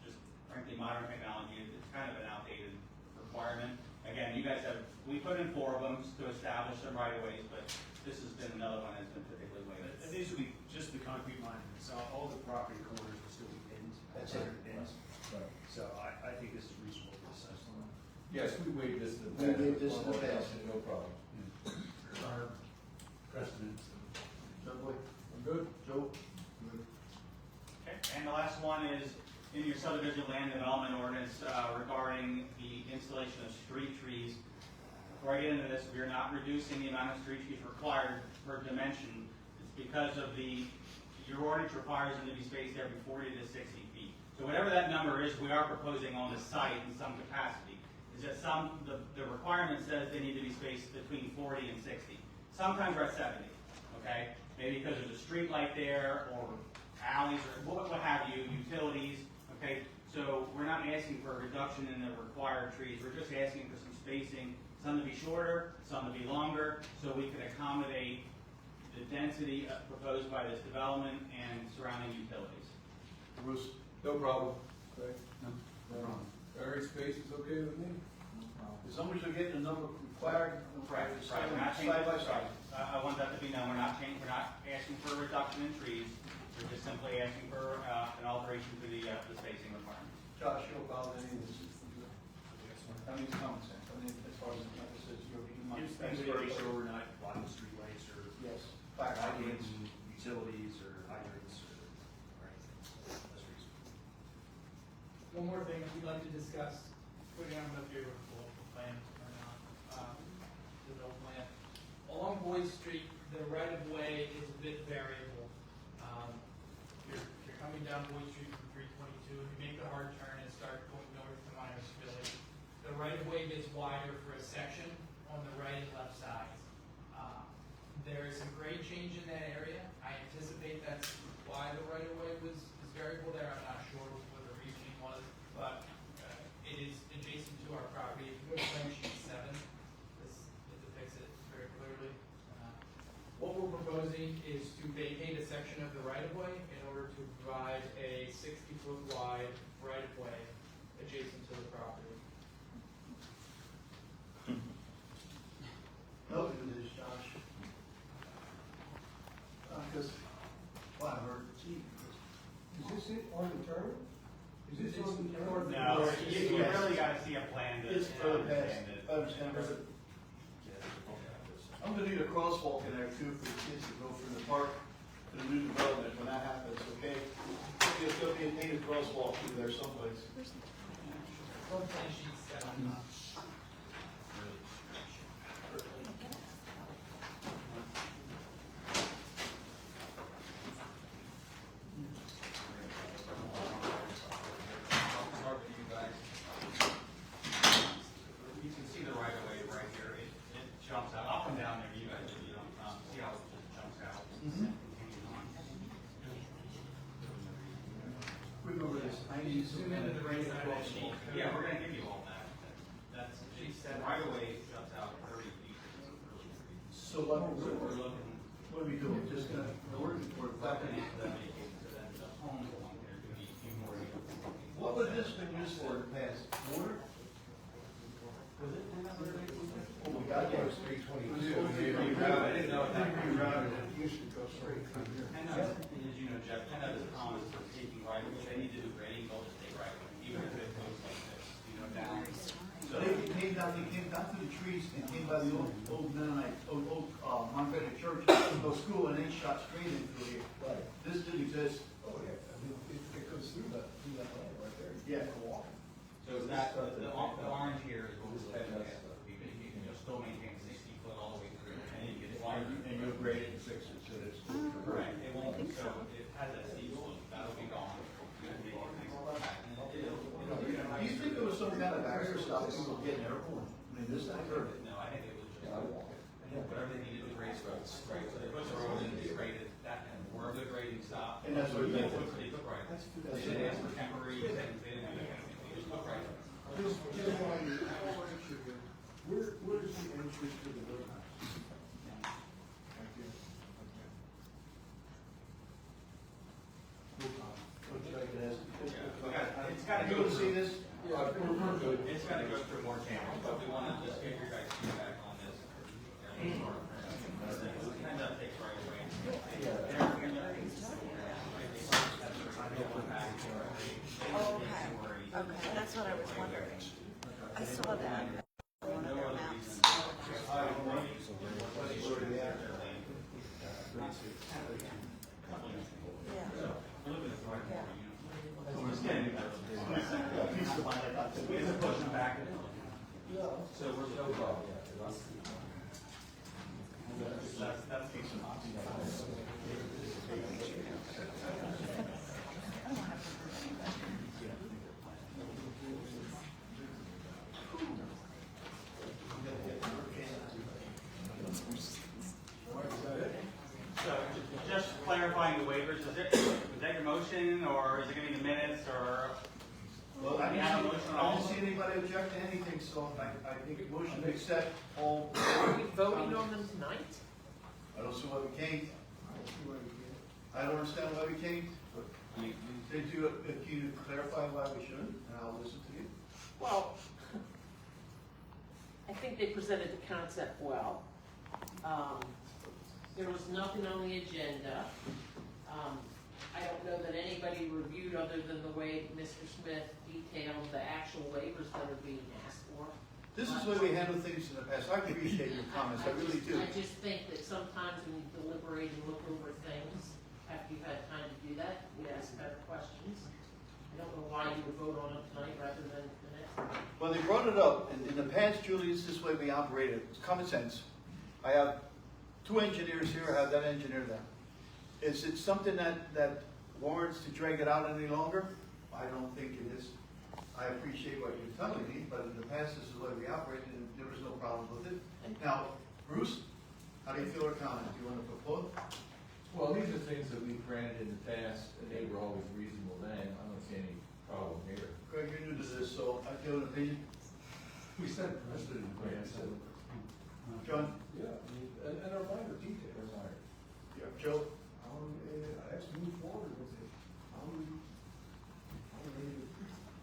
just frankly modern technology, it's kind of an outdated requirement. Again, you guys have, we put in 4 of them to establish some right-of-ways, but this has been another one that's been particularly weighted. And these will be just the concrete monuments, so all the property corners will still be pinned. That's it. Pins. Right. So I think this is reasonable for the size of the lot. Yes, we waived this in the We past. waived this in the past. No problem. Our precedents. I'm good. Joe? Okay, and the last one is in your subdivision land development ordinance regarding the installation of street trees. Before I get into this, we are not reducing the amount of street trees required per dimension. It's because of your ordinance requires them to be spaced every 40 to 60 feet. So whatever that number is, we are proposing on the site in some capacity. Is that the requirement says they need to be spaced between 40 and 60. Sometimes we're at 70, okay? Maybe because there's a street light there, or alleys, or what have you, utilities, okay? So we're not asking for a reduction in the required trees, we're just asking for some spacing, some to be shorter, some to be longer, so we can accommodate the density proposed by this development and surrounding utilities. Bruce? No problem. Okay. No problem. Area space is okay with me? As long as you're getting the number required. Right, we're not changing, Side by side. I want that to be known, we're not asking for a reduction in trees, we're just simply asking for an alteration to the spacing requirement. Josh, you'll follow any of this. That means common sense. I mean, as far as, like I said, you might. Just things to make sure we're not blocking streetlights or Yes. Fire hydrants, hydrants. utilities or hydrants or, right, that's reasonable. One more thing, if you'd like to discuss, putting on the favorable plan or not, the bill plan. Along Boyd Street, the right of way is a bit variable. You're coming down Boyd Street from 322, if you make the hard turn and start going north to Miners Village, the right of way gets wider for a section on the right and left sides. There is some grade change in that area. I anticipate that's why the right of way is variable there. I'm not sure what the reasoning was, but it is adjacent to our property. If you go to plan sheet 7, it depicts it very clearly. What we're proposing is to vacate a section of the right of way in order to provide a 60-foot wide right of way adjacent to the property. Help me with this, Josh. Because, well, I heard, gee, Is this it on the turn? Is this on the turn? No, you really gotta see a plan to It's further past, understand it. understand it. I'm gonna need a crosswalk in there too for the kids to go from the park to the new development when that happens, okay? There's gonna be a native crosswalk through there someplace. Go to plan sheet 7. Start with you guys. You can see the right of way right here. It jumps out. I'll come down there. You guys, if you don't see how it just jumps out. Continues on. Remember this, I need to Zoom into the right side of that sheet. Yeah, we're gonna give you all that. That's, the right of way jumps out 30 feet. So what So we're looking. are we doing? Just gonna, we're flapping. That may take As you know, Jeff, kind of is common for taking right, if they need to do grading, they'll just take right, even if it goes like this, down. So, They came down through the trees and came by the old Mennonite, old Montgomery Church, old school, and then shot straight in through here. Right. This didn't exist. Oh, yeah, I mean, it goes through that land right there. Yeah. Walking. so is that, the orange here is what we're saying, you can still maintain 60 foot all the way through, and you get wide. And you grade it in sixes, so it's. Correct, it won't, so it has that steep slope, that'll be gone. Do you think there was some kind of barrier stopping people getting there? I mean, this is hurt. No, I think it was just, whatever they needed to grade roads, right, so they put the road in, they graded that, and wherever the grading stopped. And that's what they they took, right. They didn't ask for temporary things, they didn't do anything, they just took right. Where is the entry to the roadhouse? Right there. It's gotta You go want to see through, this? We're good. it's gotta go through more channels, but we wanna just get your guys' feedback on this. Kind of takes right away. Okay, that's what I was wondering. I saw that on their maps. We have to push them back. So we're so far. That's decent. So, just clarifying the waivers, was that your motion, or is it gonna be the minutes, or? Well, I We have a motion on all didn't of see them? anybody object to anything, so I think a motion to accept all. Are we voting on them tonight? I don't see why we can't. I don't understand why we can't. Did you, if you clarify why we shouldn't, and I'll listen to you. Well, I think they presented the concept well. There was nothing on the agenda. I don't know that anybody reviewed other than the way Mr. Smith detailed the actual waivers that are being asked for. This is the way we handle things in the past. I appreciate your comments, I really do. I just think that sometimes when you deliberate and look over things, after you've had time to do that, you ask better questions. I don't know why you would vote on it tonight rather than the next time. Well, they brought it up, and in the past, Julie, this is the way we operated. It's common sense. I have 2 engineers here, I have that engineer there. Is it something that warrants to drag it out any longer? I don't think it is. I appreciate what you're telling me, but in the past, this is the way we operated, and there was no problem with it. Now, Bruce, how do you feel or comment? Do you want to propose? Well, these are things that we've granted in the past, and they were always reasonable then. I don't see any problem here. Greg, you're new to this, so I feel an opinion. We set precedent. John? Yeah, I mean, and our minor details are. Yeah. Joe? Let's move forward with it. I'm ready to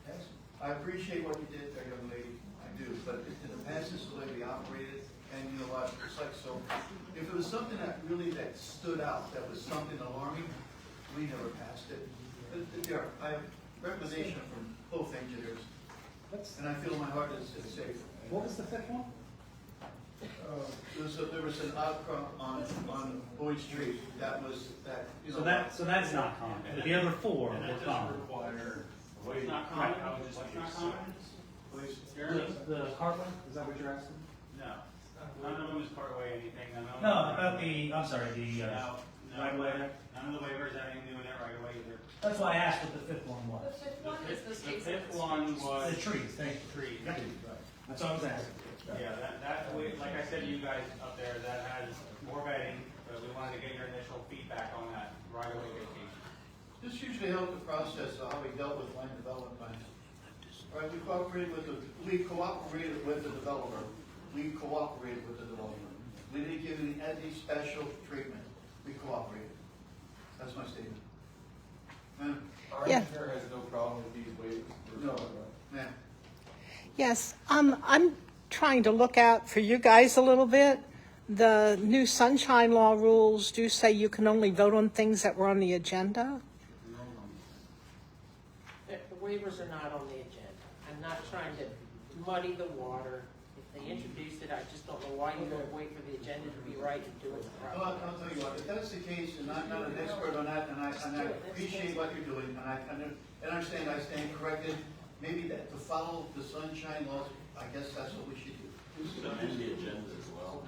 pass it. I appreciate what you did there, young lady, I do, but in the past, this is the way we operated, and you know what, it's like, so, if it was something that stood out, that was something alarming, we never passed it. But, yeah, I have recommendation from both engineers, and I feel my heart is safe. What was the fifth one? There was an outcrop on Boyd Street, you know. So that's not common, but the other four And were that doesn't common. require, it's not common, what's not common? Please. The cartway, is that what you're asking? No, none of them is part way anything, none of them. No, about I'm sorry, the, right away. None of the waivers have anything to do with that right away either. That's why I asked what the fifth one was. The fifth one is the The state. fifth one was. The trees, thank you. Trees. That's all I was asking. Yeah, like I said to you guys up there, that has more vetting, but we wanted to get your initial feedback on that right away vacation. This usually helped the process of how we dealt with land development plans. All right, we cooperated with the developer. We cooperated with the developer. We didn't give any special treatment. We cooperated. That's my statement. Ma'am? Our engineer has no problem with these waivers. No, ma'am. Yes, I'm trying to look out for you guys a little bit. the new sunshine law rules do say you can only vote on things that were on the agenda. The waivers are not on the agenda. I'm not trying to muddy the water. If they introduced it, I just don't know why you don't wait for the agenda to be right and do it Well, properly. I'll tell you what, if that's the case, and I'm not an expert on that, and I appreciate what you're doing, and I understand I stand corrected, maybe that to follow the sunshine laws, I guess that's what we should do. It's on the agenda as well.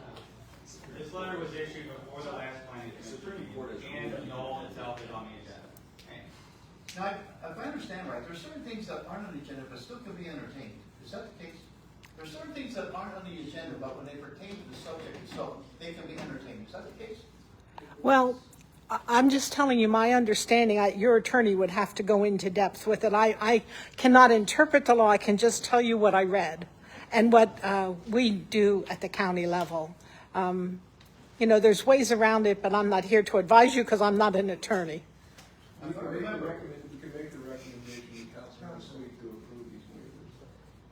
This letter was issued before the last planning commission meeting, and Knoll itself is on the agenda. Now, if I understand right, there are certain things that aren't on the agenda but still can be entertained. Is that the case? There are certain things that aren't on the agenda, but when they pertain to the subject itself, they can be entertained. Is that the case? Well, I'm just telling you my understanding. Your attorney would have to go into depth with it. I cannot interpret the law. I can just tell you what I read and what we do at the county level. You know, there's ways around it, but I'm not here to advise you because I'm not an attorney. We can make the recommendation to council this week to approve these waivers.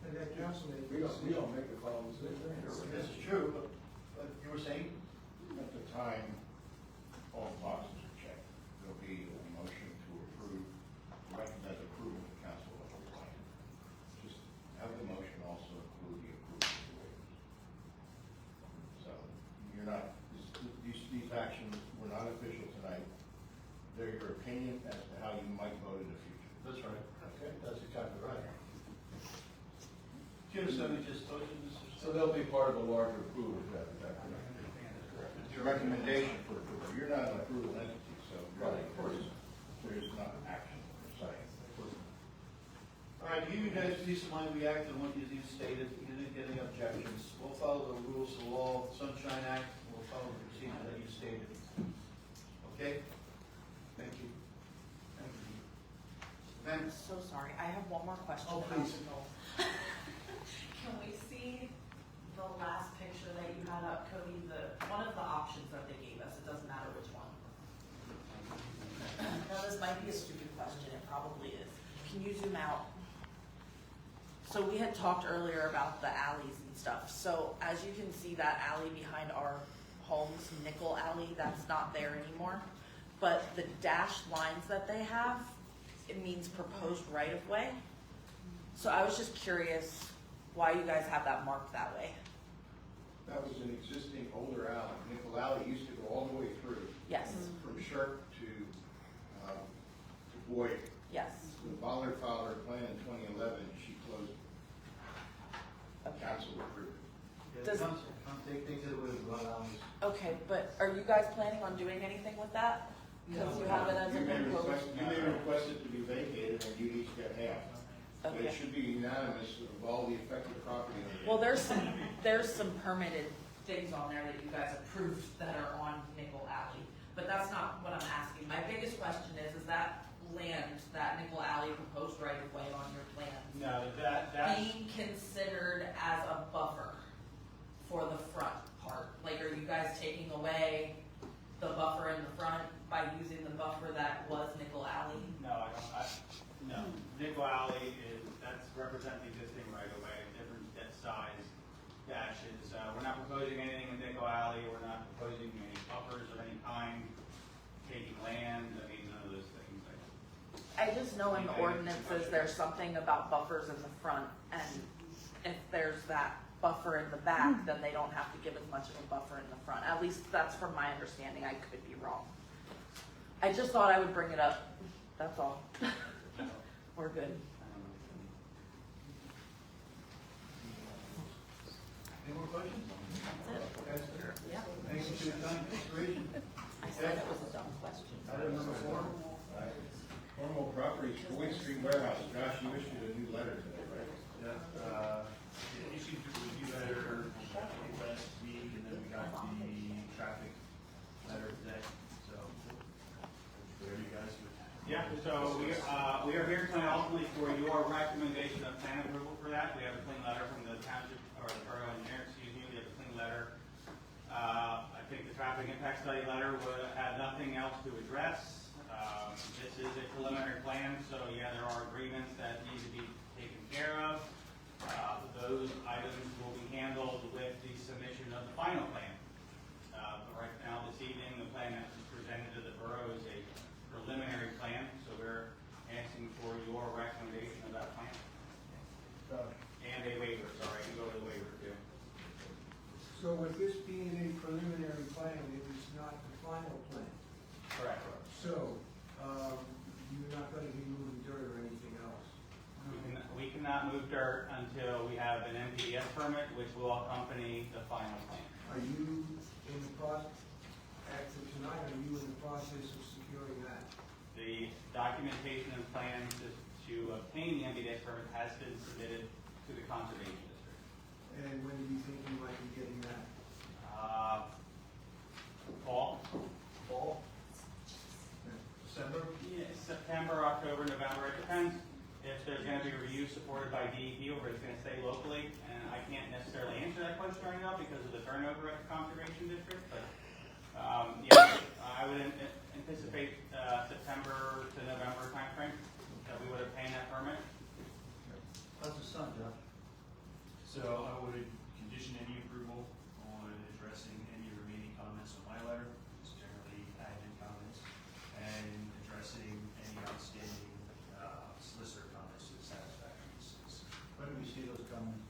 And that council may. We don't make the final decision. This is true, but you were saying? At the time, all boxes are checked. There'll be a motion to approve, recommend approval of council level plan. Just have the motion also include the approval of the waivers. So you're not, these actions were not official tonight. They're your opinion as to how you might vote in the future. That's right. Okay, that's exactly right. Do you understand what I just told you, Mr. So they'll be part of a larger approval, is that correct? It's your recommendation for approval. You're not an approval entity, so really, there's not action per se. All right, you guys, peace of mind, we act on what you stated. You didn't get any objections. We'll follow the rules of law, Sunshine Act. We'll follow the procedure that you stated. Okay? Thank you. Thank you. I'm so sorry, I have one more question. Oh, please. Can we see the last picture that you had up, Cody, one of the options that they gave us, it doesn't matter which one. Now, this might be a stupid question, it probably is. Can you zoom out? So we had talked earlier about the alleys and stuff. So as you can see, that alley behind our homes, Nickel Alley, that's not there anymore. But the dashed lines that they have, it means proposed right of way. So I was just curious why you guys have that marked that way. That was an existing older alley. Nickel Alley used to go all the way through. Yes. From Shirk to Boyd. Yes. When Bollard filed her plan in 2011, she closed it. Council approved it. Does- They did it with alleys. Okay, but are you guys planning on doing anything with that? Because you have it as a You may proposed. request it to be vacated and you each get half. But it Okay. should be unanimous of all the affected property owners. Well, there's some permitted things on there that you guys approved that are on Nickel Alley, but that's not what I'm asking. My biggest question is that land, that Nickel Alley proposed right of way on your plan, No, that's. being considered as a buffer for the front part? Like, are you guys taking away the buffer in the front by using the buffer that was Nickel Alley? No, no. Nickel Alley that's represent the existing right of way, different size dashes. We're not proposing anything in Nickel Alley, we're not proposing any buffers of any kind, taking land, I mean, none of those things. I just know in the ordinances, there's something about buffers in the front, and if there's that buffer in the back, then they don't have to give as much of a buffer in the front. At least that's from my understanding, I could be wrong. I just thought I would bring it up, that's all. We're good. Any more questions? That's it. Yeah. Thank you for your time, consideration. I said it was a dumb question. Item number 4. Cornwall Properties, Boyd Street Warehouse. Josh, you issued a new letter today, right? Yeah, issued the review letter last week, and then we got the traffic letter today, so, whatever you guys would. Yeah, so we are here tonight ultimately for your recommendation of plan approval for that. We have a clean letter from the township, or the borough engineer, excuse me, we have a clean letter. I think the traffic impact study letter would have nothing else to address. This is a preliminary plan, so yeah, there are agreements that need to be taken care of. Those items will be handled with the submission of the final plan. Right now, this evening, the plan that was presented to the borough is a preliminary plan, so we're asking for your recommendation of that plan. And a waiver, sorry, I can go to the waiver too. So with this being a preliminary plan, it is not the final plan. Correct. So, you're not gonna be moving dirt or anything else? We cannot move dirt until we have an MPDS permit, which will accompany the final plan. Are you in the process, after tonight, are you in the process of securing that? The documentation and plans to obtain the MPDS permit has been submitted to the Conservation District. And when do you think you might be getting that? Fall? December? Yeah, September, October, November, it depends if there's gonna be review supported by DEP or if it's gonna stay locally. And I can't necessarily answer that question right now because of the turnover at the Conservation District, but, yeah, I would anticipate, September to November timeframe that we would obtain that permit. How's the sun, Josh? So I would condition any approval on addressing any remaining comments on my letter, just generally admin comments, and addressing any outstanding solicitor comments to the satisfaction of the citizens. When do we see those comments?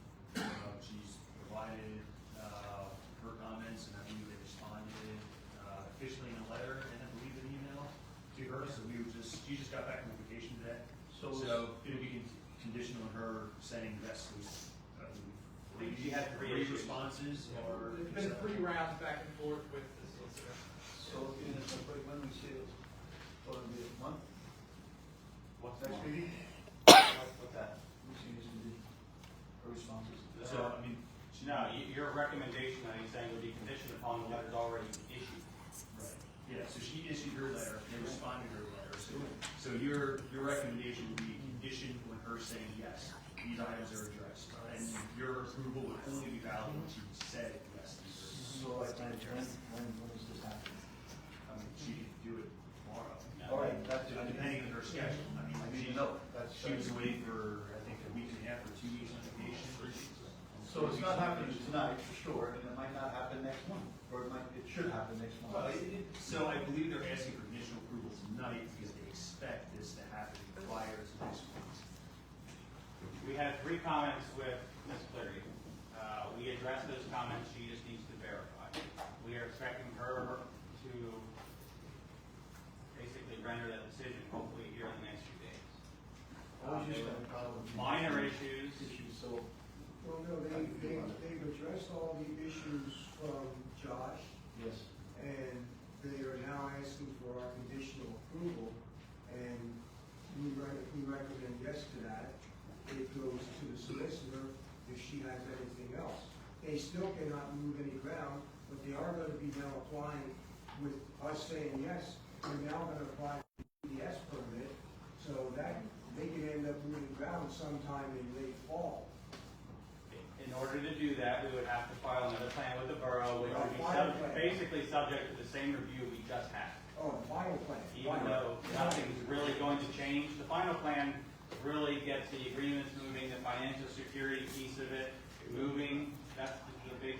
She's provided her comments, and I believe they responded officially in a letter and I believe an email to her, so she just got back from vacation today. So it'll be conditional on her saying yes, She had three responses or. There's been 3 rounds back and forth with the solicitor. So, when we see it, will it be a month? What's Next meeting? What's that? We see this meeting, her responses. So, I mean. No, your recommendation, that he's saying, would be conditioned upon the letters already issued. Right, yeah, so she issued her letter, they responded to her letter, so your recommendation would be conditioned on her saying, yes, these items are addressed, and your approval would only be valid when she said, yes, these are. So, like, when does this happen? I mean, she could do it tomorrow. All right, that's it. Depending on her schedule, I mean, I need to know. That's- she was away for, I think, a week and a half or 2 weeks on vacation. So it's not happening tonight, for sure, and it might not happen next month, or it should happen next month. So I believe they're asking for conditional approval tonight because they expect this to happen prior to next month. We had 3 comments with Ms. Cleary. We addressed those comments, she just needs to verify. We are expecting her to basically render that decision, hopefully here in the next few days. Always used to have a problem with Minor issues. so. Well, no, they've addressed all the issues from Josh, Yes. and they are now asking for our conditional approval, and we recommend yes to that. It goes to the solicitor if she has anything else. They still cannot move any ground, but they are gonna be now applying with us saying yes, they're now gonna apply for the PDS permit, so that they can end up moving ground sometime in late fall. In order to do that, we would have to file another plan with the borough, which would be basically subject to the same review we just had. Oh, the final plan. Even though nothing's really going to change, the final plan really gets the agreements moving, the financial security piece of it moving. That's the big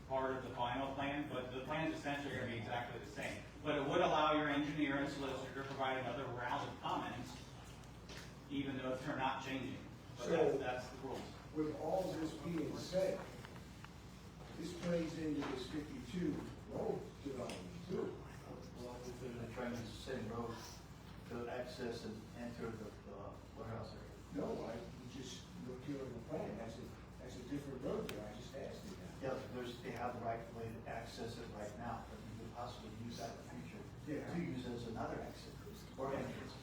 part of the final plan, but the plan's essentially going to be exactly the same. But it would allow your engineer and solicitor to provide another round of comments, even though they're not changing. But So- that's the rules. With all this being said, this plays into this 52 road development too. Well, if they're trying to same road to access and enter the warehouse area. No, you just looked here on the plan, that's a different road there, I just asked you that. Yeah, they have the right way to access it right now, but you could possibly use that in the future Yeah. to use as another exit or entrance.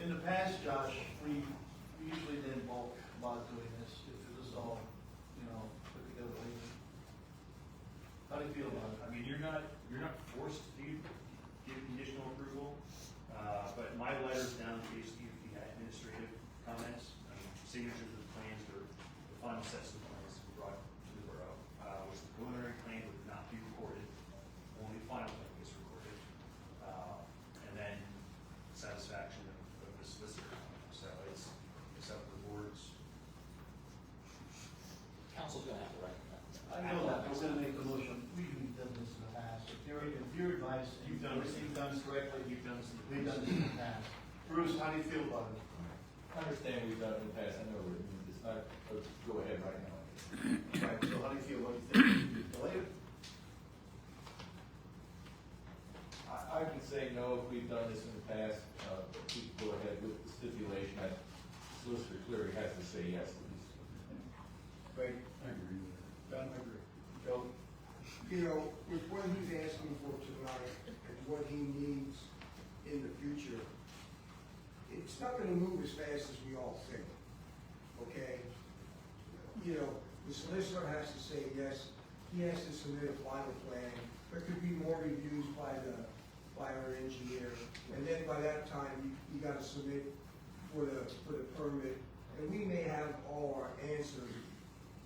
In the past, Josh, we usually didn't bulk about doing this, if it was all, put together later. How do you feel about it? I mean, you're not forced to give conditional approval, but my letter's down to basically the administrative comments, signatures of the plans, or the final sets of plans we brought to the borough, which the preliminary plan would not be recorded, only the final plan gets recorded, and then satisfaction of the solicitor. So it's up to the board's. Council's gonna have to recommend. I know that, we're gonna make the motion, we can You've done this correctly, we've done this in the past. Bruce, how do you feel about it? I understand we've done it in the past, I know it's not, let's go ahead right now. Right, so how do you feel, what do you think? Delay it? I can say no if we've done this in the past, we can go ahead with the stipulation that Solicitor Cleary has to say yes to these. Great. I agree with Ben, that. I agree. Joe? You know, with what he's asking for tonight and what he needs in the future, it's not gonna move as fast as we all think, okay? You know, the solicitor has to say yes, he has to submit a final plan, there could be more reviews by our engineer, and then by that time, you gotta submit for the permit, and we may have all our answers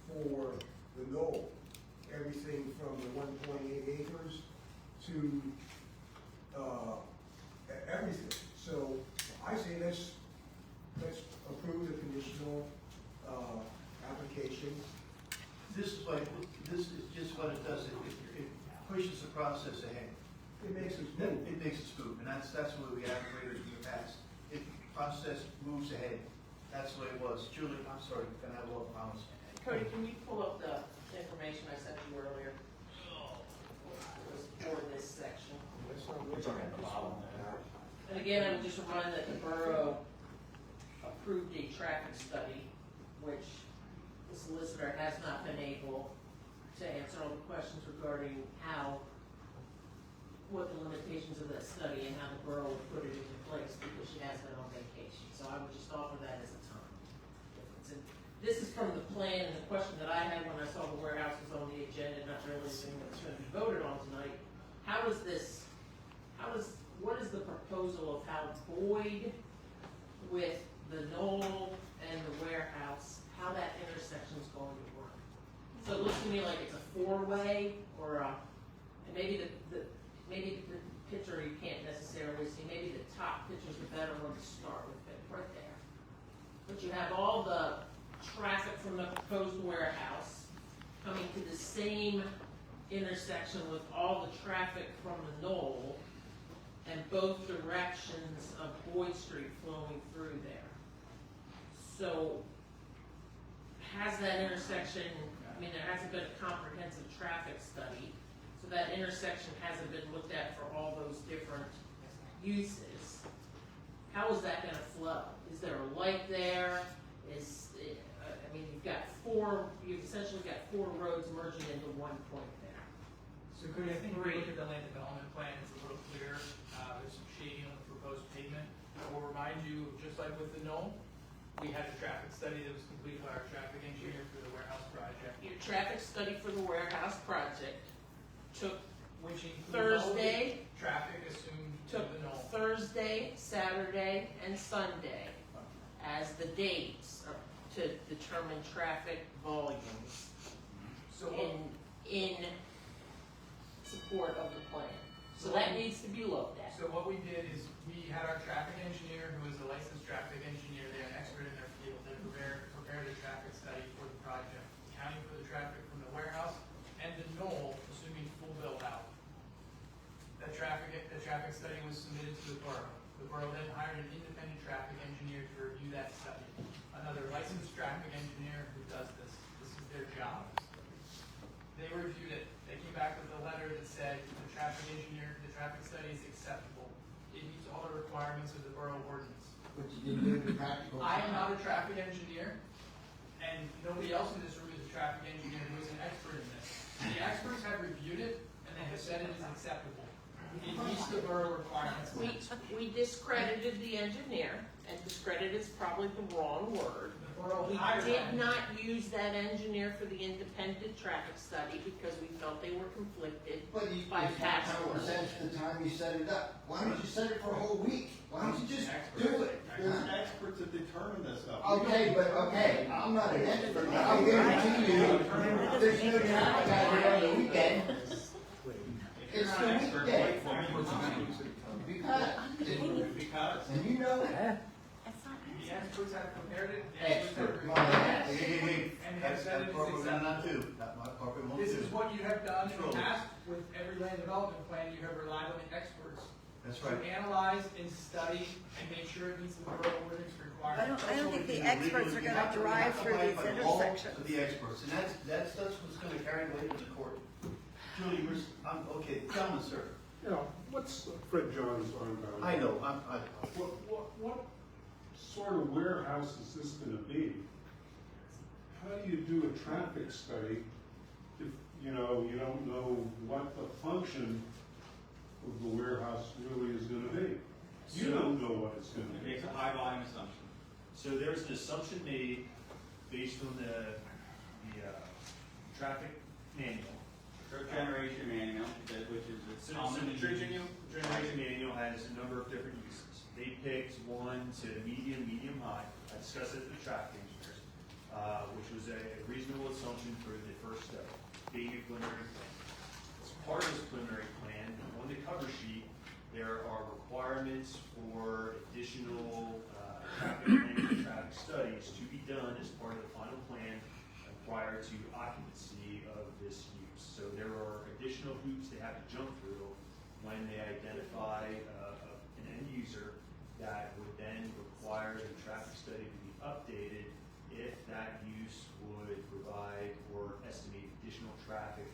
for the knoll, everything from the 1.8 acres to, everything. So I say let's approve the conditional, application. This is just what it does, it pushes the process ahead. It makes us move. It makes us move, and that's what we operated in the past. If the process moves ahead, that's the way it was. Julie, I'm sorry, can I have a little promise? Cody, can you pull up the information I sent you earlier? It was for this section. And again, I would just remind that the borough approved a traffic study, which the solicitor has not been able to answer all the questions regarding what the limitations of that study and how the borough would put it into place, because she has been on vacation. So I would just offer that as a time difference. And this is from the plan, and the question that I had when I saw the warehouse was on the agenda, not really anything that's going to be voted on tonight. What is the proposal of how Boyd with the knoll and the warehouse, how that intersection is going to work? So it looks to me like it's a four-way, or and maybe the picture you can't necessarily see. Maybe the top picture's the better one to start with, right there. But you have all the traffic from the proposed warehouse coming to the same intersection with all the traffic from the knoll, and both directions of Boyd Street flowing through there. So has that intersection, I mean, there hasn't been a comprehensive traffic study, so that intersection hasn't been looked at for all those different uses. How is that gonna flow? Is there a light there? You've essentially got four roads merging into one point there. So Cody, I think if you look at the land development plan, it's a little clearer. There's some shading on the proposed pavement. I will remind you, just like with the knoll, we had a traffic study that was completed by our traffic engineer for the warehouse project. Your traffic study for the warehouse project took Which includes Thursday, all the traffic assumed to took the knoll. Thursday, Saturday, and Sunday as the dates to determine traffic volumes So in support of the plan. So that needs to be looked at. So what we did is we had our traffic engineer, who is a licensed traffic engineer, they're an expert in their field, they prepared a traffic study for the project, accounting for the traffic from the warehouse and the knoll, assuming full build out. The traffic study was submitted to the borough. The borough then hired an independent traffic engineer to review that study. Another licensed traffic engineer who does this. This is their job. They reviewed it. They came back with a letter that said the traffic study is acceptable. It meets all the requirements of the borough ordinance. But you didn't do the practical. I am not a traffic engineer, and nobody else in this room is a traffic engineer who is an expert in this. The experts have reviewed it, and they have said it is acceptable. It meets the borough requirements. We discredited the engineer, and discredited is probably the wrong word. The borough We hired did them. not use that engineer for the independent traffic study because we felt they were conflicted But you, by past common orders. sense the time you set it up. Why don't you set it for a whole week? Why don't you just do it? There's experts that determine this stuff. Okay, I'm not an expert, but I guarantee you, there's no traffic out here on the weekend. It's the weekday. Because, and you know it. The experts have compared it. The Expert, experts my have man. reviewed it, and have said it is acceptable. Not my corporate one This too. is what you have done in the Control. past with every land development plan. You have relied on the experts That's to right. analyze and study and make sure it meets the borough ordinance requirements. I don't think the experts are gonna drive through these intersections. The experts, and that's what's gonna carry weight in the court. Julie, okay, tell me, sir. You know, what's Fred John's on about? I know, What sort of warehouse is this gonna be? How do you do a traffic study if, you know, you don't know what the function of the warehouse really is gonna be? You don't know what it's gonna be. It's a high volume assumption. So there's an assumption made based on the traffic manual. Trip generation manual, which is a So common. the trip generation manual has a number of different uses. They picked one to medium, high. I discussed it with the traffic engineers, which was a reasonable assumption for the first step, being a preliminary plan. As part of this preliminary plan, on the cover sheet, there are requirements for additional traffic planning and traffic studies to be done as part of the final plan prior to occupancy of this use. So there are additional hoops they have to jump through when they identify an end user that would then require the traffic study to be updated if that use would provide or estimate additional traffic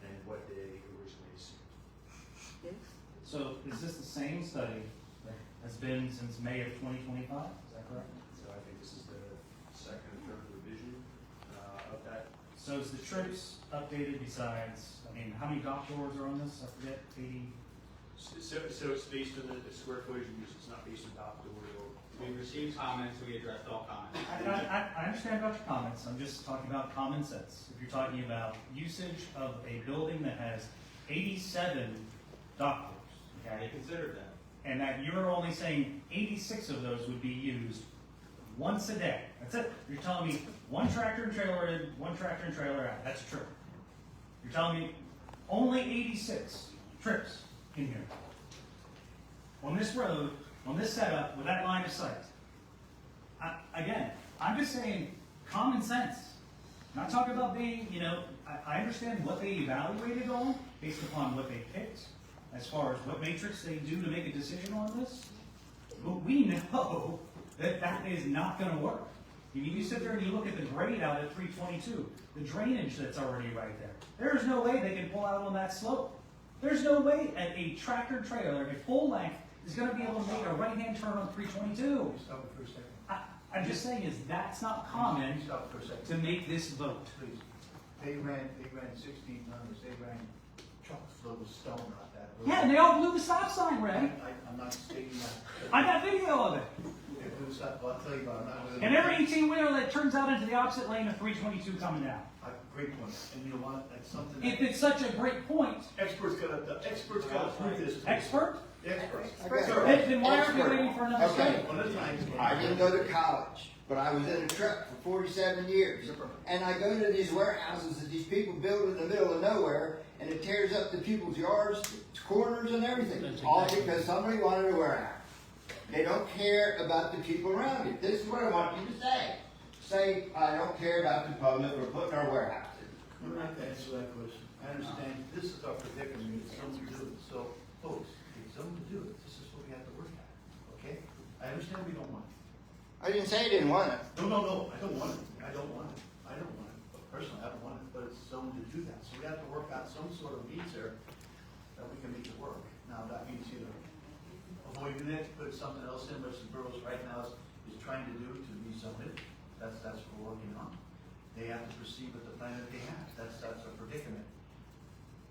than what they originally assumed. So is this the same study that has been since May of 2025? Is that correct? So I think this is the second or third revision of that. So is the trips updated besides, I mean, how many dock doors are on this? I forget, 80? So it's based on the square footage of use, it's not based on dock door or. We received comments, we addressed all comments. I understand about your comments, I'm just talking about common sense. If you're talking about usage of a building that has 87 dock doors, They considered that. and that you're only saying 86 of those would be used once a day. That's it. You're telling me one tractor and trailer in, one tractor and trailer out. That's true. You're telling me only 86 trips in here. On this road, on this setup, with that line of sight. Again, I'm just saying common sense. I'm not talking about being, you know, I understand what they evaluated on based upon what they picked, as far as what matrix they do to make a decision on this. But we know that that is not going to work. I mean, you sit there and you look at the grade out at 322, the drainage that's already right there. There's no way they can pull out on that slope. There's no way a tractor trailer, a full length, is going to be able to make a right-hand turn on 322. Stop it for a second. I'm just saying is that's not common Stop for a second. to make this vote. Please. They ran 16 numbers, they ran trucks full of stone out that road. Yeah, and they all blew the stop sign, Ray. I'm not stating that. I got video of it. They blew stop, I'll tell you about it. I'm not really- And every 18-wheeler that turns out into the opposite lane of 322 coming down. Great point, and you know what, that's something. If it's such a great point, Experts gotta prove this. expert? Experts. Then why aren't we waiting for another study? Okay. I didn't go to college, but I was in a truck for 47 years. And I go to these warehouses that these people build in the middle of nowhere, and it tears up the people's yards, corners and everything. All because somebody wanted a warehouse. They don't care about the people around it. This is what I want you to say. Say, I don't care about the public, we're putting our warehouse in. I'm not to answer that question. I understand, this is our predicament, it's something to do it. So, folks, it's something to do it. This is what we have to work at, okay? I understand we don't want it. I didn't say I didn't want it. No, I don't want it. I don't want it. But personally, I don't want it, but it's someone to do that. So we have to work out some sort of means there that we can make it work. Now, that means either avoiding it, put something else in, which the boroughs right now is trying to do to rezone it. That's what we're working on. They have to proceed with the plan that they have. That's a predicament.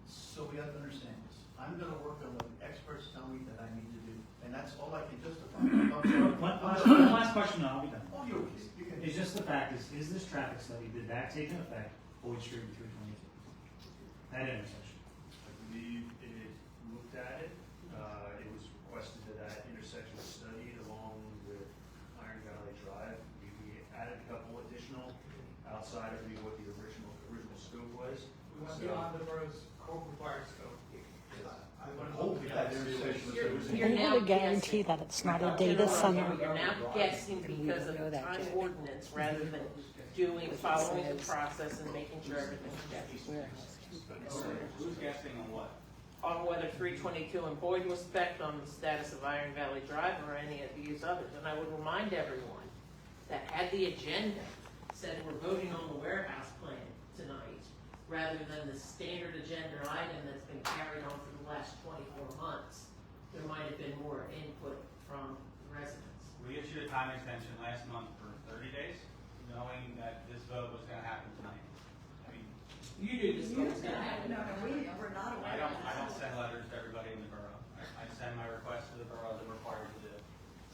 So we have to understand this. I'm gonna work on what the experts tell me that I need to do, and that's all I can justify. One last question, and I'll be done. Oh, you're okay. You can- It's just the fact is this traffic study, did that take an effect, Boyd Street and 322? That intersection? I believe it looked at it. It was requested that that intersection was studied along with Iron Valley Drive. We added a couple additional outside of what the original scope was. We went beyond the borough's code required scope. I would hope that intersection was. You're They would guarantee that it's not a data center. You're now guessing because of the time ordinance rather than following the process and making sure everything's checked. Who's guessing on what? on whether 322 and Boyd was spec'd on the status of Iron Valley Drive or any of these others. And I would remind everyone that had the agenda said we're voting on the warehouse plan tonight, rather than the standard agenda item that's been carried on for the last 24 months, there might have been more input from residents. We issued a time extension last month for 30 days, knowing that this vote was gonna happen tonight. I mean, You knew this vote was gonna happen. We're not aware I of that. don't send letters to everybody in the borough. I send my requests to the borough that I'm required to do.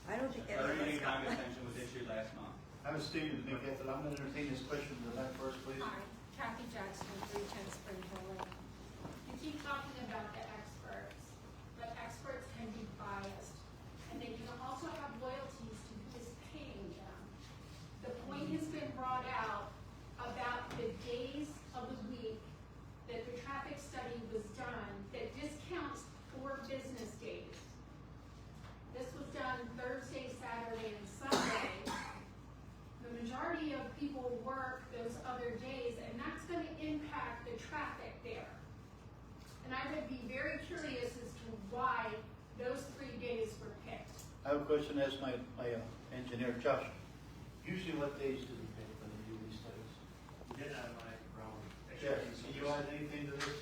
I don't think 30-day everybody's time got one. extension was issued last month. I have a statement to make, but I'm gonna entertain this question to the left first, please. Hi, Kathy Jackson, 310 Spring Hill Road. You keep talking about the experts, but experts can be biased, and they can also have loyalties to who is paying them. The point has been brought out about the days of the week that the traffic study was done that discounts 4 business days. This was done Thursday, Saturday, and Sunday. The majority of people work those other days, and that's gonna impact the traffic there. And I would be very curious as to why those 3 days were picked. I have a question to ask my engineer, Josh. Usually what days do we pick when we do these studies? Get out of my realm. Jeff, can you add anything to this?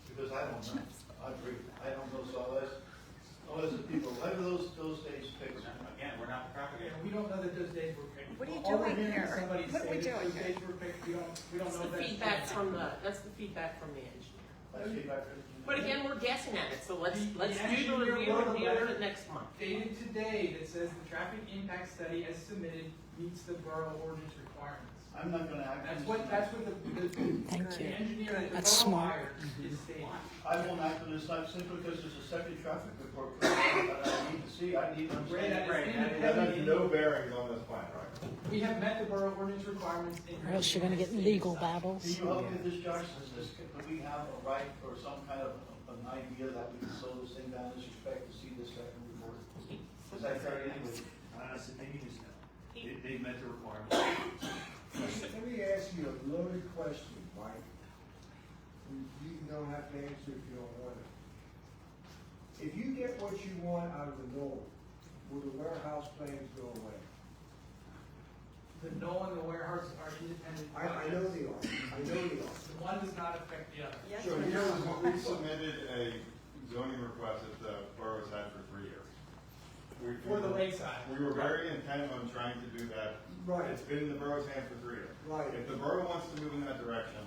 Because I don't know. I agree. I don't know, so I'll ask the people, why do those days picked? Again, we're not the traffic agent. We don't know that those days were picked. What are you All we're doing hearing is here? somebody What are we say that doing those here? days were picked. We don't That's know the that. feedback from that's the feedback from the engineer. That's feedback. But again, we're guessing at it, so let's The do the engineer review wrote and a deal with letter it next month. Dated today that says the traffic impact study as submitted meets the borough ordinance requirements. I'm not gonna act. That's what Thank the you. engineer that the That's borough smart. hired is stating. I won't act on this not simply because there's a second traffic report that I need to see. I need to Ray, that understand. is independent. bearings on this plan, right? We have met the borough ordinance requirements in. Or else you're gonna get legal battles. Can you help me with this, Josh? Do we have a right or some kind of an idea that we can slow this thing down in this respect to see this second report? Is that fair anyway? Maybe just no. They met the requirements. Let me ask you a loaded question, Mike. You don't have to answer if you don't want it. If you get what you want out of the north, will the warehouse plans go away? The Knoll and the warehouse are independent. I know they are, I know they are. The one does not affect the other. Yes So or we no? submitted a zoning request that the borough's had for 3 years. For the lakeside. We were very intent on trying to do that. Right. It's been in the borough's hands for 3 years. Right. If the borough wants to move in that direction,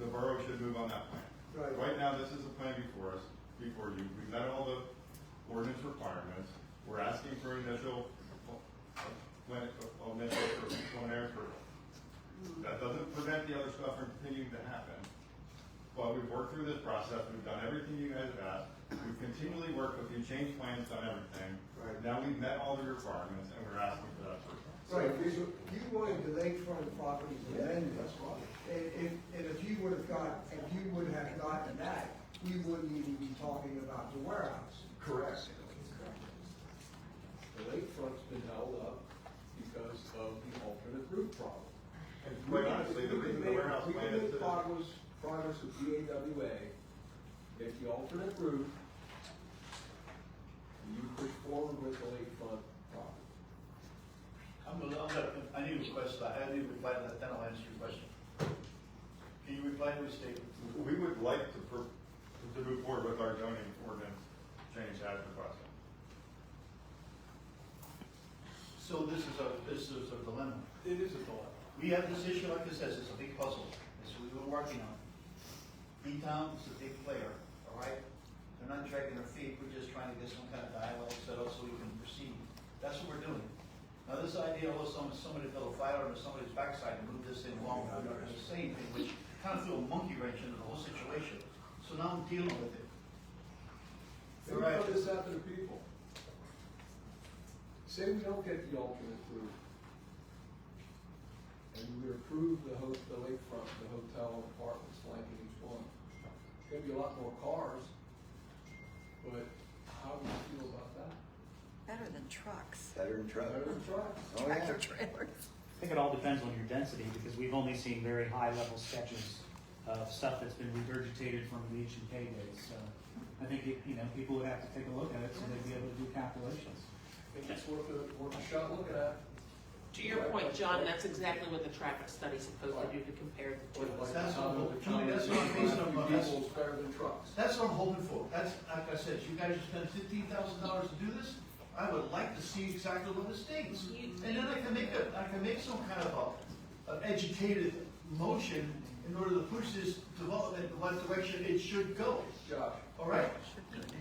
the borough should move on that plan. Right. Right now, this is the plan before us, before you. We've met all the ordinance requirements. We're asking for initial preliminary approval. That doesn't prevent the other stuff from continuing to happen. But we've worked through this process. We've done everything you guys have asked. We've continually worked with you, changed plans, done everything. Right. Now we've met all the requirements and we're asking for that approval. Right, because you wanted the lakefront properties amended. That's right. And if you would have gotten that, we wouldn't even be talking about the warehouse. Correct. The lakefront's been held up because of the alternate route problem. And quite honestly, the reason the warehouse We plan can is make to progress with DAWA if the alternate route, and you push forward with the lakefront property. I need a request, I need to reply to that, then I'll answer your question. Can you reply to his statement? We would like to move forward with our zoning ordinance change as requested. So this is a dilemma. It is a dilemma. We have this issue, like this says, it's a big puzzle, it's what we've been working on. E-Town is a big player, all right? They're not dragging their feet, we're just trying to get some kind of dialogue set up so we can proceed. That's what we're doing. Now, this idea of somebody fell a fire under somebody's backside and move this thing along, we're not gonna say anything, which kind of threw a monkey wrench into the whole situation. So now I'm dealing with it. Think about this out to the people. Say we don't get the alternate route. And we approve the lakefront, the hotel and apartments flanking each one. There's gonna be a lot more cars, but how do you feel about that? Better than trucks. Better than truck. Better than trucks. Oh, yeah. Tractor trailers. I think it all depends on your density, because we've only seen very high level sketches of stuff that's been regurgitated from the H&K days. So I think, people would have to take a look at it so they'd be able to do calculations. I think it's worth a shot looking at. To your point, John, that's exactly what the traffic study's supposed to do, to compare the two. That's what I'm based on, Vehicles better than trucks. that's what I'm hoping for. That's, like I said, you guys spend $15,000 to do this, I would like to see exactly what it states. And then I can make some kind of an educated motion in order to push this development in what direction it should go. Josh. All right?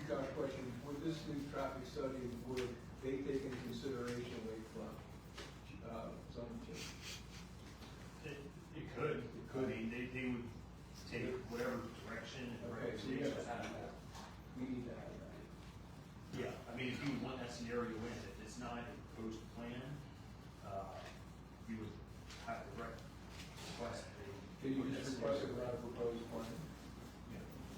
Josh, question, with this new traffic study, would they take into consideration lakefront, zoning change? It could, they would take whatever direction and Okay, so we have to have that. We need to have that. Yeah, I mean, if you would want that scenario in, if it's not a proposed plan, you would have to request a. Can you just request it without a proposed plan?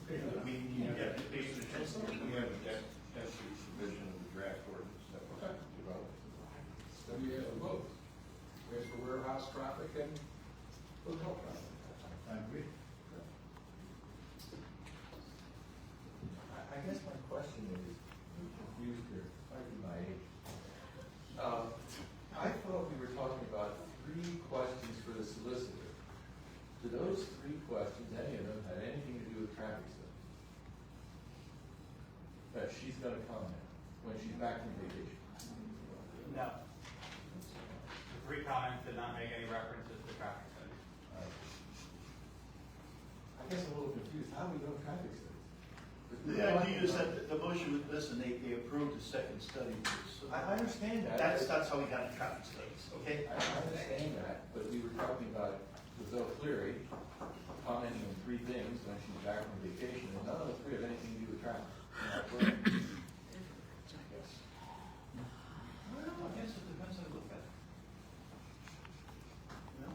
Okay, I mean, you get it based on. We have a test supervision of the draft ordinance that was developed. Then we have a vote. There's for warehouse traffic and hotel traffic. I agree. I guess my question is, I'm confused here, might be my age. I thought we were talking about 3 questions for the solicitor. Do those 3 questions, any of them, have anything to do with traffic studies? That she's gonna comment when she's back from vacation? No. The 3 comments did not make any references to traffic studies. I guess I'm a little confused, how do we know traffic studies? The idea is that the motion was this, and they approved the second study. So I understand that. That's how we got the traffic studies, okay? I understand that, but we were talking about Giselle Cleary commenting on 3 things when she's back from vacation, and none of the 3 have anything to do with traffic. Am I correct? Well, I guess it depends how you look at it. You know?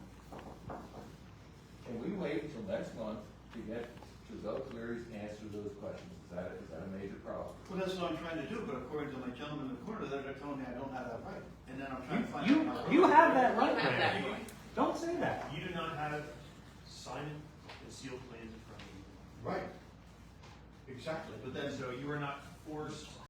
Can we wait until next month to get Giselle Cleary's answer to those questions? Is that a major problem? Well, that's what I'm trying to do, but according to my gentleman in the corner, they're telling me I don't have that right. And then I'm trying to find out. You have that right, You have that Randy. right. Don't say that. You do not have signed and sealed plans in front of you. Right. Exactly, but then, So you are not forced